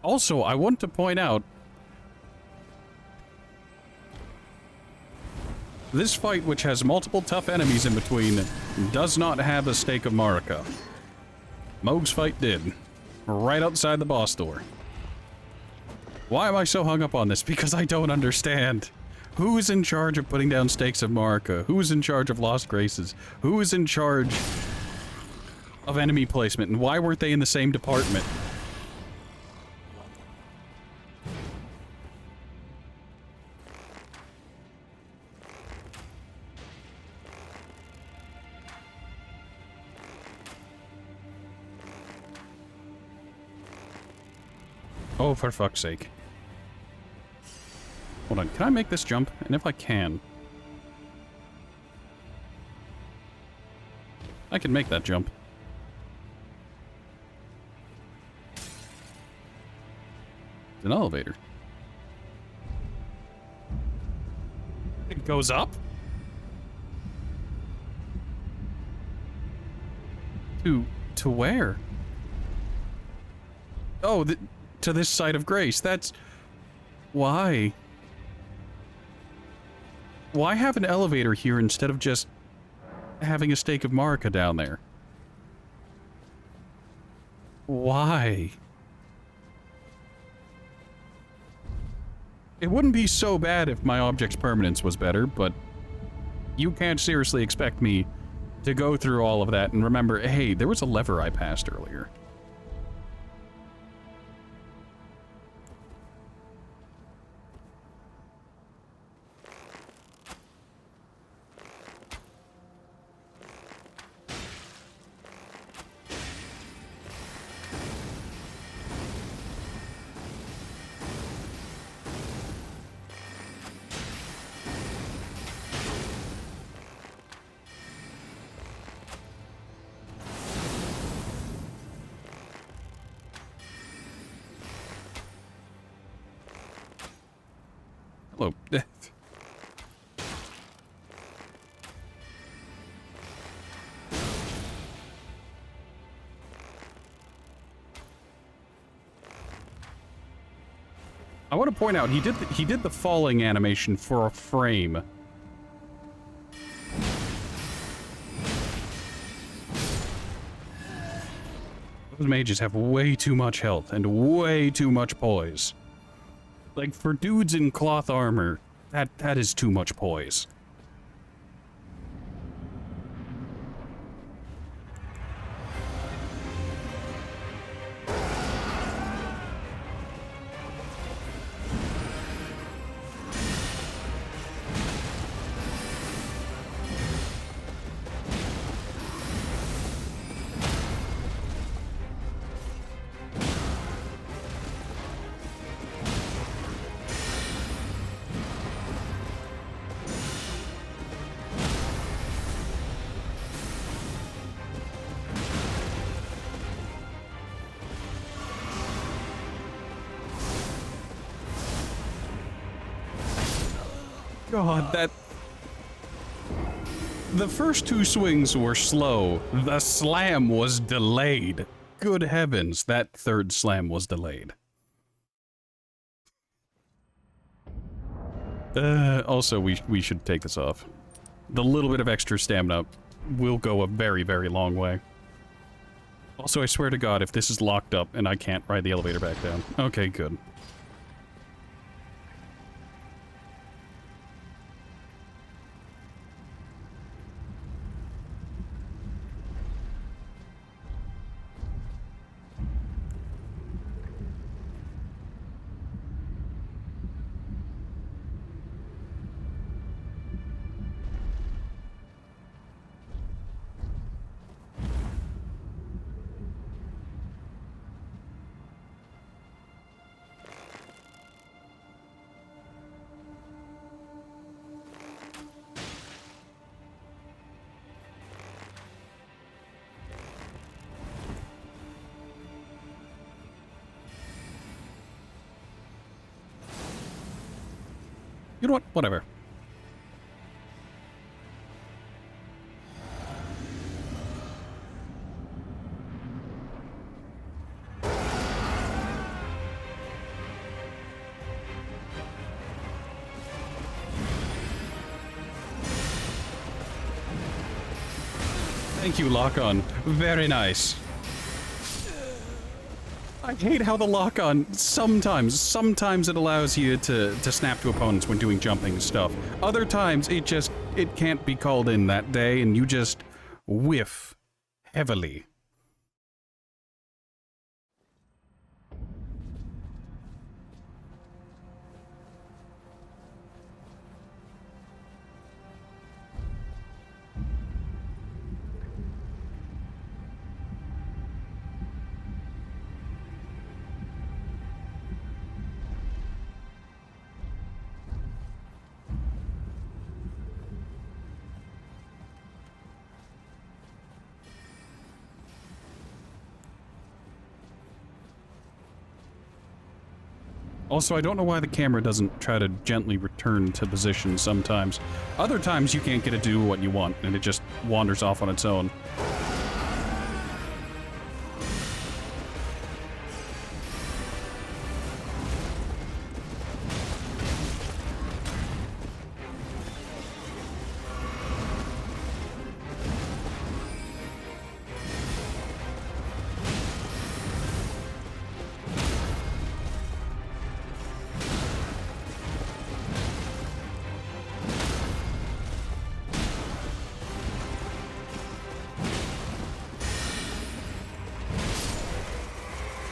Also, I want to point out, this fight, which has multiple tough enemies in between, does not have a Stake of Marika. Moog's fight did. Right outside the boss door. Why am I so hung up on this? Because I don't understand. Who is in charge of putting down Stakes of Marika? Who is in charge of Lost Graces? Who is in charge of enemy placement? And why weren't they in the same department? Oh, for fuck's sake. Hold on, can I make this jump? And if I can... I can make that jump. It's an elevator. It goes up? To where? Oh, to this side of grace. That's... Why? Why have an elevator here instead of just having a Stake of Marika down there? Why? It wouldn't be so bad if my object's permanence was better, but you can't seriously expect me to go through all of that and remember, hey, there was a lever I passed earlier. Hello. I want to point out he did the falling animation for a frame. Those mages have way too much health and way too much poise. Like, for dudes in cloth armor, that is too much poise. God, that... The first two swings were slow. The slam was delayed. Good heavens, that third slam was delayed. Also, we should take this off. The little bit of extra stamina will go a very, very long way. Also, I swear to God, if this is locked up and I can't ride the elevator back down. Okay, good. You know what? Whatever. Thank you, lock-on. Very nice. I hate how the lock-on, sometimes it allows you to snap to opponents when doing jumping stuff. Other times, it can't be called in that day, and you just whiff heavily. Also, I don't know why the camera doesn't try to gently return to position sometimes. Other times you can't get it to do what you want, and it just wanders off on its own.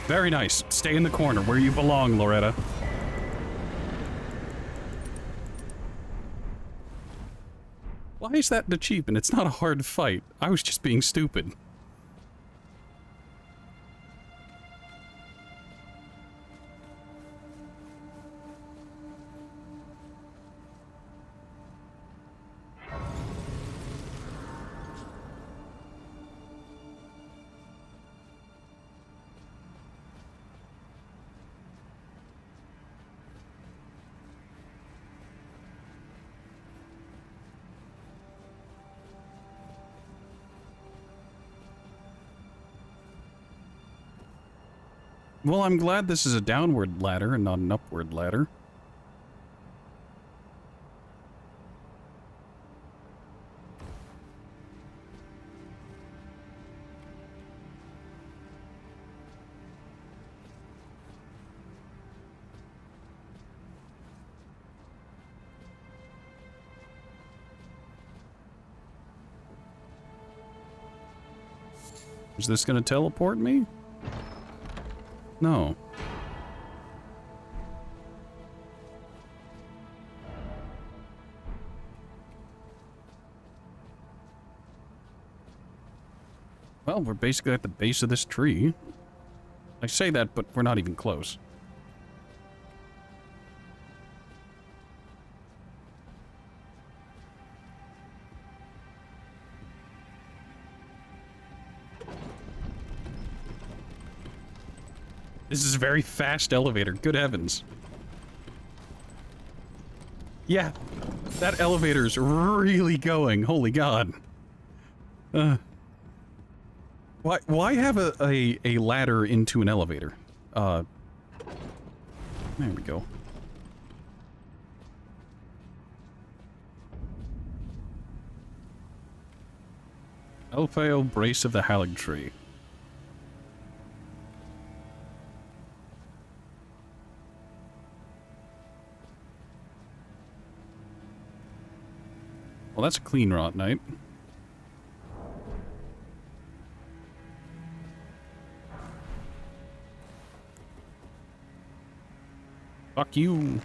Very nice. Stay in the corner where you belong, Loretta. Why is that an achievement? It's not a hard fight. I was just being stupid. Well, I'm glad this is a downward ladder and not an upward ladder. Is this gonna teleport me? No. Well, we're basically at the base of this tree. I say that, but we're not even close. This is a very fast elevator. Good heavens. Yeah, that elevator's really going. Holy God. Why have a ladder into an elevator? There we go. Elfeo Brace of the Haligtree. Well, that's a clean rot night. Fuck you.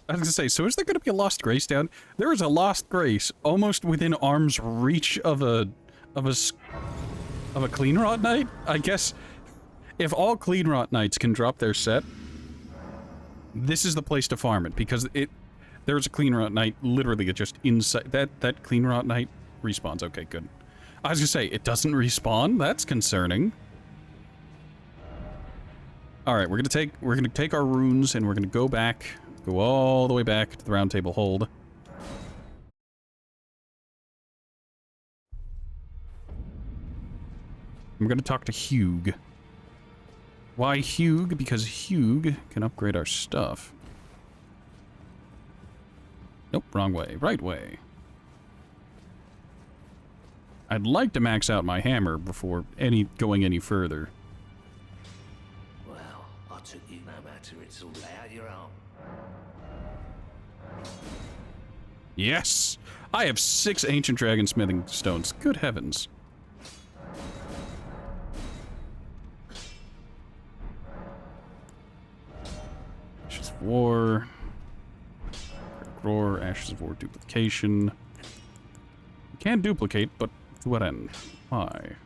I was gonna say, so is there gonna be a Lost Grace down? There is a Lost Grace almost within arm's reach of a clean rot knight? I guess if all clean rot knights can drop their set, this is the place to farm it, because there's a clean rot knight literally just inside that clean rot knight respawns. Okay, good. I was gonna say, it doesn't respawn? That's concerning. Alright, we're gonna take our runes and we're gonna go back. Go all the way back to the Round Table Hold. I'm gonna talk to Hugh. Why Hugh? Because Hugh can upgrade our stuff. Nope, wrong way. Right way. I'd like to max out my hammer before going any further. Well, I took you no matter, it's all out your own. Yes! I have 6 ancient dragon smithing stones. Good heavens. Ashes of War. Roar, Ashes of War duplication. You can duplicate, but to what end? Why?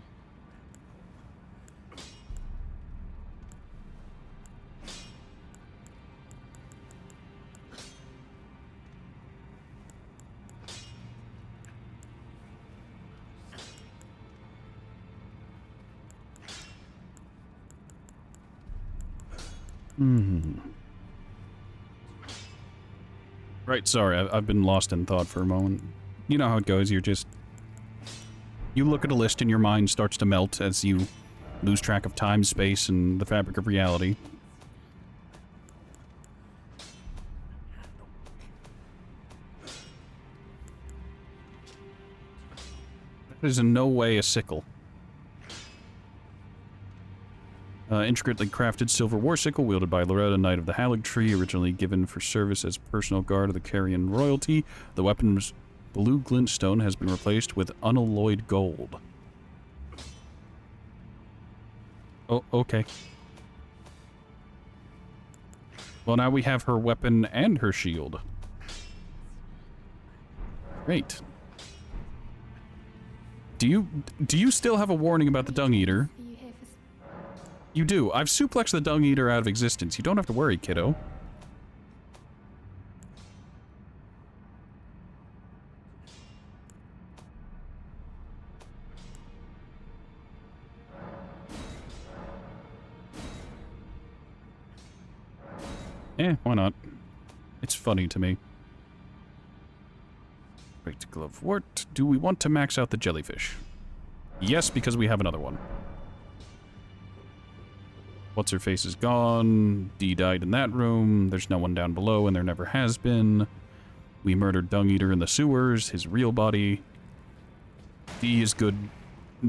Right, sorry, I've been lost in thought for a moment. You know how it goes, you look at a list and your mind starts to melt as you lose track of time, space, and the fabric of reality. That is in no way a sickle. Intricately crafted silver war sickle wielded by Loretta, Knight of the Haligtree, originally given for service as personal guard of the Carrion royalty. The weapon's blue glintstone has been replaced with unalloyed gold. Oh, okay. Well, now we have her weapon and her shield. Great. Do you still have a warning about the Dung Eater? You do. I've suplexed the Dung Eater out of existence. You don't have to worry, kiddo. Why not? It's funny to me. Great glove wart. Do we want to max out the jellyfish? Yes, because we have another one. What's-her-face is gone. Dee died in that room. There's no one down below, and there never has been. We murdered Dung Eater in the sewers, his real body. Dee is good.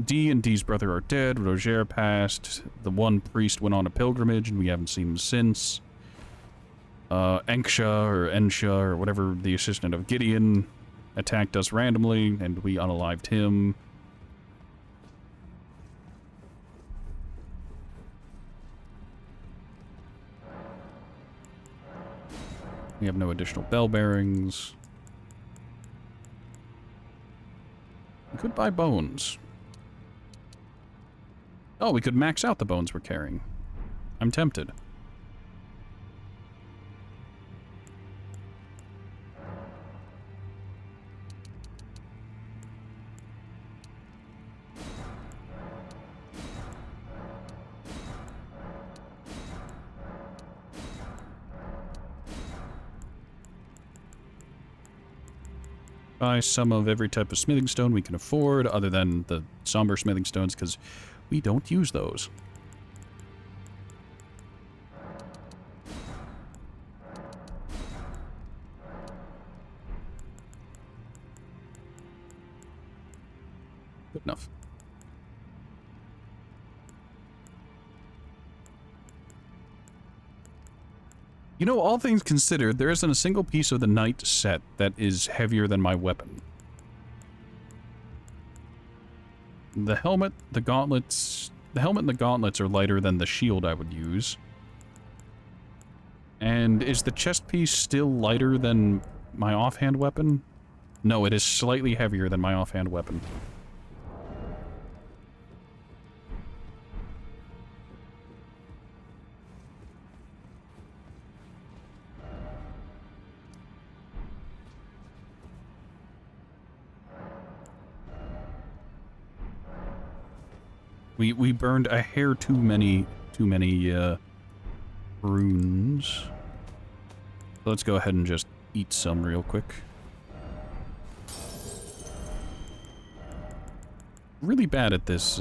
Dee and Dee's brother are dead. Roger passed. The one priest went on a pilgrimage, and we haven't seen him since. Ensha, or whatever, the assistant of Gideon, attacked us randomly, and we unalived him. We have no additional bell bearings. We could buy bones. Oh, we could max out the bones we're carrying. I'm tempted. Buy some of every type of smithing stone we can afford, other than the somber smithing stones, because we don't use those. Good enough. You know, all things considered, there isn't a single piece of the knight set that is heavier than my weapon. The helmet, the gauntlets... The helmet and the gauntlets are lighter than the shield I would use. And is the chest piece still lighter than my offhand weapon? No, it is slightly heavier than my offhand weapon. We burned a hair too many runes. Let's go ahead and just eat some real quick. Really bad at this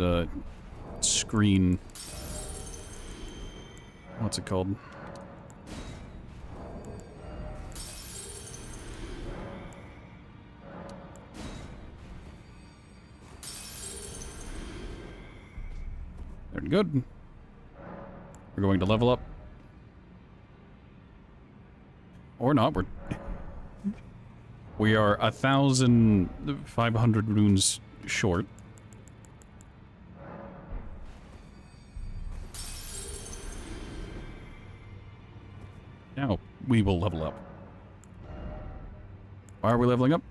screen. What's it called? Very good. We're going to level up. Or not, we are 1,500 runes short. Now, we will level up. Why are we leveling up?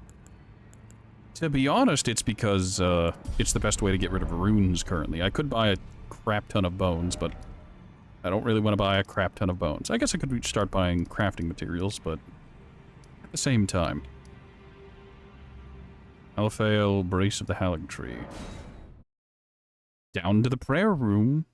To be honest, it's because, it's the best way to get rid of runes currently. I could buy a crap ton of bones, but I don't really want to buy a crap ton of bones. I guess I could start buying crafting materials, but at the same time. Alphael, Brace of the Haligtree. Down to the prayer room.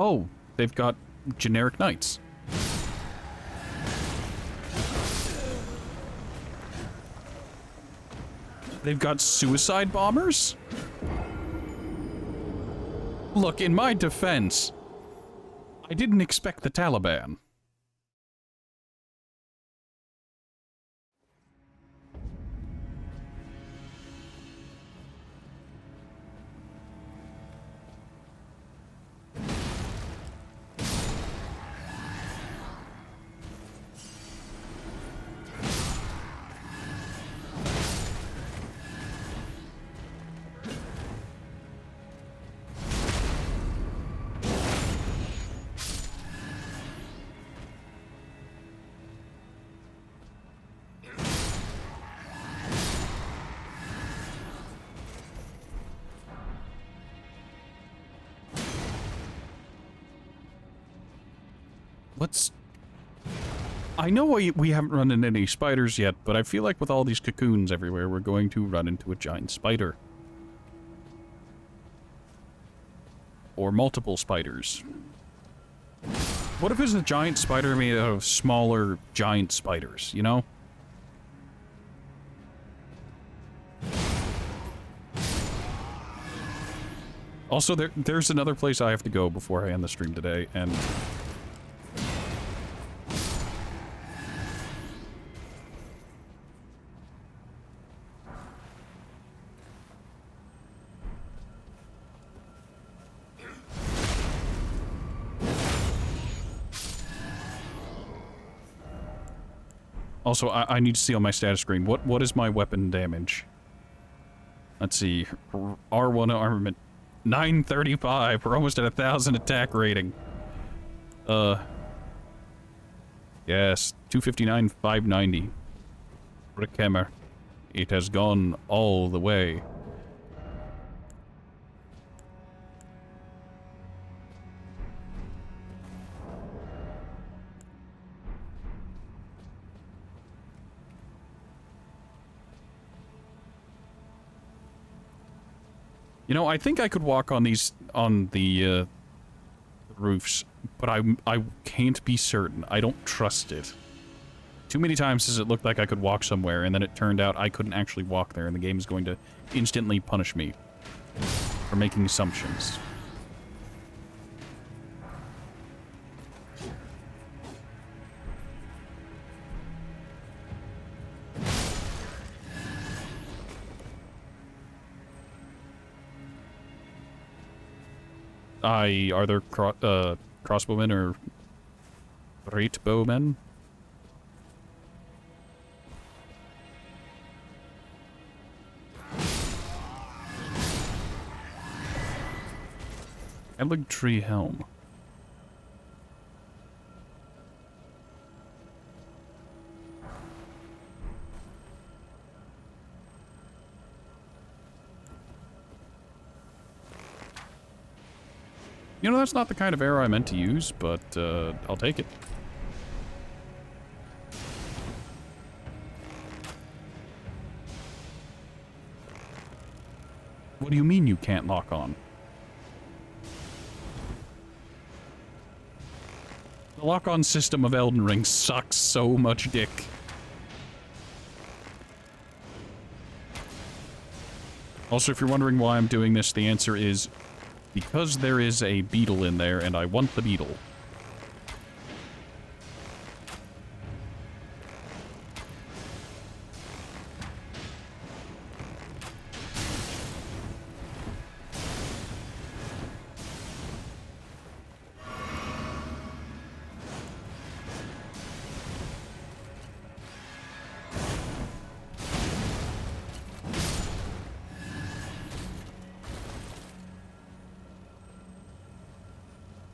Oh, they've got generic knights. They've got suicide bombers? Look, in my defense, I didn't expect the Taliban. Let's... I know we haven't run into any spiders yet, but I feel like with all these cocoons everywhere, we're going to run into a giant spider. Or multiple spiders. What if it's a giant spider made out of smaller giant spiders, you know? Also, there's another place I have to go before I end the stream today, and... Also, I need to see on my status screen, what is my weapon damage? Let's see, R1 armament, 935, we're almost at 1,000 attack rating. Yes, 259, 590. Rickhammer, it has gone all the way. You know, I think I could walk on these, on the roofs, but I can't be certain. I don't trust it. Too many times has it looked like I could walk somewhere, and then it turned out I couldn't actually walk there, and the game is going to instantly punish me for making assumptions. Are there crossbowmen or great bowmen? Haligtree helm. You know, that's not the kind of arrow I meant to use, but I'll take it. What do you mean you can't lock on? The lock-on system of Elden Ring sucks so much dick. Also, if you're wondering why I'm doing this, the answer is because there is a beetle in there, and I want the beetle.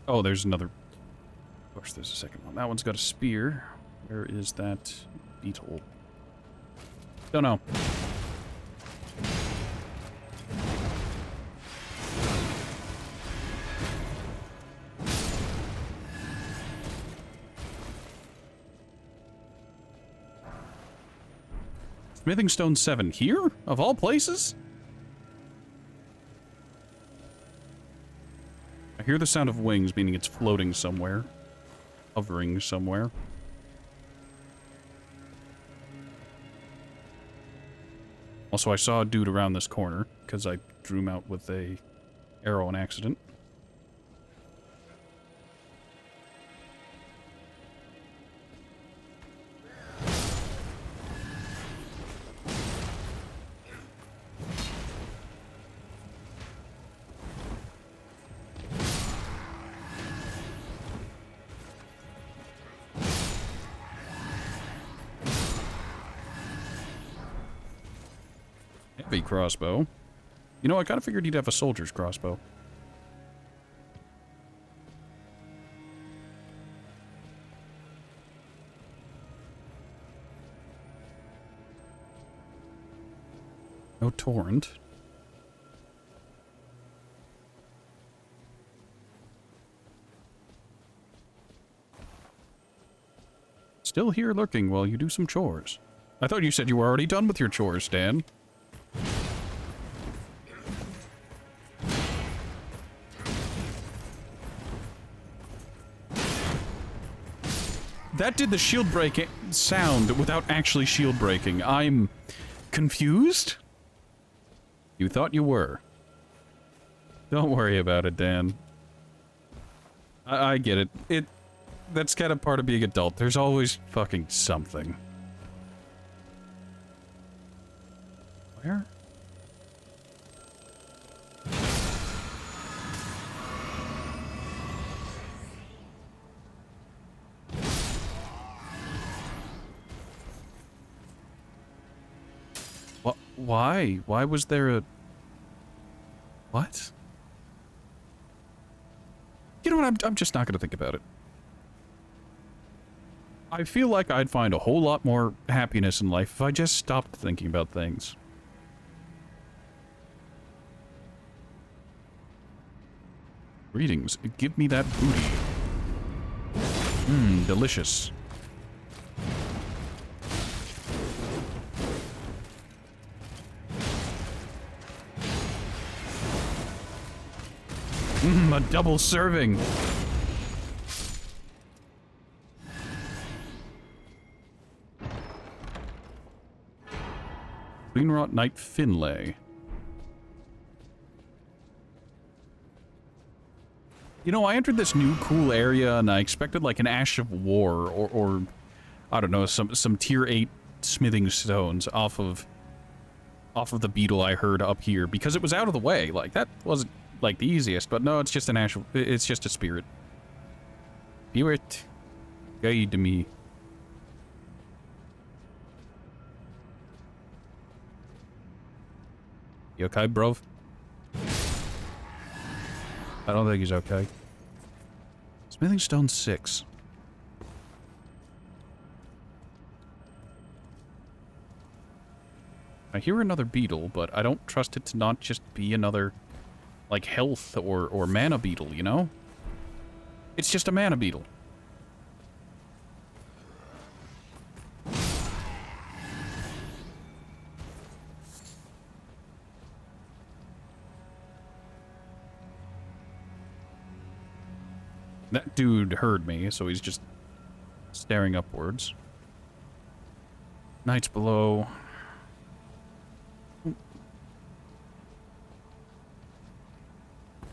Oh, there's another... Of course, there's a second one. That one's got a spear. Where is that beetle? Don't know. Smithing Stone 7 here? Of all places? I hear the sound of wings, meaning it's floating somewhere. Hovering somewhere. Also, I saw a dude around this corner, because I drew him out with a arrow on accident. heavy crossbow. You know, I kind of figured he'd have a soldier's crossbow. No torrent. Still here lurking while you do some chores. I thought you said you were already done with your chores, Dan. That did the shield breaking sound without actually shield breaking. I'm confused? You thought you were. Don't worry about it, Dan. I get it. That's kind of part of being adult. There's always fucking something. Where? What? Why? Why was there a... What? You know what? I'm just not going to think about it. I feel like I'd find a whole lot more happiness in life if I just stopped thinking about things. Greetings. Give me that booty. Mmm, delicious. Mmm, a double serving. Cleanrot Knight Finlay. You know, I entered this new cool area and I expected like an Ash of War or I don't know, some tier 8 smithing stones off of the beetle I heard up here because it was out of the way. Like that wasn't like the easiest, but no, it's just an Ash, it's just a spirit. Spirit, guide me. You okay, bro? I don't think he's okay. Smithing stone 6. I hear another beetle, but I don't trust it to not just be another, like, health or mana beetle, you know? It's just a mana beetle. That dude heard me, so he's just staring upwards. Knights below. Hold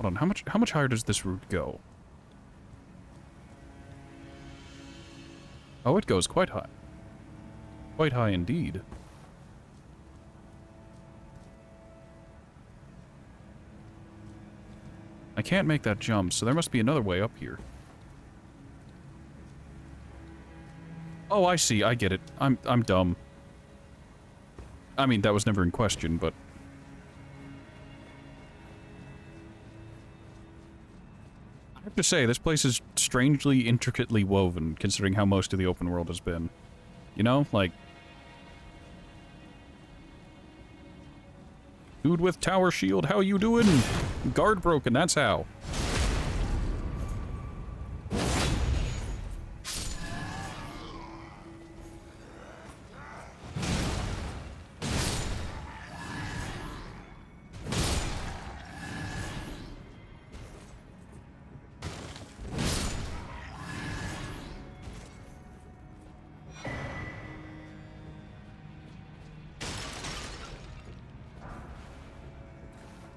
on, how much higher does this route go? Oh, it goes quite high. Quite high indeed. I can't make that jump, so there must be another way up here. Oh, I see. I get it. I'm dumb. I mean, that was never in question, but... I have to say, this place is strangely intricately woven, considering how most of the open world has been. You know? Like... Dude with tower shield, how you doing? Guard broken, that's how.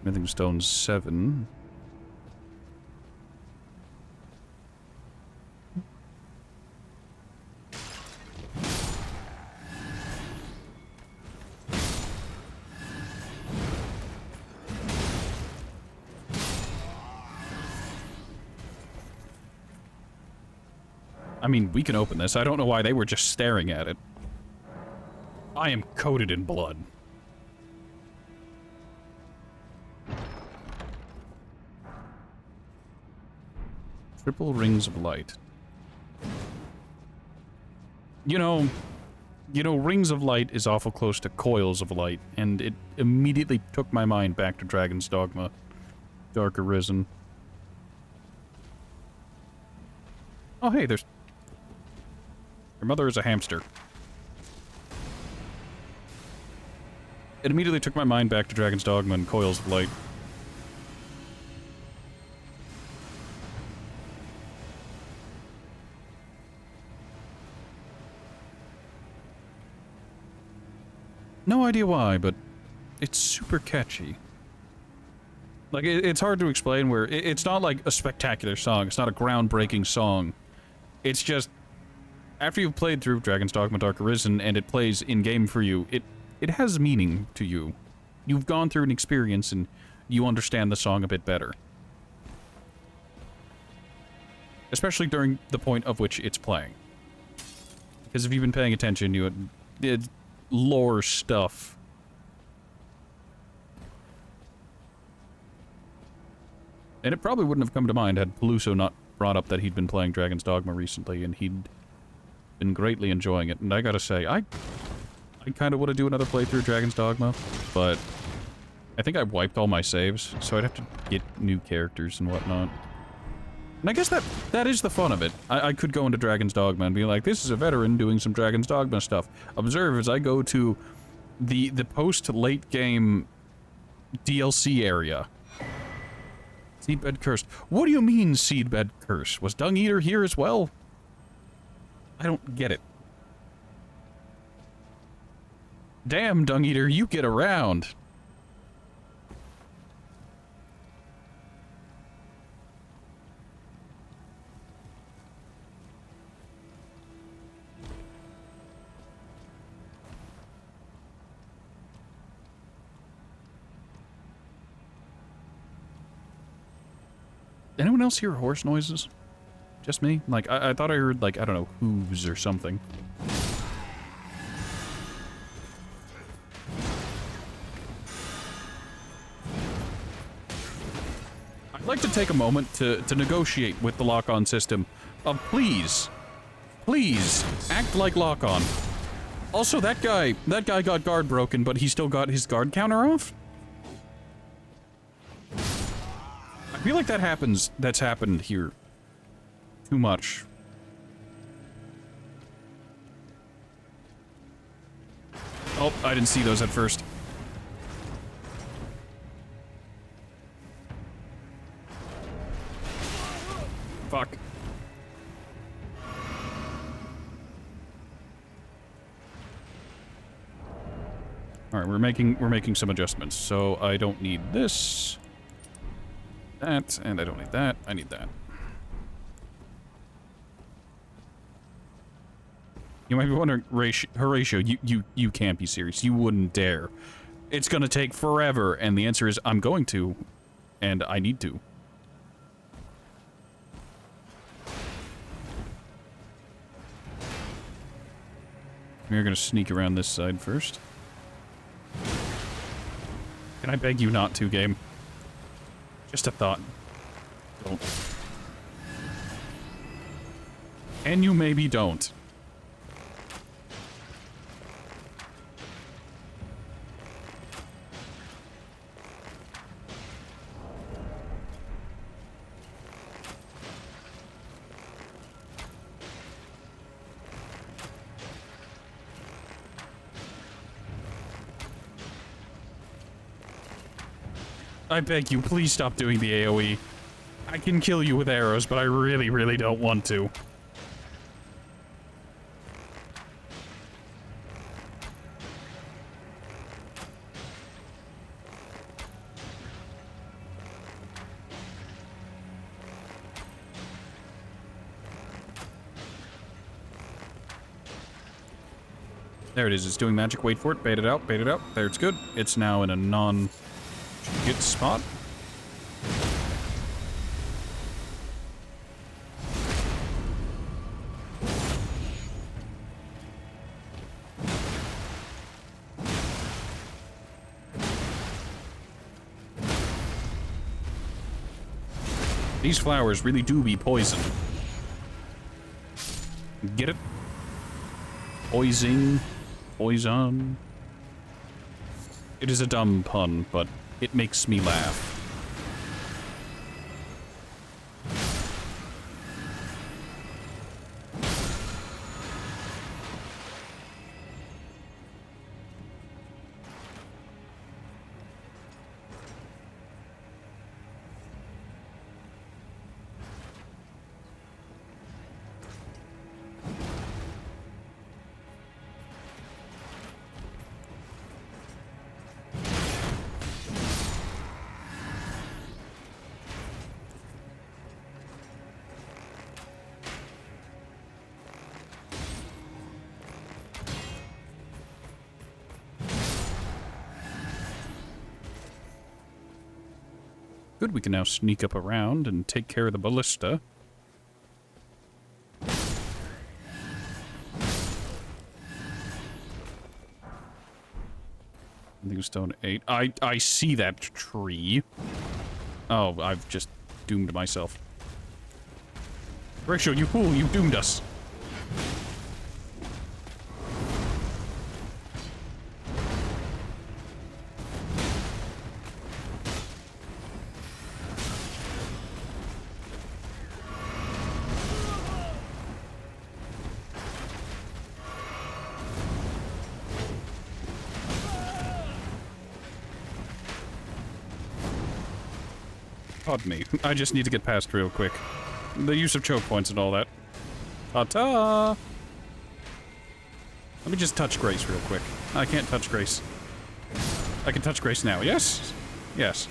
Smithing stone 7. I mean, we can open this. I don't know why they were just staring at it. I am coated in blood. Triple rings of light. You know, rings of light is awful close to coils of light, and it immediately took my mind back to Dragon's Dogma, Dark Arisen. Oh, hey, there's... Your mother is a hamster. It immediately took my mind back to Dragon's Dogma and Coils of Light. No idea why, but it's super catchy. Like, it's hard to explain where... It's not like a spectacular song. It's not a groundbreaking song. It's just... After you've played through Dragon's Dogma Dark Arisen and it plays in-game for you, it has meaning to you. You've gone through an experience and you understand the song a bit better. Especially during the point of which it's playing. Because if you've been paying attention, you did lore stuff. And it probably wouldn't have come to mind had Peluso not brought up that he'd been playing Dragon's Dogma recently and he'd been greatly enjoying it. And I gotta say, I kind of want to do another playthrough of Dragon's Dogma, but I think I wiped all my saves, so I'd have to get new characters and whatnot. And I guess that is the fun of it. I could go into Dragon's Dogma and be like, this is a veteran doing some Dragon's Dogma stuff. Observe as I go to the post-late game DLC area. Seedbed Curse. What do you mean, Seedbed Curse? Was Dung Eater here as well? I don't get it. Damn, Dung Eater, you get around. Anyone else hear horse noises? Just me? Like, I thought I heard, like, I don't know, hooves or something. I'd like to take a moment to negotiate with the lock-on system of please, act like lock-on. Also, that guy got guard broken, but he still got his guard counter off? I feel like that's happened here too much. Oh, I didn't see those at first. Fuck. Alright, we're making some adjustments. So I don't need this. That, and I don't need that. I need that. You might be wondering, Horatio, you can't be serious. You wouldn't dare. It's gonna take forever, and the answer is I'm going to, and I need to. We're gonna sneak around this side first. Can I beg you not to, game? Just a thought. Don't. And you maybe don't. I beg you, please stop doing the AoE. I can kill you with arrows, but I really, really don't want to. There it is, it's doing magic, wait for it, bait it out, bait it out. There, it's good. It's now in a good spot. These flowers really do be poison. Get it? Poison. Poison. It is a dumb pun, but it makes me laugh. Good, we can now sneak up around and take care of the ballista. I think it's stone 8. I see that tree. Oh, I've just doomed myself. Horatio, you fool, you doomed us. Pardon me. I just need to get past real quick. The use of choke points and all that. Ta-ta! Let me just touch Grace real quick. I can't touch Grace. I can touch Grace now. Yes? Yes.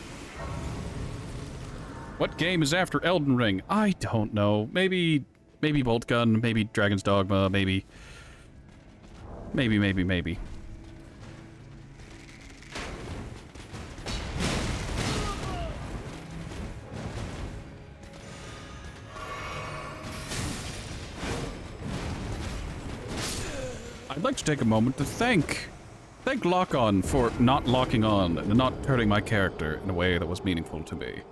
What game is after Elden Ring? I don't know. Maybe Bolt Gun, maybe Dragon's Dogma, maybe. Maybe. I'd like to take a moment to thank Lock-On for not locking on and not hurting my character in a way that was meaningful to me.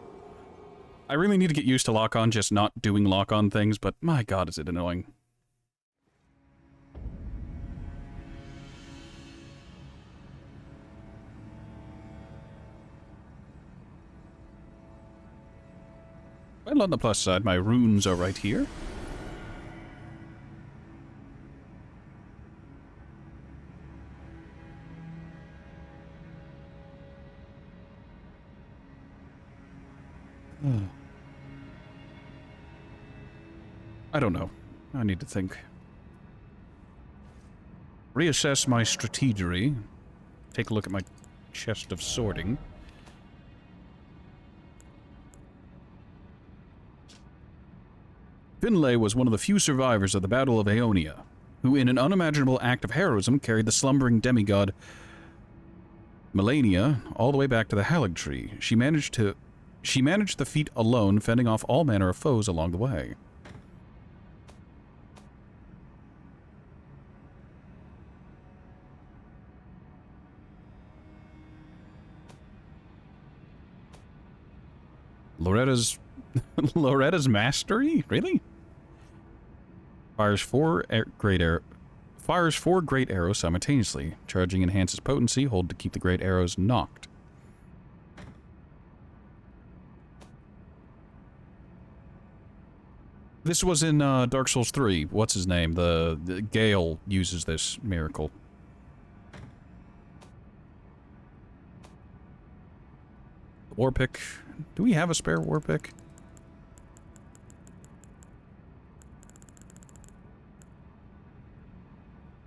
I really need to get used to Lock-On just not doing Lock-On things, but my god is it annoying. Well, on the plus side, my runes are right here. I don't know. I need to think. Reassess my strategery. Take a look at my chest of sorting. Finlay was one of the few survivors of the Battle of Aeonia, who in an unimaginable act of heroism carried the slumbering demigod Melania all the way back to the Haligtree. She managed the feat alone, fending off all manner of foes along the way. Loretta's mastery? Really? Fires four great arrows simultaneously. Charging enhances potency. Hold to keep the great arrows knocked. This was in Dark Souls 3. What's his name? The Gale uses this miracle. War pick. Do we have a spare war pick?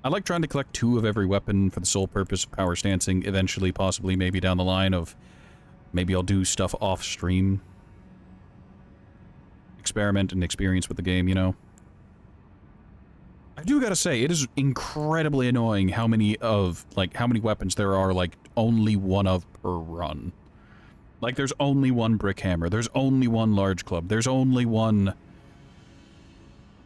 I like trying to collect 2 of every weapon for the sole purpose of power stancing. Eventually, possibly, maybe down the line of... Maybe I'll do stuff off-stream. Experiment and experience with the game, you know? I do gotta say, it is incredibly annoying how many weapons there are, like, only one of per run. Like, there's only one brick hammer, there's only one large club, there's only one...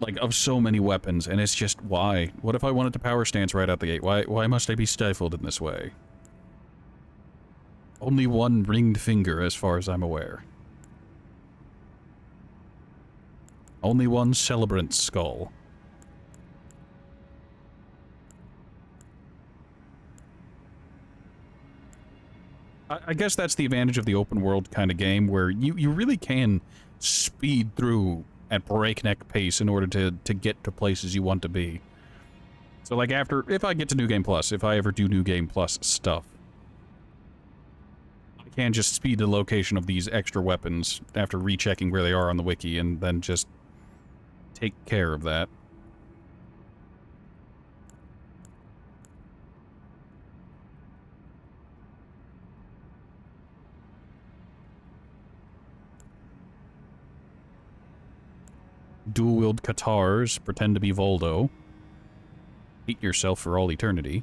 Like, of so many weapons, and it's just, why? What if I wanted to power stance right out the gate? Why must I be stifled in this way? Only one ringed finger, as far as I'm aware. Only one celebrant skull. I guess that's the advantage of the open world kind of game, where you really can speed through at breakneck pace in order to get to places you want to be. So like if I get to New Game Plus, if I ever do New Game Plus stuff, I can just speed the location of these extra weapons after rechecking where they are on the wiki and then just take care of that. Dual-wield katars, pretend to be Voldo. Beat yourself for all eternity.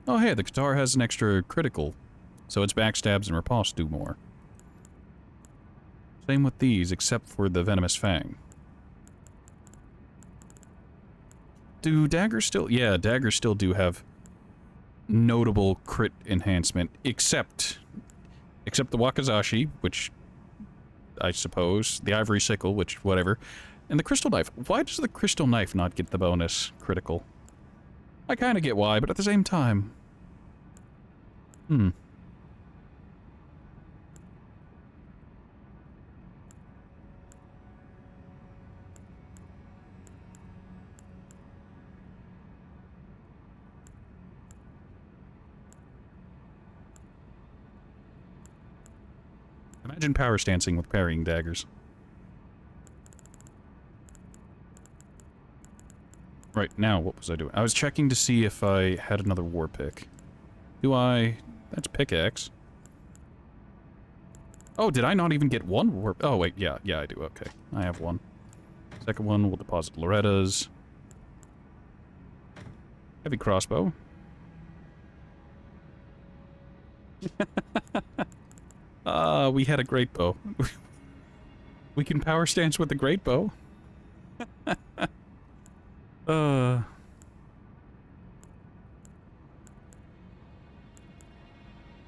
Oh hey, the katar has an extra critical, so its backstabs and riposte do more. Same with these, except for the venomous fang. Do daggers still... Yeah, daggers still do have notable crit enhancement, except the Wakizashi, which I suppose, the ivory sickle, which whatever, and the crystal knife. Why does the crystal knife not get the bonus critical? I kind of get why, but at the same time... Imagine power stancing with parrying daggers. Right, now what was I doing? I was checking to see if I had another war pick. Do I? That's pickaxe. Oh, did I not even get one war? Oh, wait, yeah, I do, okay. I have one. Second one, we'll deposit Loretta's. Heavy crossbow. We had a great bow. We can power stance with the great bow.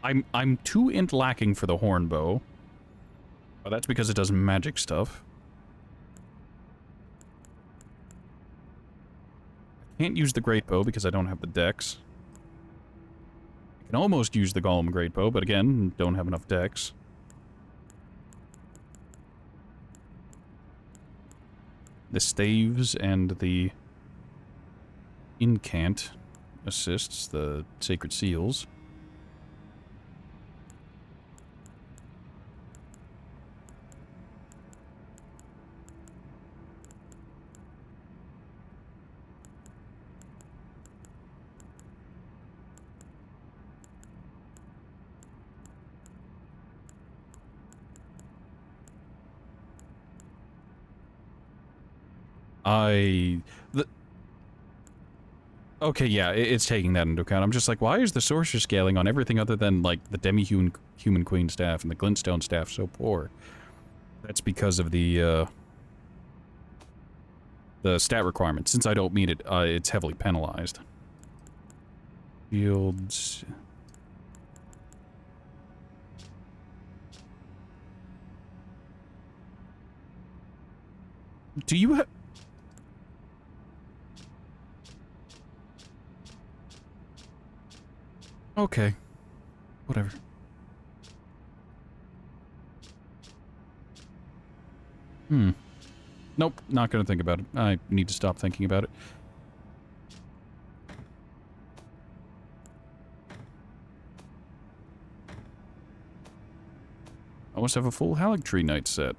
I'm 2 int lacking for the horn bow. Oh, that's because it does magic stuff. I can't use the great bow because I don't have the dex. I can almost use the golem great bow, but again, don't have enough dex. The staves and the incant assists the sacred seals. Okay, yeah, it's taking that into account. I'm just like, why is the sorcerer scaling on everything other than, like, the demi-human queen staff and the glintstone staff so poor? That's because of the stat requirement. Since I don't meet it, it's heavily penalized. Fields... Do you have... Okay. Whatever. Nope, not gonna think about it. I need to stop thinking about it. I must have a full Haligtree Knight set.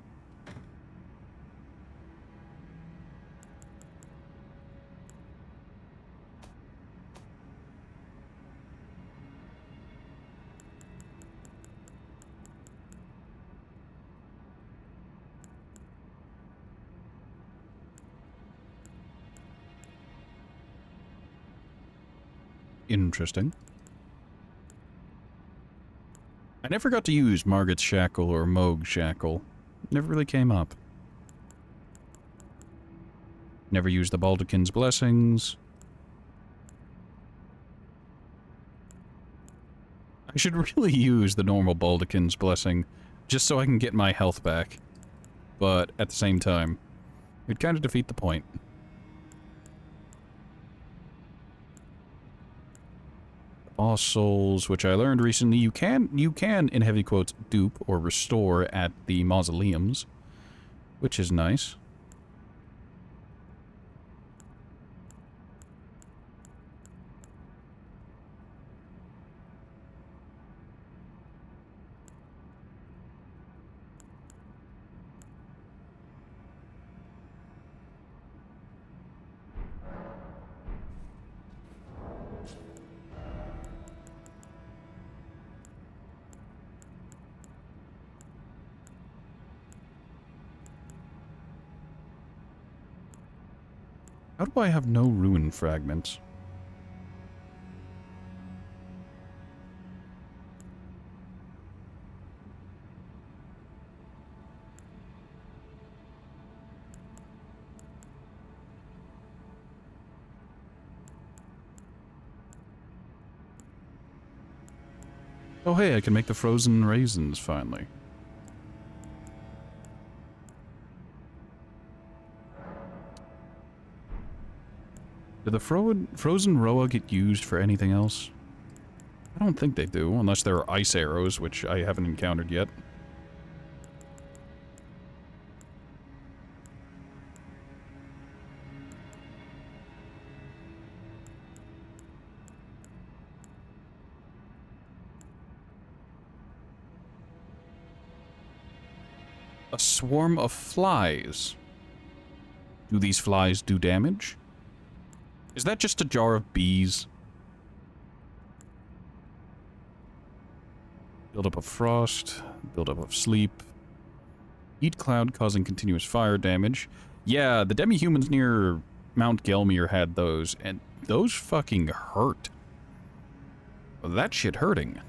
Interesting. I never got to use Margot's Shackle or Moog's Shackle. Never really came up. Never used the Baldachin's Blessings. I I should really use the normal Baldachin's Blessing, just so I can get my health back. But at the same time, it'd kind of defeat the point. Boss souls, which I learned recently, you can, in heavy quotes, dupe or restore at the mausoleums, which is nice. How do I have no ruin fragments? Oh hey, I can make the frozen raisins finally. Do the frozen Roa get used for anything else? I don't think they do, unless there are ice arrows, which I haven't encountered yet. A swarm of flies. Do these flies do damage? Is that just a jar of bees? Buildup of frost, buildup of sleep. Heat cloud causing continuous fire damage. Yeah, the demi-humans near Mount Gelmir had those, and those fucking hurt. That shit hurting.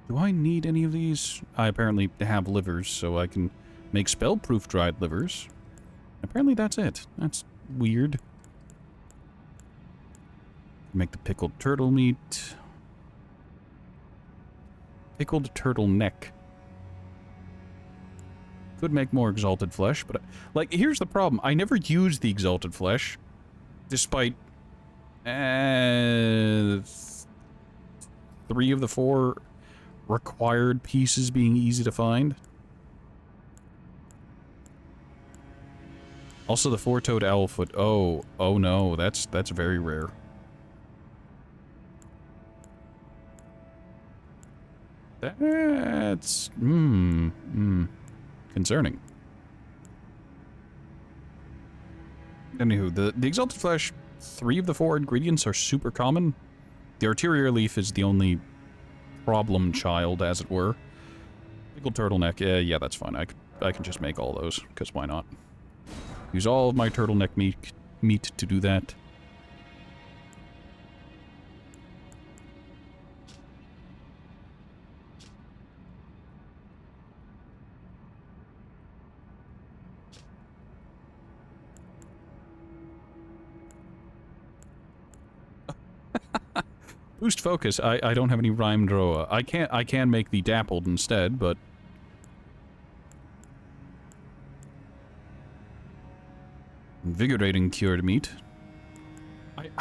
Do I need any of these? I apparently have livers, so I can make spell-proof dried livers. Apparently that's it. That's weird. Make the pickled turtle meat. Pickled turtle neck. Could make more exalted flesh, but... like, here's the problem. I never use the exalted flesh, despite... 3 of the 4... required pieces being easy to find. Also the 4-toed owlfoot. Oh no, that's very rare. That's concerning. Anywho, the exalted flesh, 3 of the 4 ingredients are super common. The arterial leaf is the only problem child, as it were. Pickled turtleneck, yeah, that's fine. I can just make all those, because why not? Use all of my turtleneck meat to do that. Boost focus. I don't have any rhymed Roa. I can make the dappled instead, but invigorating cured meat. I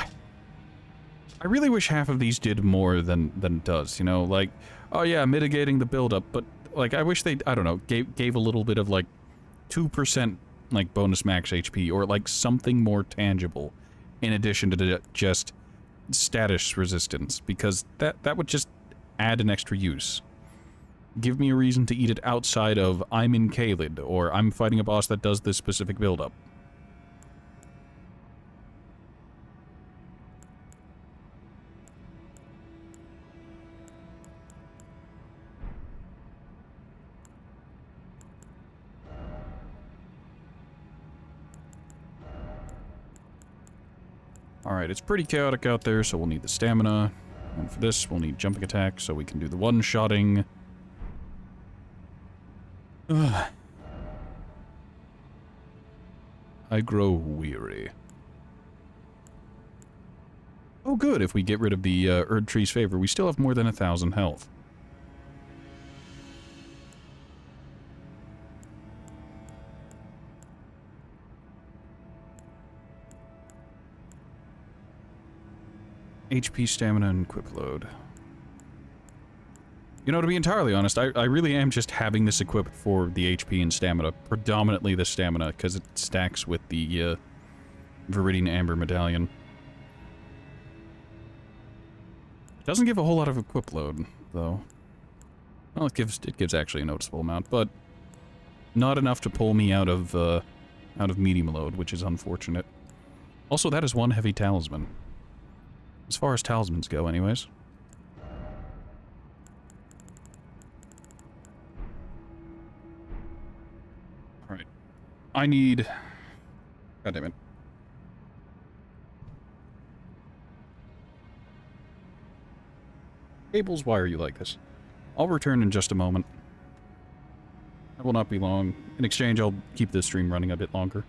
really wish half of these did more than it does, you know, like, oh yeah, mitigating the buildup, but like I wish they, I don't know, gave a little bit of like 2% like bonus max HP or like something more tangible in addition to just status resistance, because that would just add an extra use. Give me a reason to eat it outside of I'm in Caelid, or I'm fighting a boss that does this specific build-up. Alright, it's pretty chaotic out there, so we'll need the stamina. And for this, we'll need jumping attack, so we can do the one-shotting. Ugh. I grow weary. Oh good, if we get rid of the Erdtree's favor, we still have more than 1,000 health. HP, stamina, and equip load. You know, to be entirely honest, I really am just having this equipped for the HP and stamina. Predominantly the stamina, because it stacks with the Viridian Amber Medallion. Doesn't give a whole lot of equip load, though. Well, it gives actually a noticeable amount, but not enough to pull me out of medium load, which is unfortunate. Also, that is one heavy talisman. As far as talismans go, anyways. Alright. I need... God damn it. Cables, why are you like this? I'll return in just a moment. It will not be long. In exchange, I'll keep this stream running a bit longer.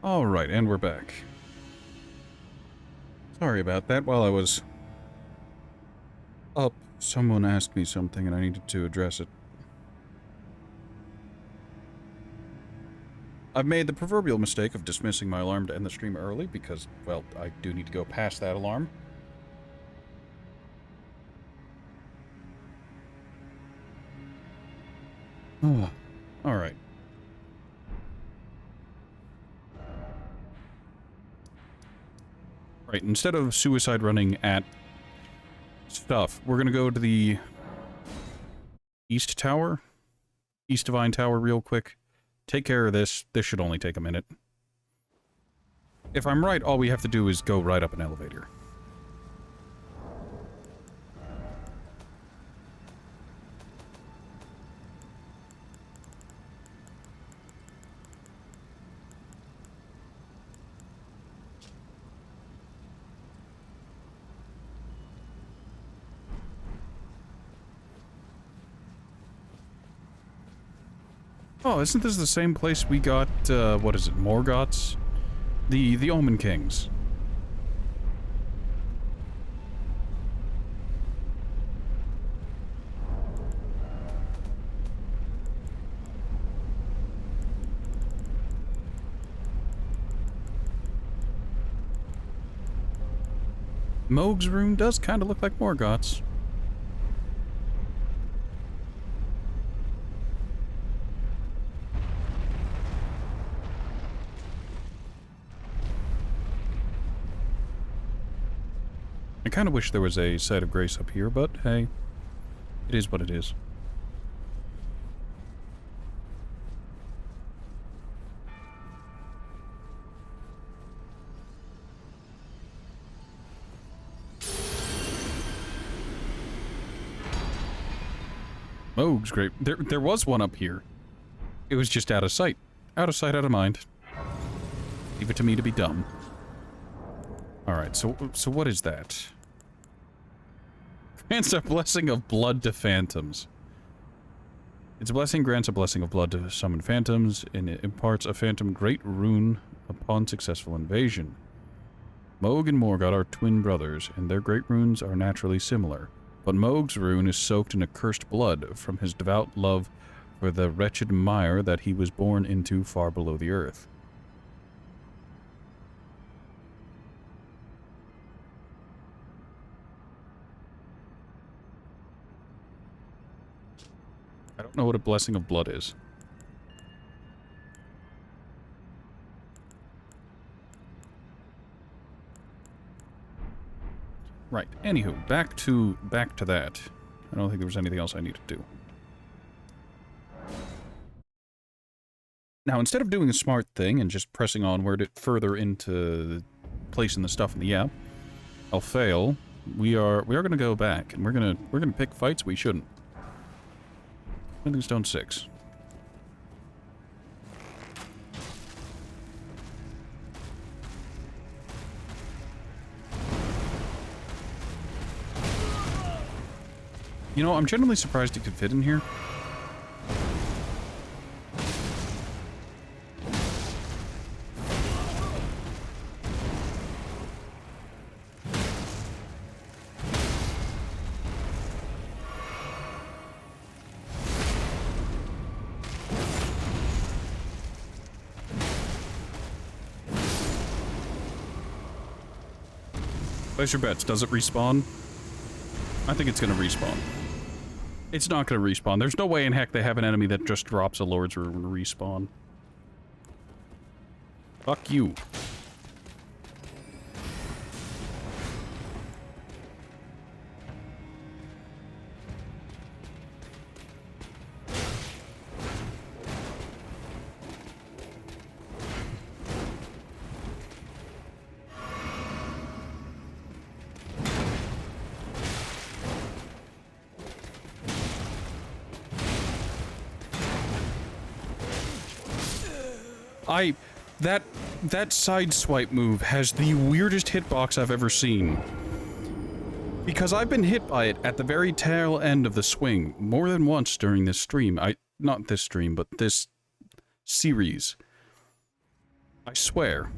Alright, and we're back. Sorry about that. While I was up, someone asked me something and I needed to address it. I've made the proverbial mistake of dismissing my alarm to end the stream early because, well, I do need to go past that alarm. Alright. Right, instead of suicide running at stuff, we're gonna go to the East Tower? East Divine Tower real quick. Take care of this. This should only take a minute. If I'm right, all we have to do is go right up an elevator. Oh, isn't this the same place we got, what is it, Morgoth's? The Omen Kings. Mohg's rune does kind of look like Morgoth's. I kind of wish there was a site of grace up here, but hey, it is what it is. Mohg's grave. There was one up here. It was just out of sight. Out of sight, out of mind. Leave it to me to be dumb. Alright, so what is that? Grants a blessing of blood to phantoms. Its blessing grants a blessing of blood to summon phantoms, and it imparts a phantom great rune upon successful invasion. Mohg and Morgoth are twin brothers, and their great runes are naturally similar. But Mohg's rune is soaked in accursed blood from his devout love for the wretched mire that he was born into far below the earth. I don't know what a blessing of blood is. Right. Anywho, back to that. I don't think there was anything else I needed to do. Now, instead of doing a smart thing and just pressing onward further into placing the stuff in the app, I'll fail. We are gonna go back, and we're gonna pick fights we shouldn't. Living Stone 6. You know, I'm genuinely surprised it could fit in here. Place your bets. Does it respawn? I think it's gonna respawn. It's not gonna respawn. There's no way in heck they have an enemy that just drops a Lord's Rune and respawn. Fuck you. That side swipe move has the weirdest hitbox I've ever seen. Because I've been hit by it at the very tail end of the swing more than once during this stream. Not this stream, but this series. I swear.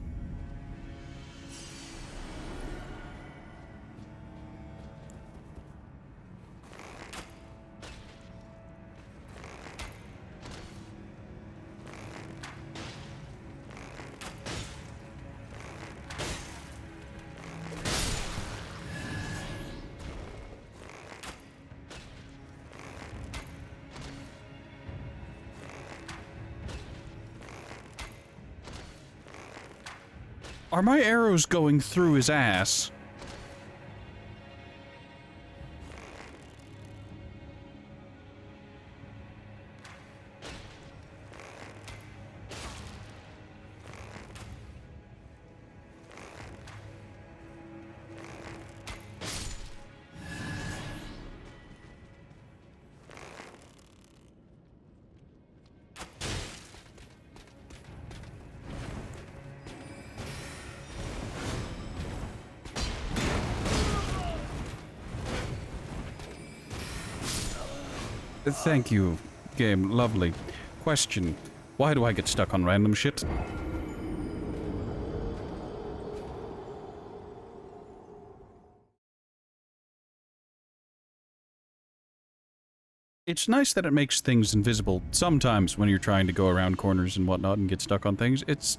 Are my arrows going through his ass? Thank you, game. Lovely. Question. Why do I get stuck on random shit? It's nice that it makes things invisible sometimes when you're trying to go around corners and whatnot and get stuck on things. It's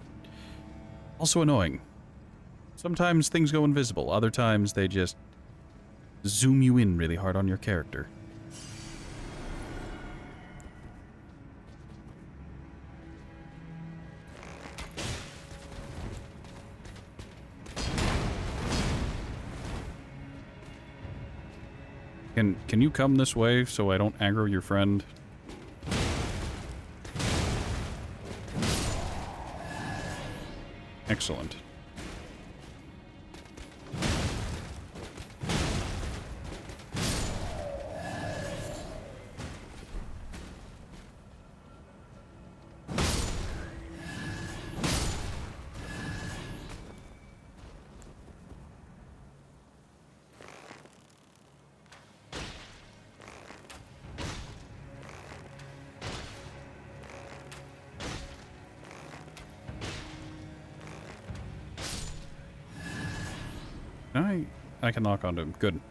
also annoying. Sometimes things go invisible. Other times they just zoom you in really hard on your character. Can you come this way so I don't aggro your friend? Excellent. I can knock onto him. Good.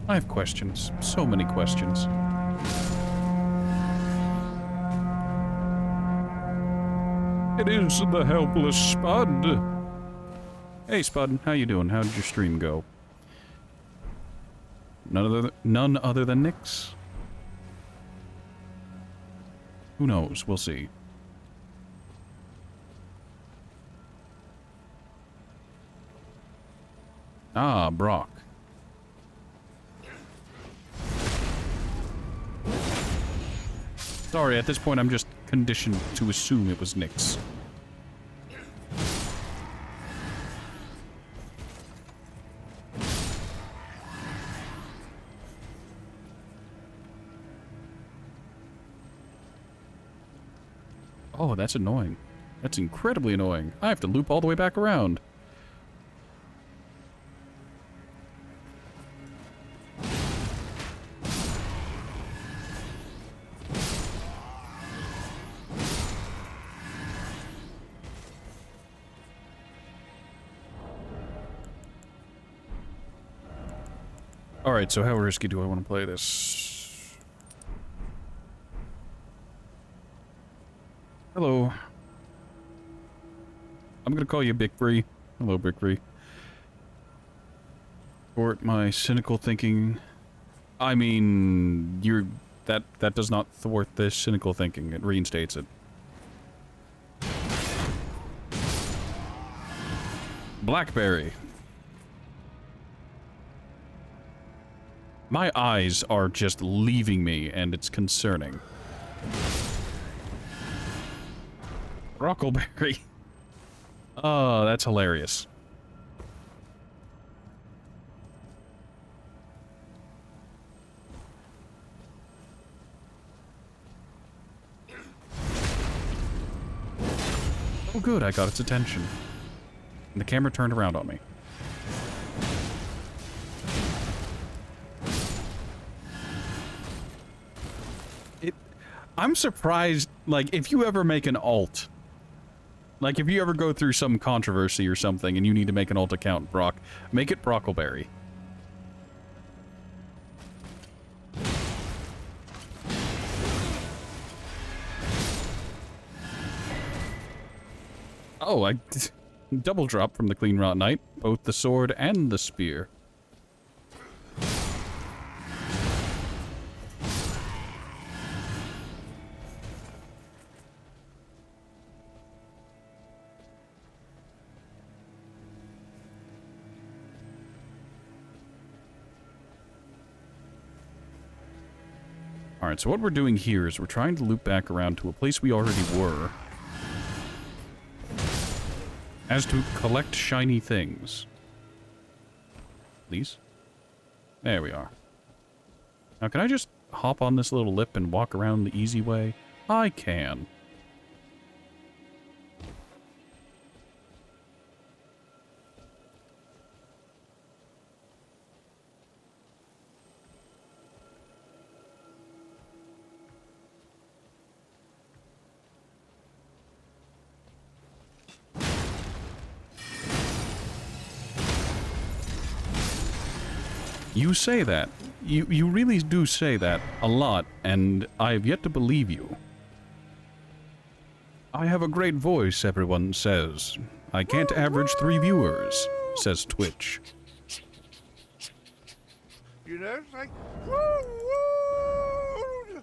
I have questions. So many questions. It is the helpless Spud. Hey Spud, how you doing? How did your stream go? None other than Nyx? Who knows? We'll see. Ah, Brock. Sorry, at this point I'm just conditioned to assume it was Nyx. Oh, that's annoying. That's incredibly annoying. I have to loop all the way back around. Alright, so how risky do I want to play this? Hello. I'm gonna call you Big Bree. Hello, Big Bree. Thwart my cynical thinking. I mean, that does not thwart this cynical thinking. It reinstates it. Blackberry. My eyes are just leaving me, and it's concerning. Brockleberry. Oh, that's hilarious. Oh good, I got its attention. And the camera turned around on me. I'm surprised, like, if you ever make an alt, like, if you ever go through some controversy or something and you need to make an alt account, Brock, make it Brockleberry. Oh, I double drop from the Clean Rot Knight, both the sword and the spear. Alright, so what we're doing here is we're trying to loop back around to a place we already were. As to collect shiny things. Please? There we are. Now, can I just hop on this little lip and walk around the easy way? I can. You say that. You really do say that a lot, and I have yet to believe you. I have a great voice, everyone says. I can't average 3 viewers, says Twitch. You know, it's like, woo, woo.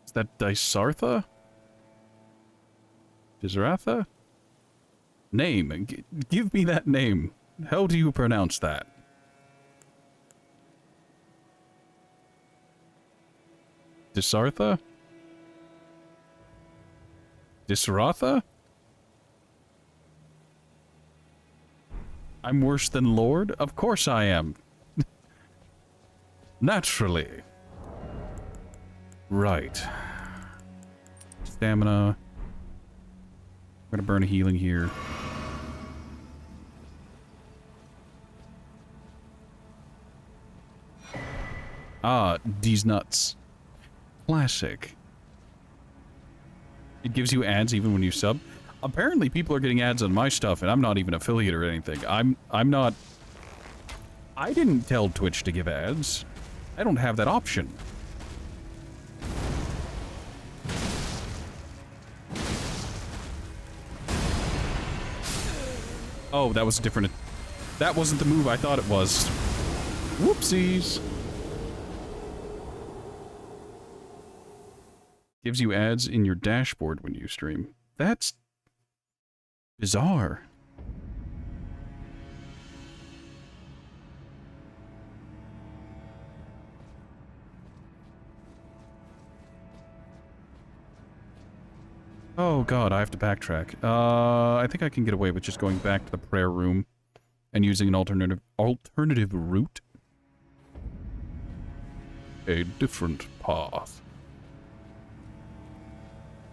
Is that Dysartha? Disratha? Name. Give me that name. How do you pronounce that? Disartha? Disratha? I'm worse than Lord? Of course I am. Naturally. Right. Stamina. I'm gonna burn a healing here. Ah, these nuts. Classic. It gives you ads even when you sub. Apparently people are getting ads on my stuff and I'm not even affiliate or anything. I'm not... I didn't tell Twitch to give ads. I don't have that option. Oh, that was a different... That wasn't the move I thought it was. Whoopsies. Gives you ads in your dashboard when you stream. That's bizarre. Oh god, I have to backtrack. I think I can get away with just going back to the prayer room and using an alternative route. A different path.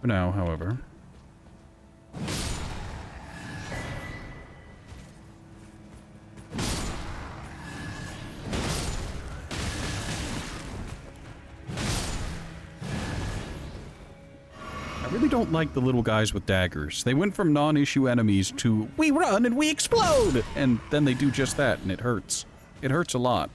For now, however. I really don't like the little guys with daggers. They went from non-issue enemies to, we run and we explode! And then they do just that, and it hurts. It hurts a lot.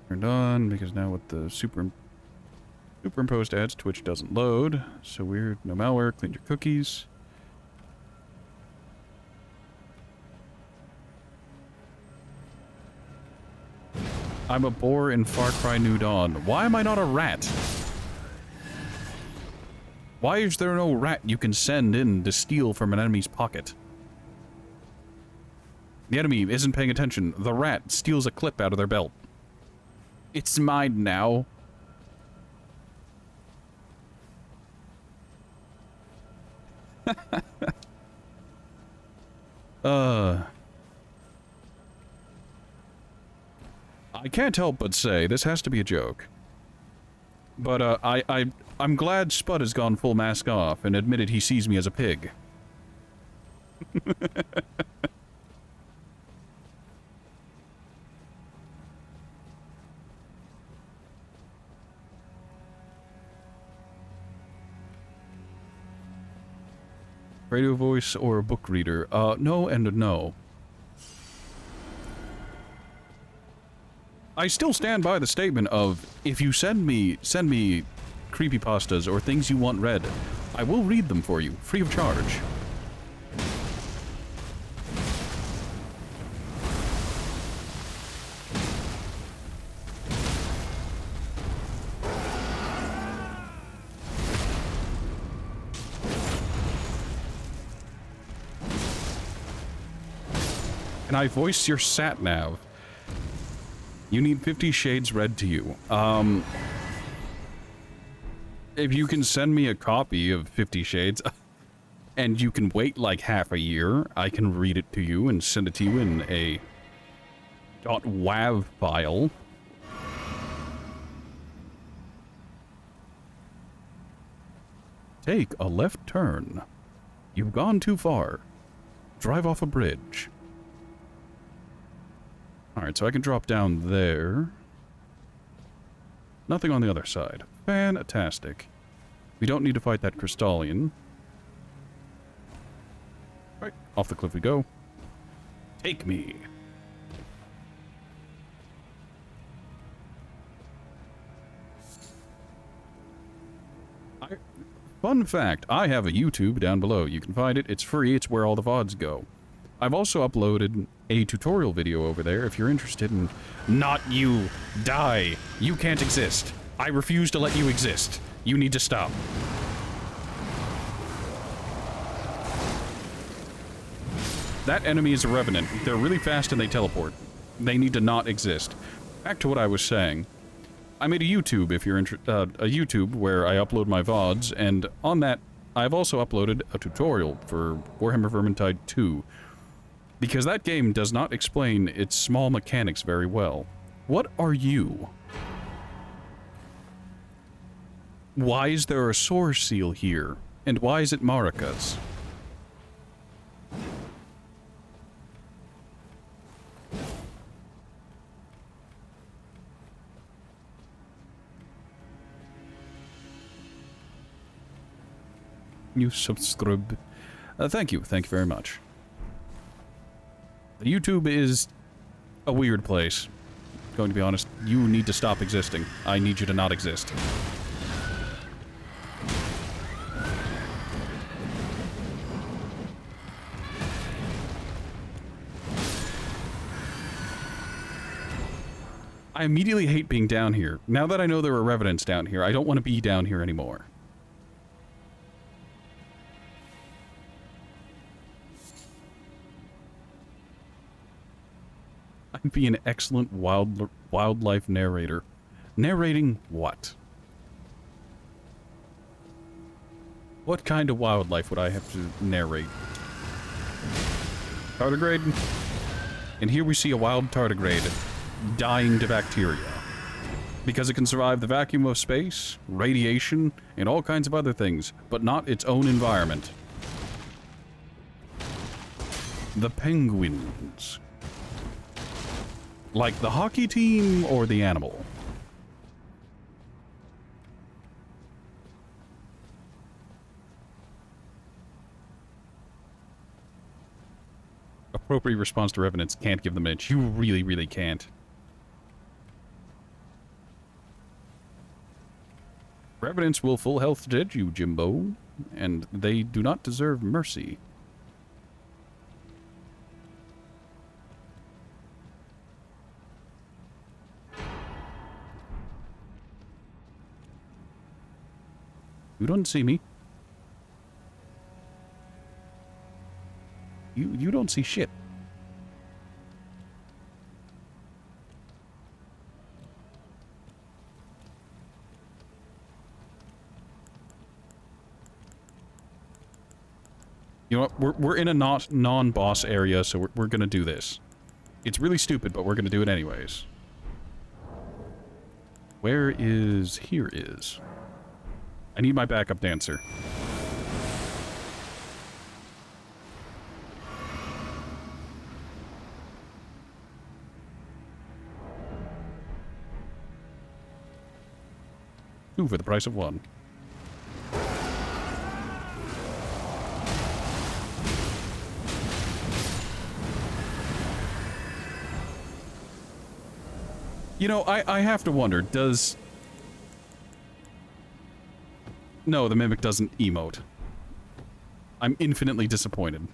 Turned on, because now with the superimposed ads, Twitch doesn't load. So weird. No malware. Cleaned your cookies. I'm a boar in Far Cry New Dawn. Why am I not a rat? Why is there no rat you can send in to steal from an enemy's pocket? The enemy isn't paying attention. The rat steals a clip out of their belt. It's mine now. I can't help but say, this has to be a joke. But, I'm glad Spud has gone full mask off and admitted he sees me as a pig. Radio voice or a book reader? No and no. I still stand by the statement of, if you send me creepypastas or things you want read, I will read them for you, free of charge. Can I voice your sat-nav? You need 50 Shades read to you. If you can send me a copy of 50 Shades, and you can wait like half a year, I can read it to you and send it to you in a .wav file. Take a left turn. You've gone too far. Drive off a bridge. Alright, so I can drop down there. Nothing on the other side. Fantastic. We don't need to fight that Crystallian. Right, off the cliff we go. Take me. Fun fact, I have a YouTube down below. You can find it. It's free. It's where all the VODs go. I've also uploaded a tutorial video over there if you're interested in... Not you! Die! You can't exist! I refuse to let you exist! You need to stop. That enemy is a Revenant. They're really fast and they teleport. They need to not exist. Back to what I was saying. I made a YouTube, if you're interested, a YouTube where I upload my VODs, and on that, I've also uploaded a tutorial for Warhammer Vermintide 2. Because that game does not explain its small mechanics very well. What are you? Why is there a Soar Seal here? And why is it Marika's? You subscribe. Thank you very much. YouTube is a weird place. Going to be honest, you need to stop existing. I need you to not exist. I immediately hate being down here. Now that I know there are Revenants down here, I don't want to be down here anymore. I'd be an excellent wildlife narrator. Narrating what? What kind of wildlife would I have to narrate? Tardigrade? And here we see a wild tardigrade dying to bacteria. Because it can survive the vacuum of space, radiation, and all kinds of other things, but not its own environment. The penguins. Like the hockey team or the animal? Appropriate response to Revenants. Can't give them an inch. You really, really can't. Revenants will full health judge you, Jimbo, and they do not deserve mercy. You don't see me. You don't see shit. You know what? We're in a non-boss area, so we're gonna do this. It's really stupid, but we're gonna do it anyways. Where is... Here is... I need my backup dancer. Two for the price of one. You know, I have to wonder, does... No, the Mimic doesn't emote. I'm infinitely disappointed.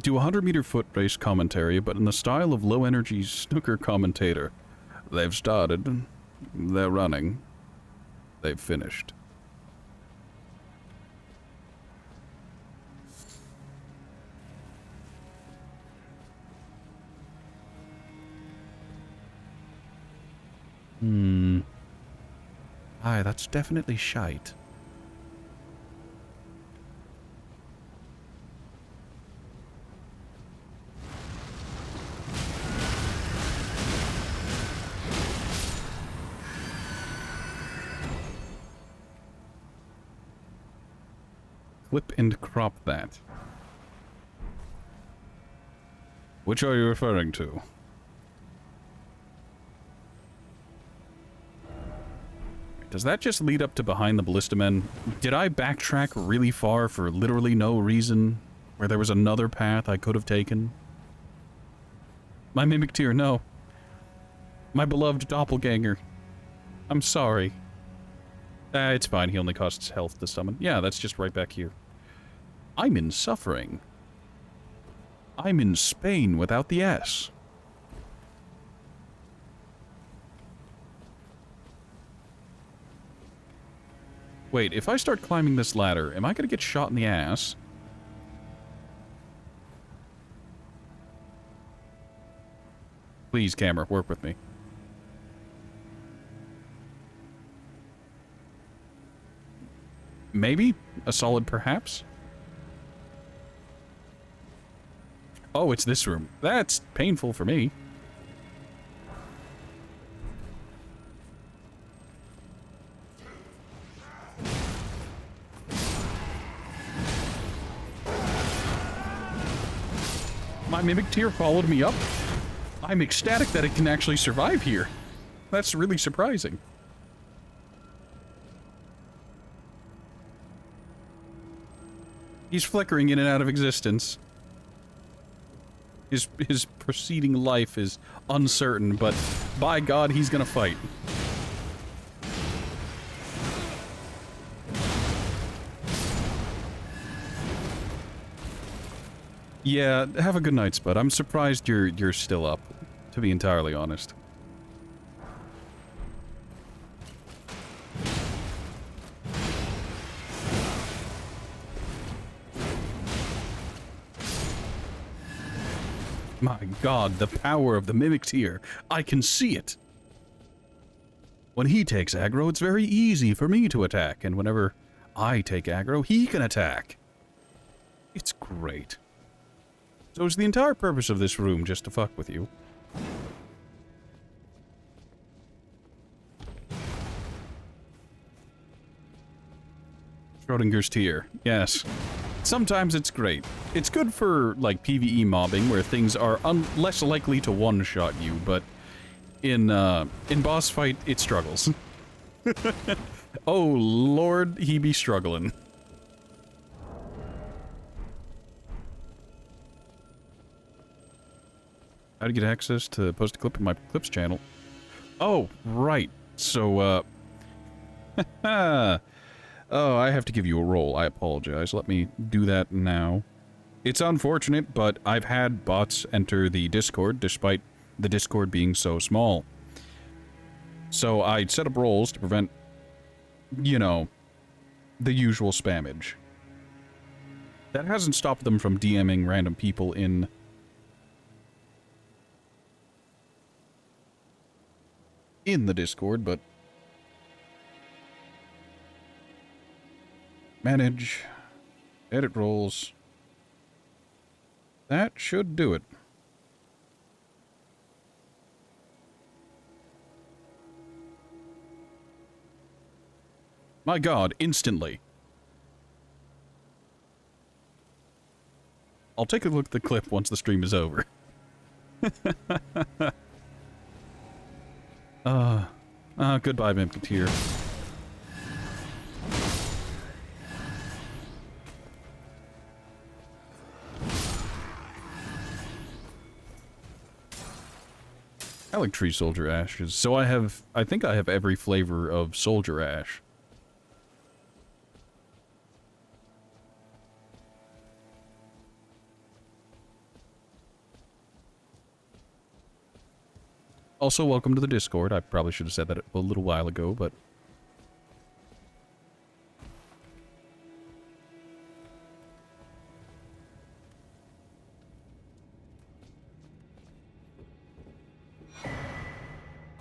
Do a 100-meter foot race commentary, but in the style of low-energy snooker commentator. They've started. They're running. They've finished. Aye, that's definitely shite. Clip and crop that. Which are you referring to? Does that just lead up to behind the Ballista Men? Did I backtrack really far for literally no reason? Where there was another path I could have taken? My Mimic Tier, no. My beloved doppelganger. I'm sorry. It's fine, he only costs health to summon. Yeah, that's just right back here. I'm in suffering. I'm in Spain without the S. Wait, if I start climbing this ladder, am I gonna get shot in the ass? Please, camera, work with me. Maybe? A solid perhaps? Oh, it's this room. That's painful for me. My Mimic Tier followed me up. I'm ecstatic that it can actually survive here. That's really surprising. He's flickering in and out of existence. His preceding life is uncertain, but by God, he's gonna fight. Yeah, have a good night, Spud. I'm surprised you're still up, to be entirely honest. My God, the power of the Mimic Tier. I can see it. When he takes aggro, it's very easy for me to attack, and whenever I take aggro, he can attack. It's great. So is the entire purpose of this room just to fuck with you? Schrodinger's Tier. Yes. Sometimes it's great. It's good for, like, PvE mobbing, where things are less likely to one-shot you, but in boss fight, it struggles. Oh, Lord, he be struggling. How to get access to post a clip in my clips channel? Oh, right. So, oh, I have to give you a roll. I apologize. Let me do that now. It's unfortunate, but I've had bots enter the Discord, despite the Discord being so small. So I set up rolls to prevent, you know, the usual spammage. That hasn't stopped them from DMing random people in the Discord, but manage, edit roles. That should do it. My God, instantly. I'll take a look at the clip once the stream is over. Goodbye, Mimketeer. Haligtree soldier ashes. So I think I have every flavor of soldier ash. Also, welcome to the Discord. I probably should have said that a little while ago, but...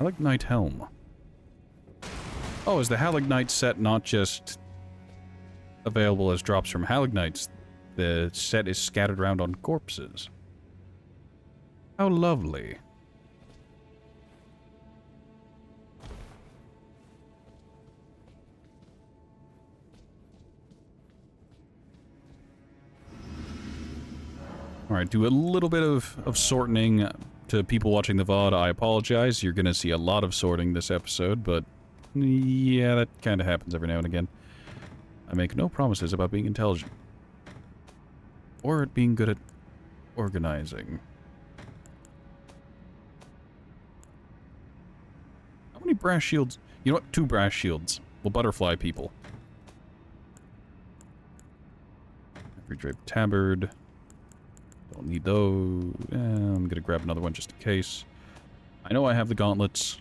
Halignite Helm. Oh, is the Halignite set not just available as drops from Halignites? The set is scattered around on corpses. How lovely. Alright, do a little bit of sorting. To people watching the VOD, I apologize. You're gonna see a lot of sorting this episode, but yeah, that kind of happens every now and again. I make no promises about being intelligent. Or at being good at organizing. How many brass shields? You know what? 2 brass shields. We'll butterfly people. Every draped tabard. Don't need those. I'm gonna grab another one just in case. I know I have the gauntlets.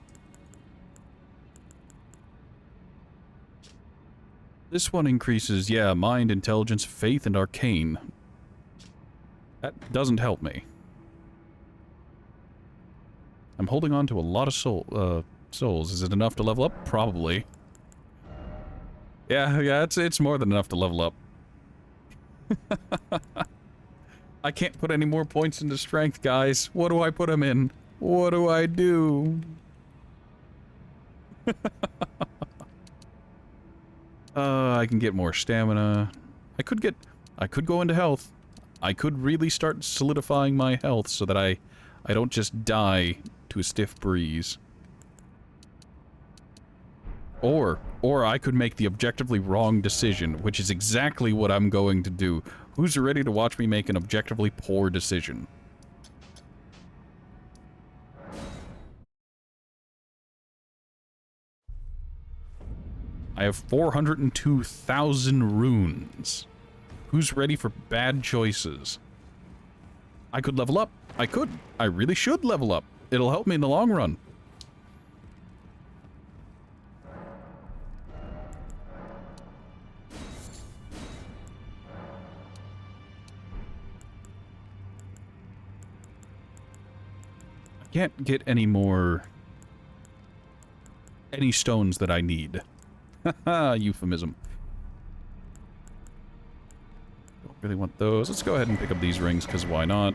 This one increases, yeah, mind, intelligence, faith, and arcane. That doesn't help me. I'm holding on to a lot of souls. Is it enough to level up? Probably. Yeah, it's more than enough to level up. I can't put any more points into strength, guys. What do I put them in? What do I do? I can get more stamina. I could go into health. I could really start solidifying my health so that I don't just die to a stiff breeze. Or I could make the objectively wrong decision, which is exactly what I'm going to do. Who's ready to watch me make an objectively poor decision? I have 402,000 runes. Who's ready for bad choices? I could level up. I could. I really should level up. It'll help me in the long run. Can't get any stones that I need. Haha, euphemism. Don't really want those. Let's go ahead and pick up these rings, because why not?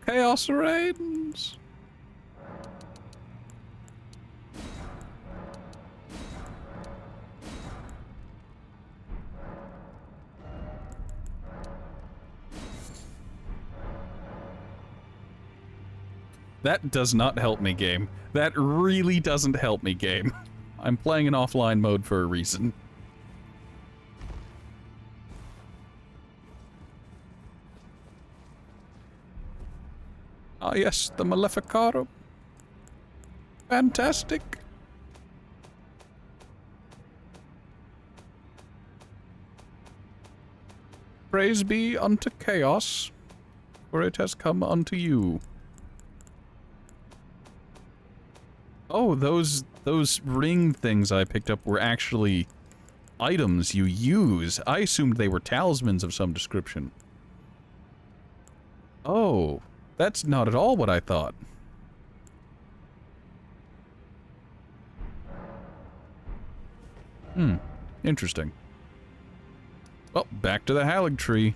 Chaos reigns. That does not help me, game. That really doesn't help me, game. I'm playing in offline mode for a reason. Ah yes, the Maleficarum. Fantastic. Praise be unto chaos, for it has come unto you. Oh, those ring things I picked up were actually items you use. I assumed they were talismans of some description. Oh, that's not at all what I thought. Interesting. Well, back to the Haligtree.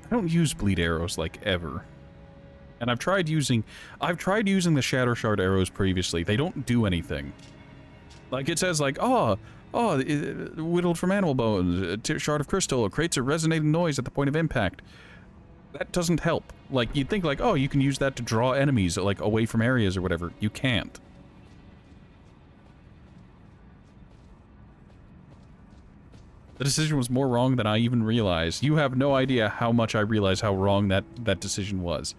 I don't use bleed arrows, like, ever. And I've tried using the Shatter Shard arrows previously. They don't do anything. Like, it says, like, whittled from animal bones, a shard of crystal, it creates a resonating noise at the point of impact. That doesn't help. Like, you'd think, like, oh, you can use that to draw enemies, like, away from areas or whatever. You can't. The decision was more wrong than I even realized. You have no idea how much I realize how wrong that decision was.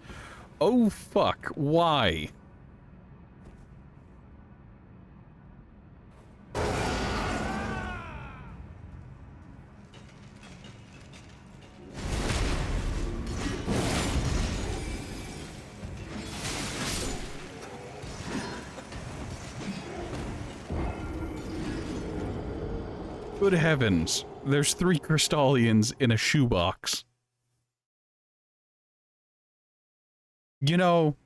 Oh, fuck. Why? Good heavens. There's 3 Crystallians in a shoebox. You know,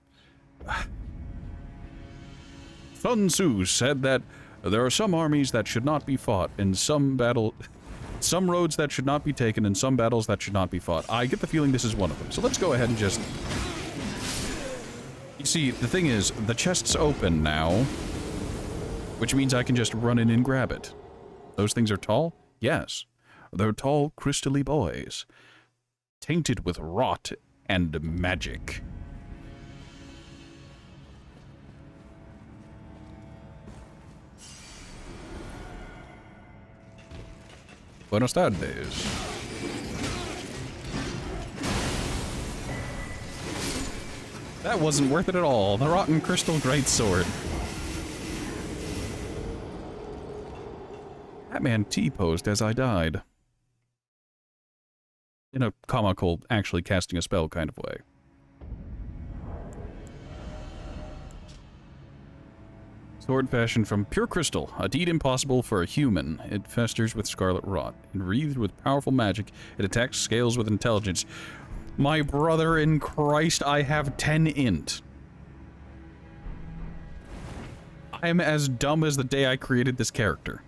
Sun Tzu said that there are some armies that should not be fought, and some roads that should not be taken, and some battles that should not be fought. I get the feeling this is one of them. So let's go ahead and just... You see, the thing is, the chest's open now, which means I can just run in and grab it. Those things are tall? Yes. They're tall, crystally boys, tainted with rot and magic. Buenos tardes. That wasn't worth it at all. The Rotten Crystal Greatsword. That man T-posed as I died. In a comical, actually casting a spell kind of way. Sword fashioned from pure crystal, a deed impossible for a human. It festers with scarlet rot. And wreathed with powerful magic, it attacks scales with intelligence. My brother in Christ, I have 10 int. I am as dumb as the day I created this character.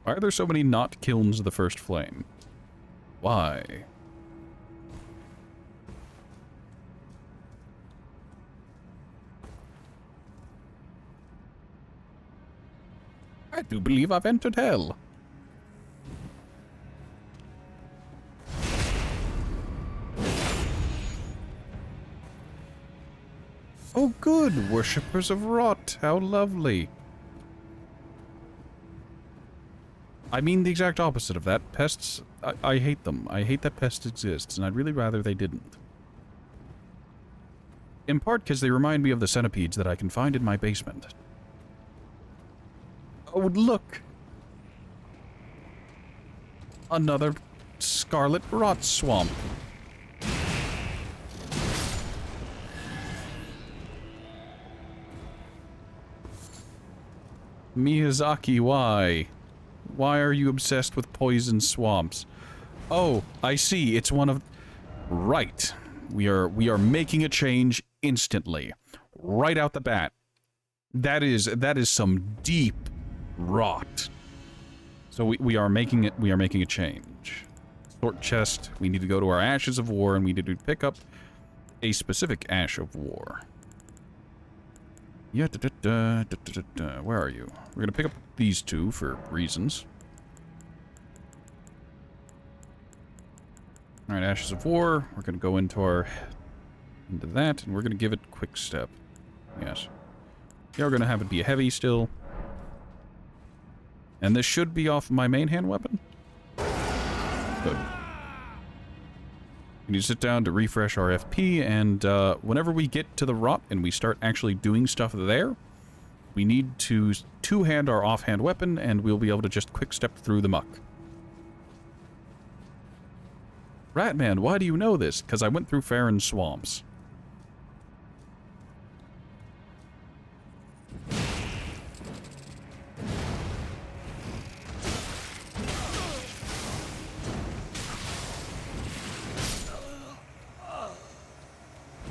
Why are there so many not kilns of the first flame? Why? I do believe I've entered hell. Oh good, worshippers of rot, how lovely. I mean the exact opposite of that. Pests, I hate them. I hate that pests exist, and I'd really rather they didn't. In part because they remind me of the centipedes that I can find in my basement. Oh, look! Another scarlet rot swamp. Miyazaki, why? Why are you obsessed with poison swamps? Oh, I see. It's one of... Right. We are making a change instantly. Right out the bat. That is some deep rot. So we are making a change. Sort chest. We need to go to our Ashes of War, and we need to pick up a specific Ash of War. Yeah, where are you? We're gonna pick up these two for reasons. Alright, Ashes of War. We're gonna go into that, and we're gonna give it quick step. Yes. Yeah, we're gonna have it be heavy still. And this should be off my main hand weapon. Good. We need to sit down to refresh our FP, and whenever we get to the rot and we start actually doing stuff there, we need to two-hand our offhand weapon, and we'll be able to just quick step through the muck. Ratman, why do you know this? Because I went through Farron swamps.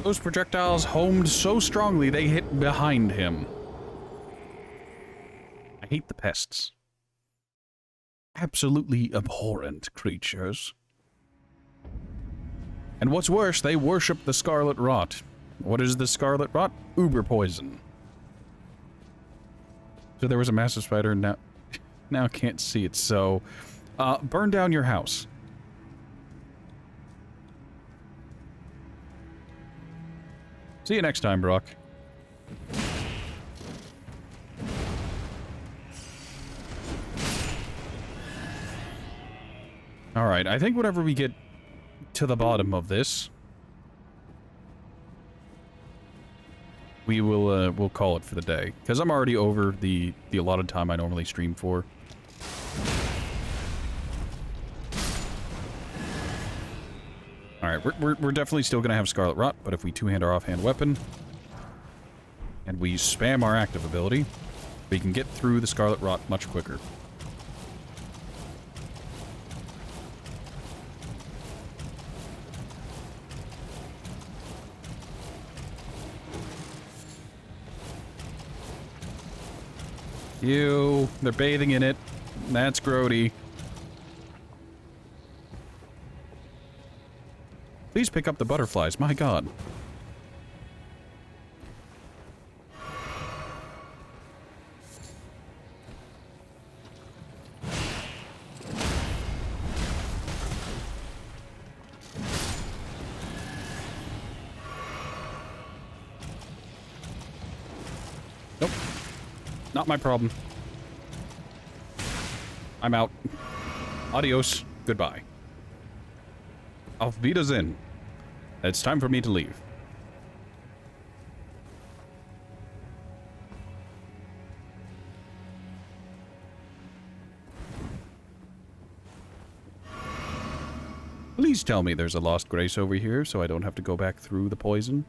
Those projectiles homed so strongly they hit behind him. I hate the pests. Absolutely abhorrent creatures. And what's worse, they worship the Scarlet Rot. What is the Scarlet Rot? Uber poison. So there was a massive spider, and now I can't see it, so... burn down your house. See you next time, Brock. Alright, I think whenever we get to the bottom of this, we will, we'll call it for the day. Because I'm already over the allotted time I normally stream for. Alright, we're definitely still gonna have Scarlet Rot, but if we two-hand our offhand weapon, and we spam our active ability, we can get through the Scarlet Rot much quicker. Ew, they're bathing in it. That's grody. Please pick up the butterflies, my god. Nope. Not my problem. I'm out. Adios. Goodbye. Auf Wiedersehen. It's time for me to leave. Please tell me there's a lost grace over here so I don't have to go back through the poison.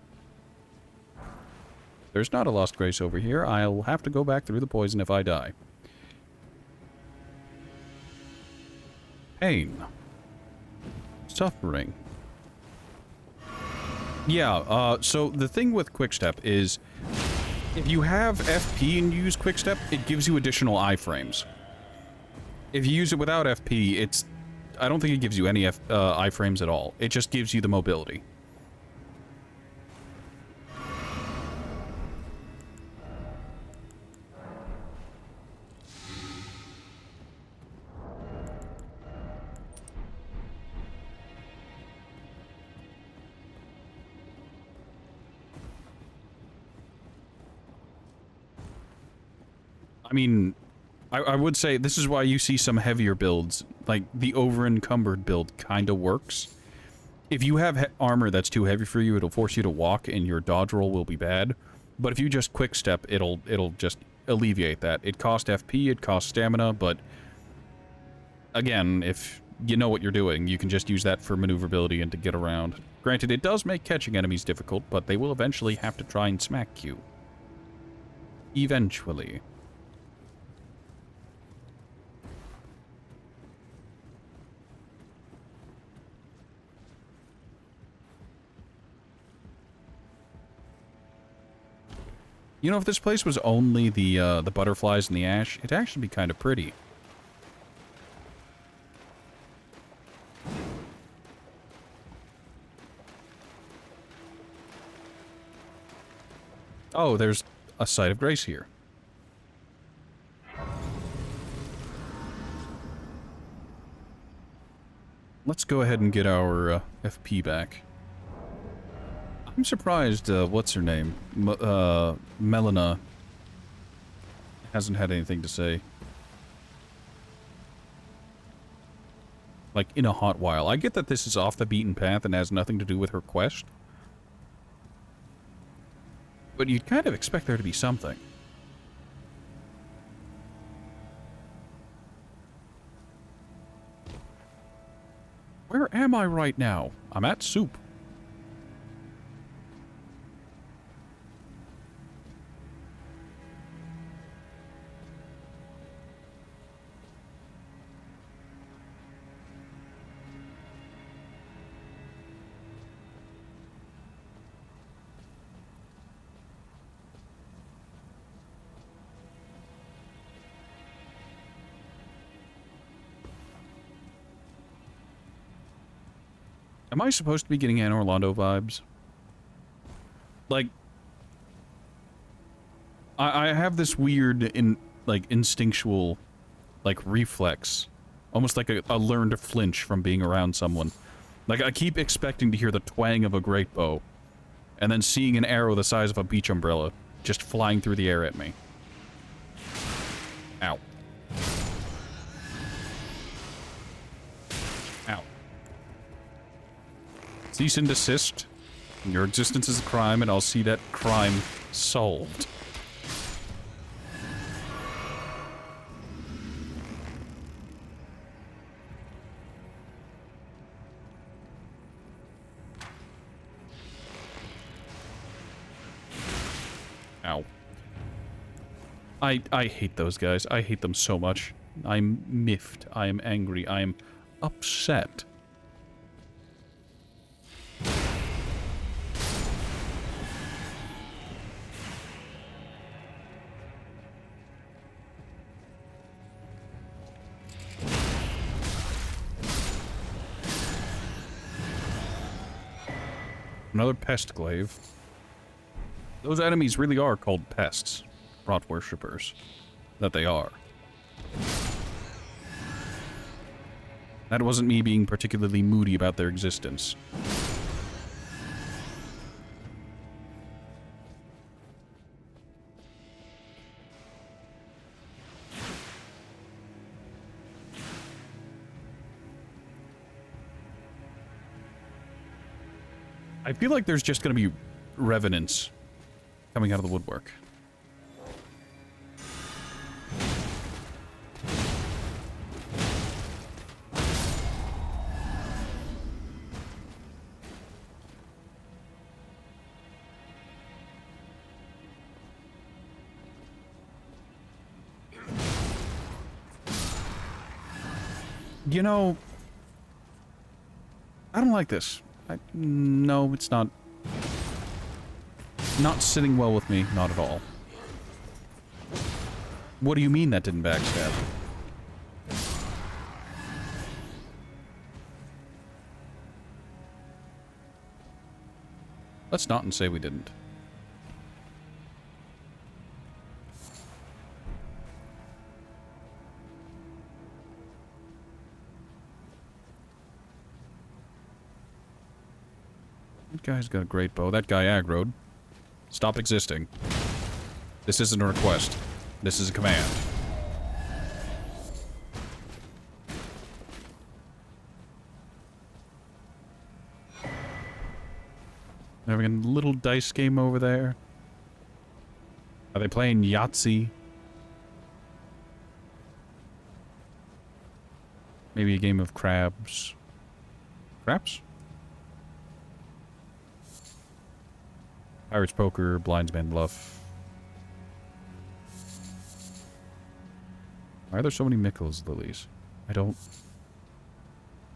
There's not a lost grace over here. I'll have to go back through the poison if I die. Pain. Suffering. Yeah, so the thing with Quickstep is, if you have FP and you use Quickstep, it gives you additional iframes. If you use it without FP, I don't think it gives you any iframes at all. It just gives you the mobility. I mean, I would say this is why you see some heavier builds. Like, the over-encumbered build kind of works. If you have armor that's too heavy for you, it'll force you to walk, and your dodge roll will be bad. But if you just quick step, it'll just alleviate that. It costs FP, it costs stamina, but... again, if you know what you're doing, you can just use that for maneuverability and to get around. Granted, it does make catching enemies difficult, but they will eventually have to try and smack you. Eventually. You know, if this place was only the butterflies and the ash, it'd actually be kind of pretty. Oh, there's a site of grace here. Let's go ahead and get our FP back. I'm surprised, what's her name? Melina hasn't had anything to say. Like, in a hot while. I get that this is off the beaten path and has nothing to do with her quest. But you'd kind of expect there to be something. Where am I right now? I'm at Soup. Am I supposed to be getting Anne Orlando vibes? Like, I have this weird, instinctual, reflex. Almost like a learned flinch from being around someone. Like, I keep expecting to hear the twang of a great bow, and then seeing an arrow the size of a beach umbrella just flying through the air at me. Ow. Ow. Cease and desist. Your existence is a crime, and I'll see that crime solved. Ow. I hate those guys. I hate them so much. I'm miffed. I am angry. I am upset. Another pest glaive. Those enemies really are called pests. Rot worshippers. That they are. That wasn't me being particularly moody about their existence. I feel like there's just going to be revenants coming out of the woodwork. You know, I don't like this. No, it's not. Not sitting well with me, not at all. What do you mean that didn't backstab? Let's not and say we didn't. That guy's got a great bow. That guy aggroed. Stop existing. This isn't a request. This is a command. Having a little dice game over there. Are they playing Yahtzee? Maybe a game of crabs. Craps? Pirates Poker, Blindsman Bluff. Why are there so many Mikkels lilies? I don't...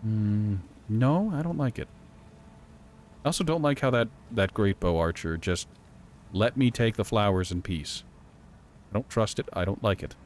no, I don't like it. I also don't like how that great bow archer just let me take the flowers in peace. I don't trust it. I don't like it.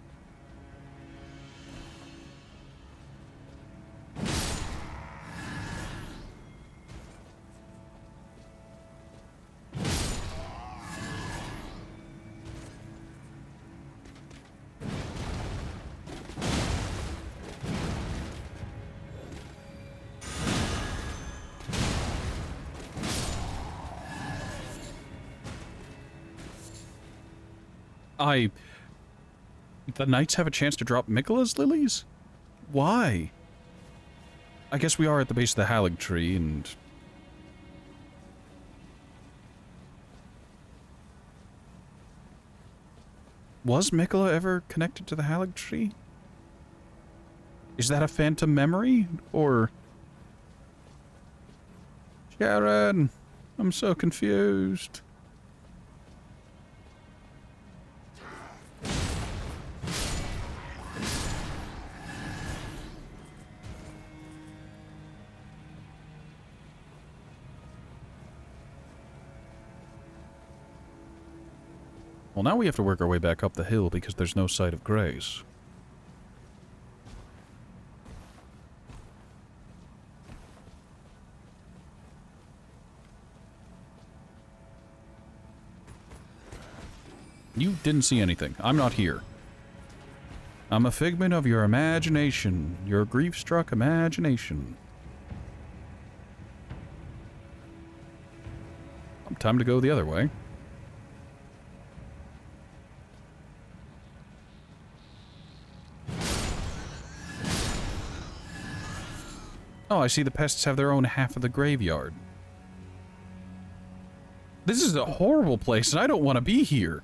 The knights have a chance to drop Mikkela's lilies? Why? I guess we are at the base of the Haligtree, and... Was Mikkela ever connected to the Haligtree? Is that a phantom memory? Or... Sharon, I'm so confused. Well, now we have to work our way back up the hill because there's no sight of Grace. You didn't see anything. I'm not here. I'm a figment of your imagination. Your grief-struck imagination. Time to go the other way. Oh, I see the pests have their own half of the graveyard. This is a horrible place, and I don't want to be here.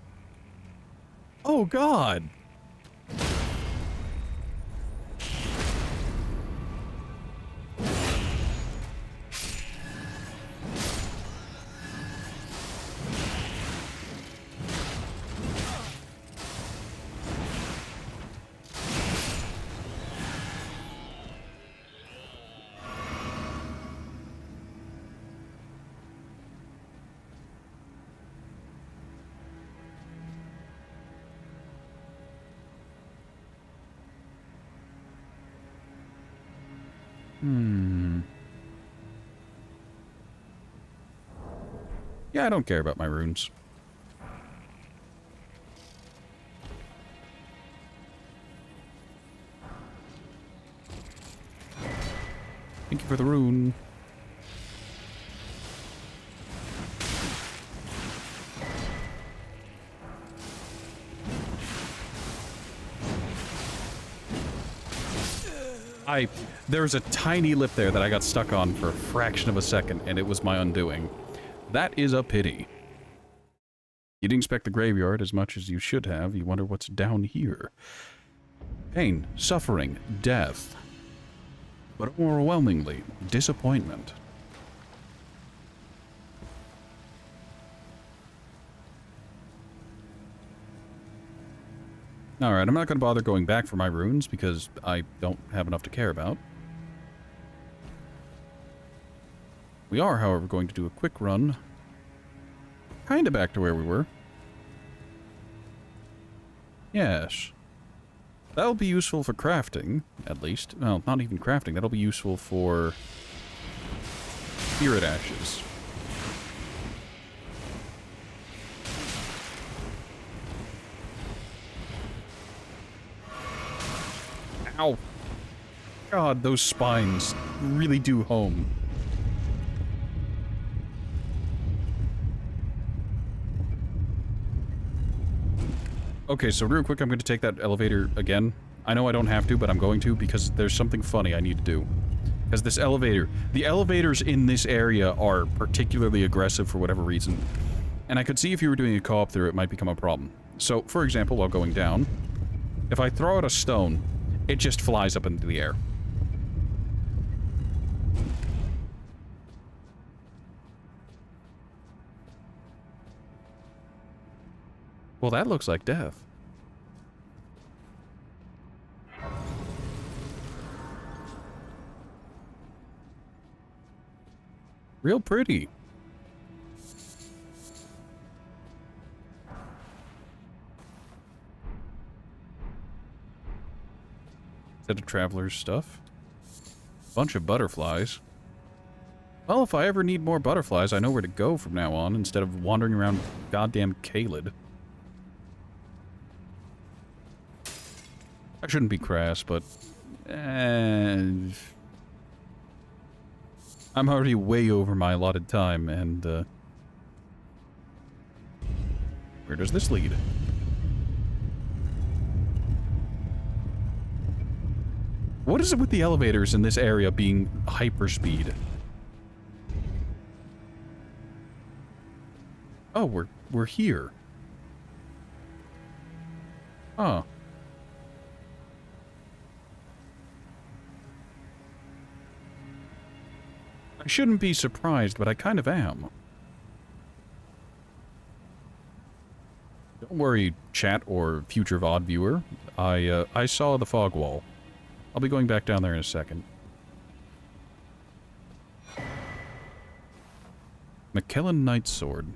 Oh, God. Yeah, I don't care about my runes. Thank you for the rune. There was a tiny lip there that I got stuck on for a fraction of a second, and it was my undoing. That is a pity. You didn't inspect the graveyard as much as you should have. You wonder what's down here. Pain, suffering, death. But overwhelmingly, disappointment. Alright, I'm not going to bother going back for my runes because I don't have enough to care about. We are, however, going to do a quick run. Kinda back to where we were. Yes. That'll be useful for crafting, at least. Well, not even crafting. That'll be useful for spirit ashes. Ow. God, those spines really do home. Okay, so real quick, I'm going to take that elevator again. I know I don't have to, but I'm going to because there's something funny I need to do. Because this elevator... The elevators in this area are particularly aggressive for whatever reason. And I could see if you were doing a co-op through it might become a problem. So, for example, while going down, if I throw out a stone, it just flies up into the air. Well, that looks like death. Real pretty. Set of traveler's stuff. Bunch of butterflies. Well, if I ever need more butterflies, I know where to go from now on instead of wandering around goddamn Caelid. I shouldn't be crass, but... I'm already way over my allotted time, and, where does this lead? What is it with the elevators in this area being hyperspeed? Oh, we're here. Huh. I shouldn't be surprised, but I kind of am. Don't worry, chat or future VOD viewer. I saw the fog wall. I'll be going back down there in a second. McKellen Knight's Sword.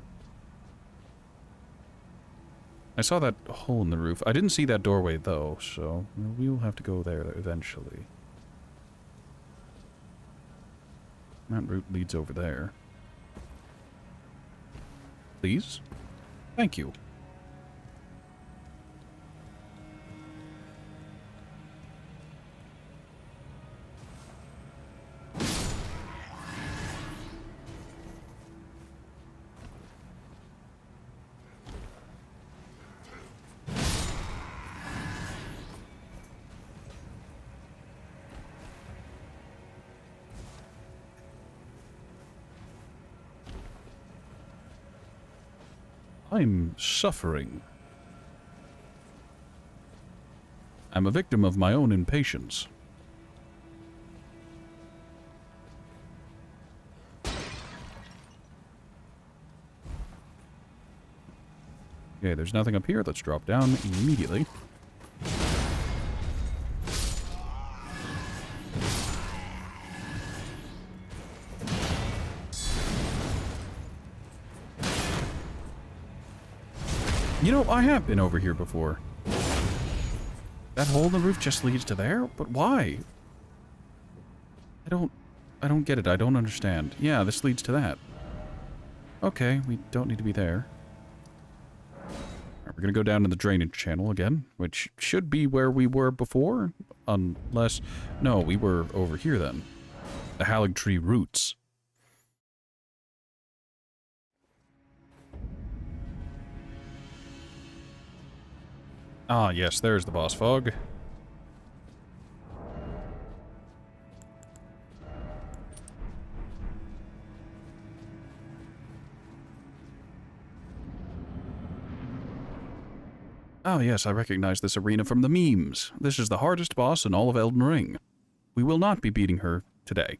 I saw that hole in the roof. I didn't see that doorway, though, so we'll have to go there eventually. That route leads over there. Please? Thank you. I'm suffering. I'm a victim of my own impatience. Okay, there's nothing up here. Let's drop down immediately. You know, I have been over here before. That hole in the roof just leads to there? But why? I don't get it. I don't understand. Yeah, this leads to that. Okay, we don't need to be there. Alright, we're gonna go down to the drainage channel again, which should be where we were before, unless... No, we were over here then. The Haligtree roots. Ah, yes, there's the boss fog. Oh yes, I recognize this arena from the memes. This is the hardest boss in all of Elden Ring. We will not be beating her today.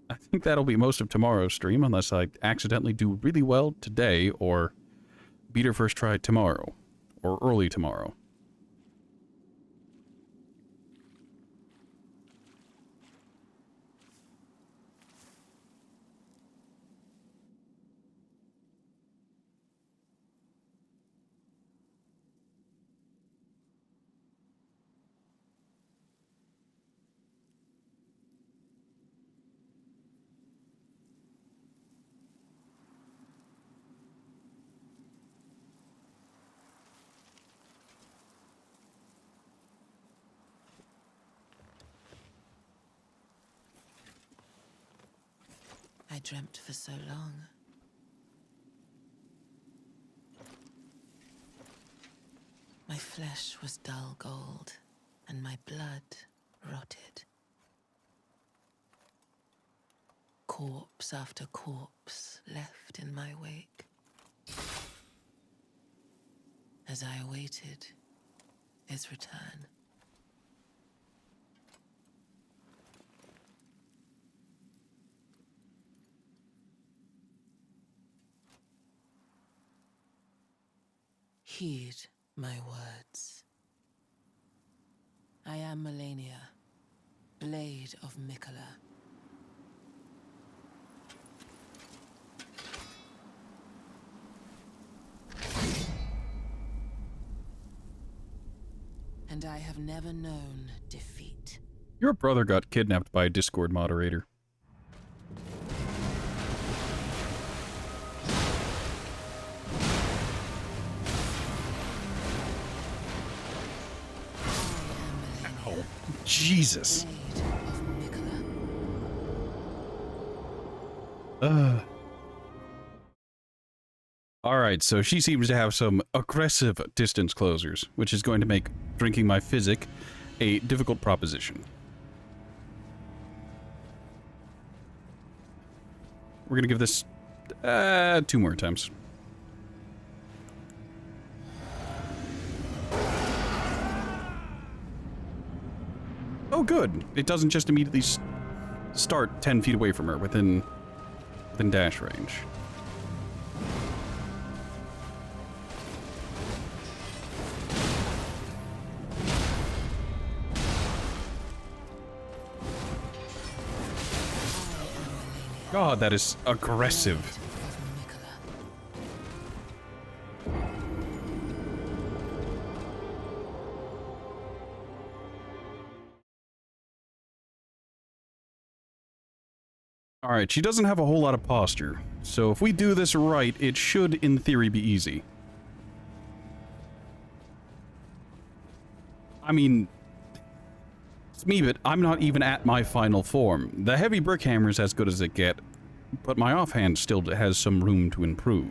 I think that'll be most of tomorrow's stream, unless I accidentally do really well today, or beat her first try tomorrow, or early tomorrow. I dreamt for so long. My flesh was dull gold, and my blood rotted. Corpse after corpse left in my wake. As I awaited his return. Heed my words. I am Melania, Blade of Mikola. And I have never known defeat. Your brother got kidnapped by a Discord moderator. Oh, Jesus. Blade of Mikola. Alright, so she seems to have some aggressive distance closers, which is going to make drinking my physic a difficult proposition. We're gonna give this 2 more attempts. Oh good, it doesn't just immediately start 10 feet away from her within dash range. God, that is aggressive. Alright, she doesn't have a whole lot of posture, so if we do this right, it should, in theory, be easy. I mean, it's me, but I'm not even at my final form. The heavy brick hammer is as good as it gets, but my offhand still has some room to improve.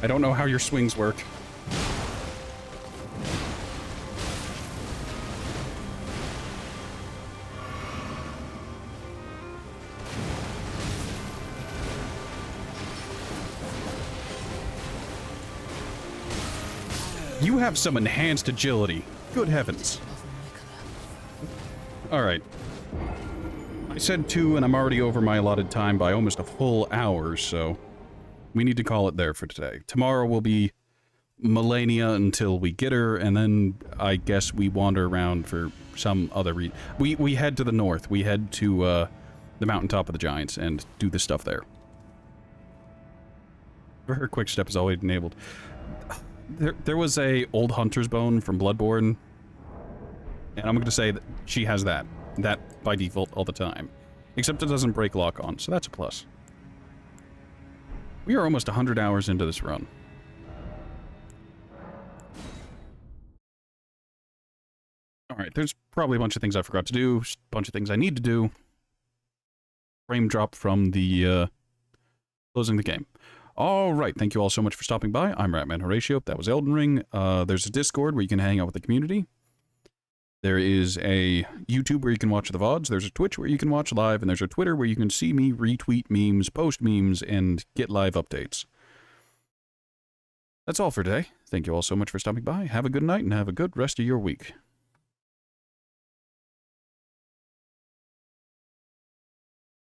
I don't know how your swings work. You have some enhanced agility. Good heavens. Alright. I said 2, and I'm already over my allotted time by almost a full hour, so we need to call it there for today. Tomorrow will be Melania until we get her, and then I guess we wander around for some other reason. We head to the north. We head to the mountaintop of the giants and do the stuff there. Her quick step is always enabled. There was a old hunter's bone from Bloodborne, and I'm going to say that she has that. That by default all the time. Except it doesn't break lock on, so that's a plus. We are almost 100 hours into this run. Alright, there's probably a bunch of things I forgot to do, a bunch of things I need to do. Frame drop from the, closing the game. Alright, thank you all so much for stopping by. I'm Ratman Horatio. That was Elden Ring. There's a Discord where you can hang out with the community. There is a YouTube where you can watch the VODs. There's a Twitch where you can watch live. And there's a Twitter where you can see me retweet memes, post memes, and get live updates. That's all for today. Thank you all so much for stopping by. Have a good night and have a good rest of your week.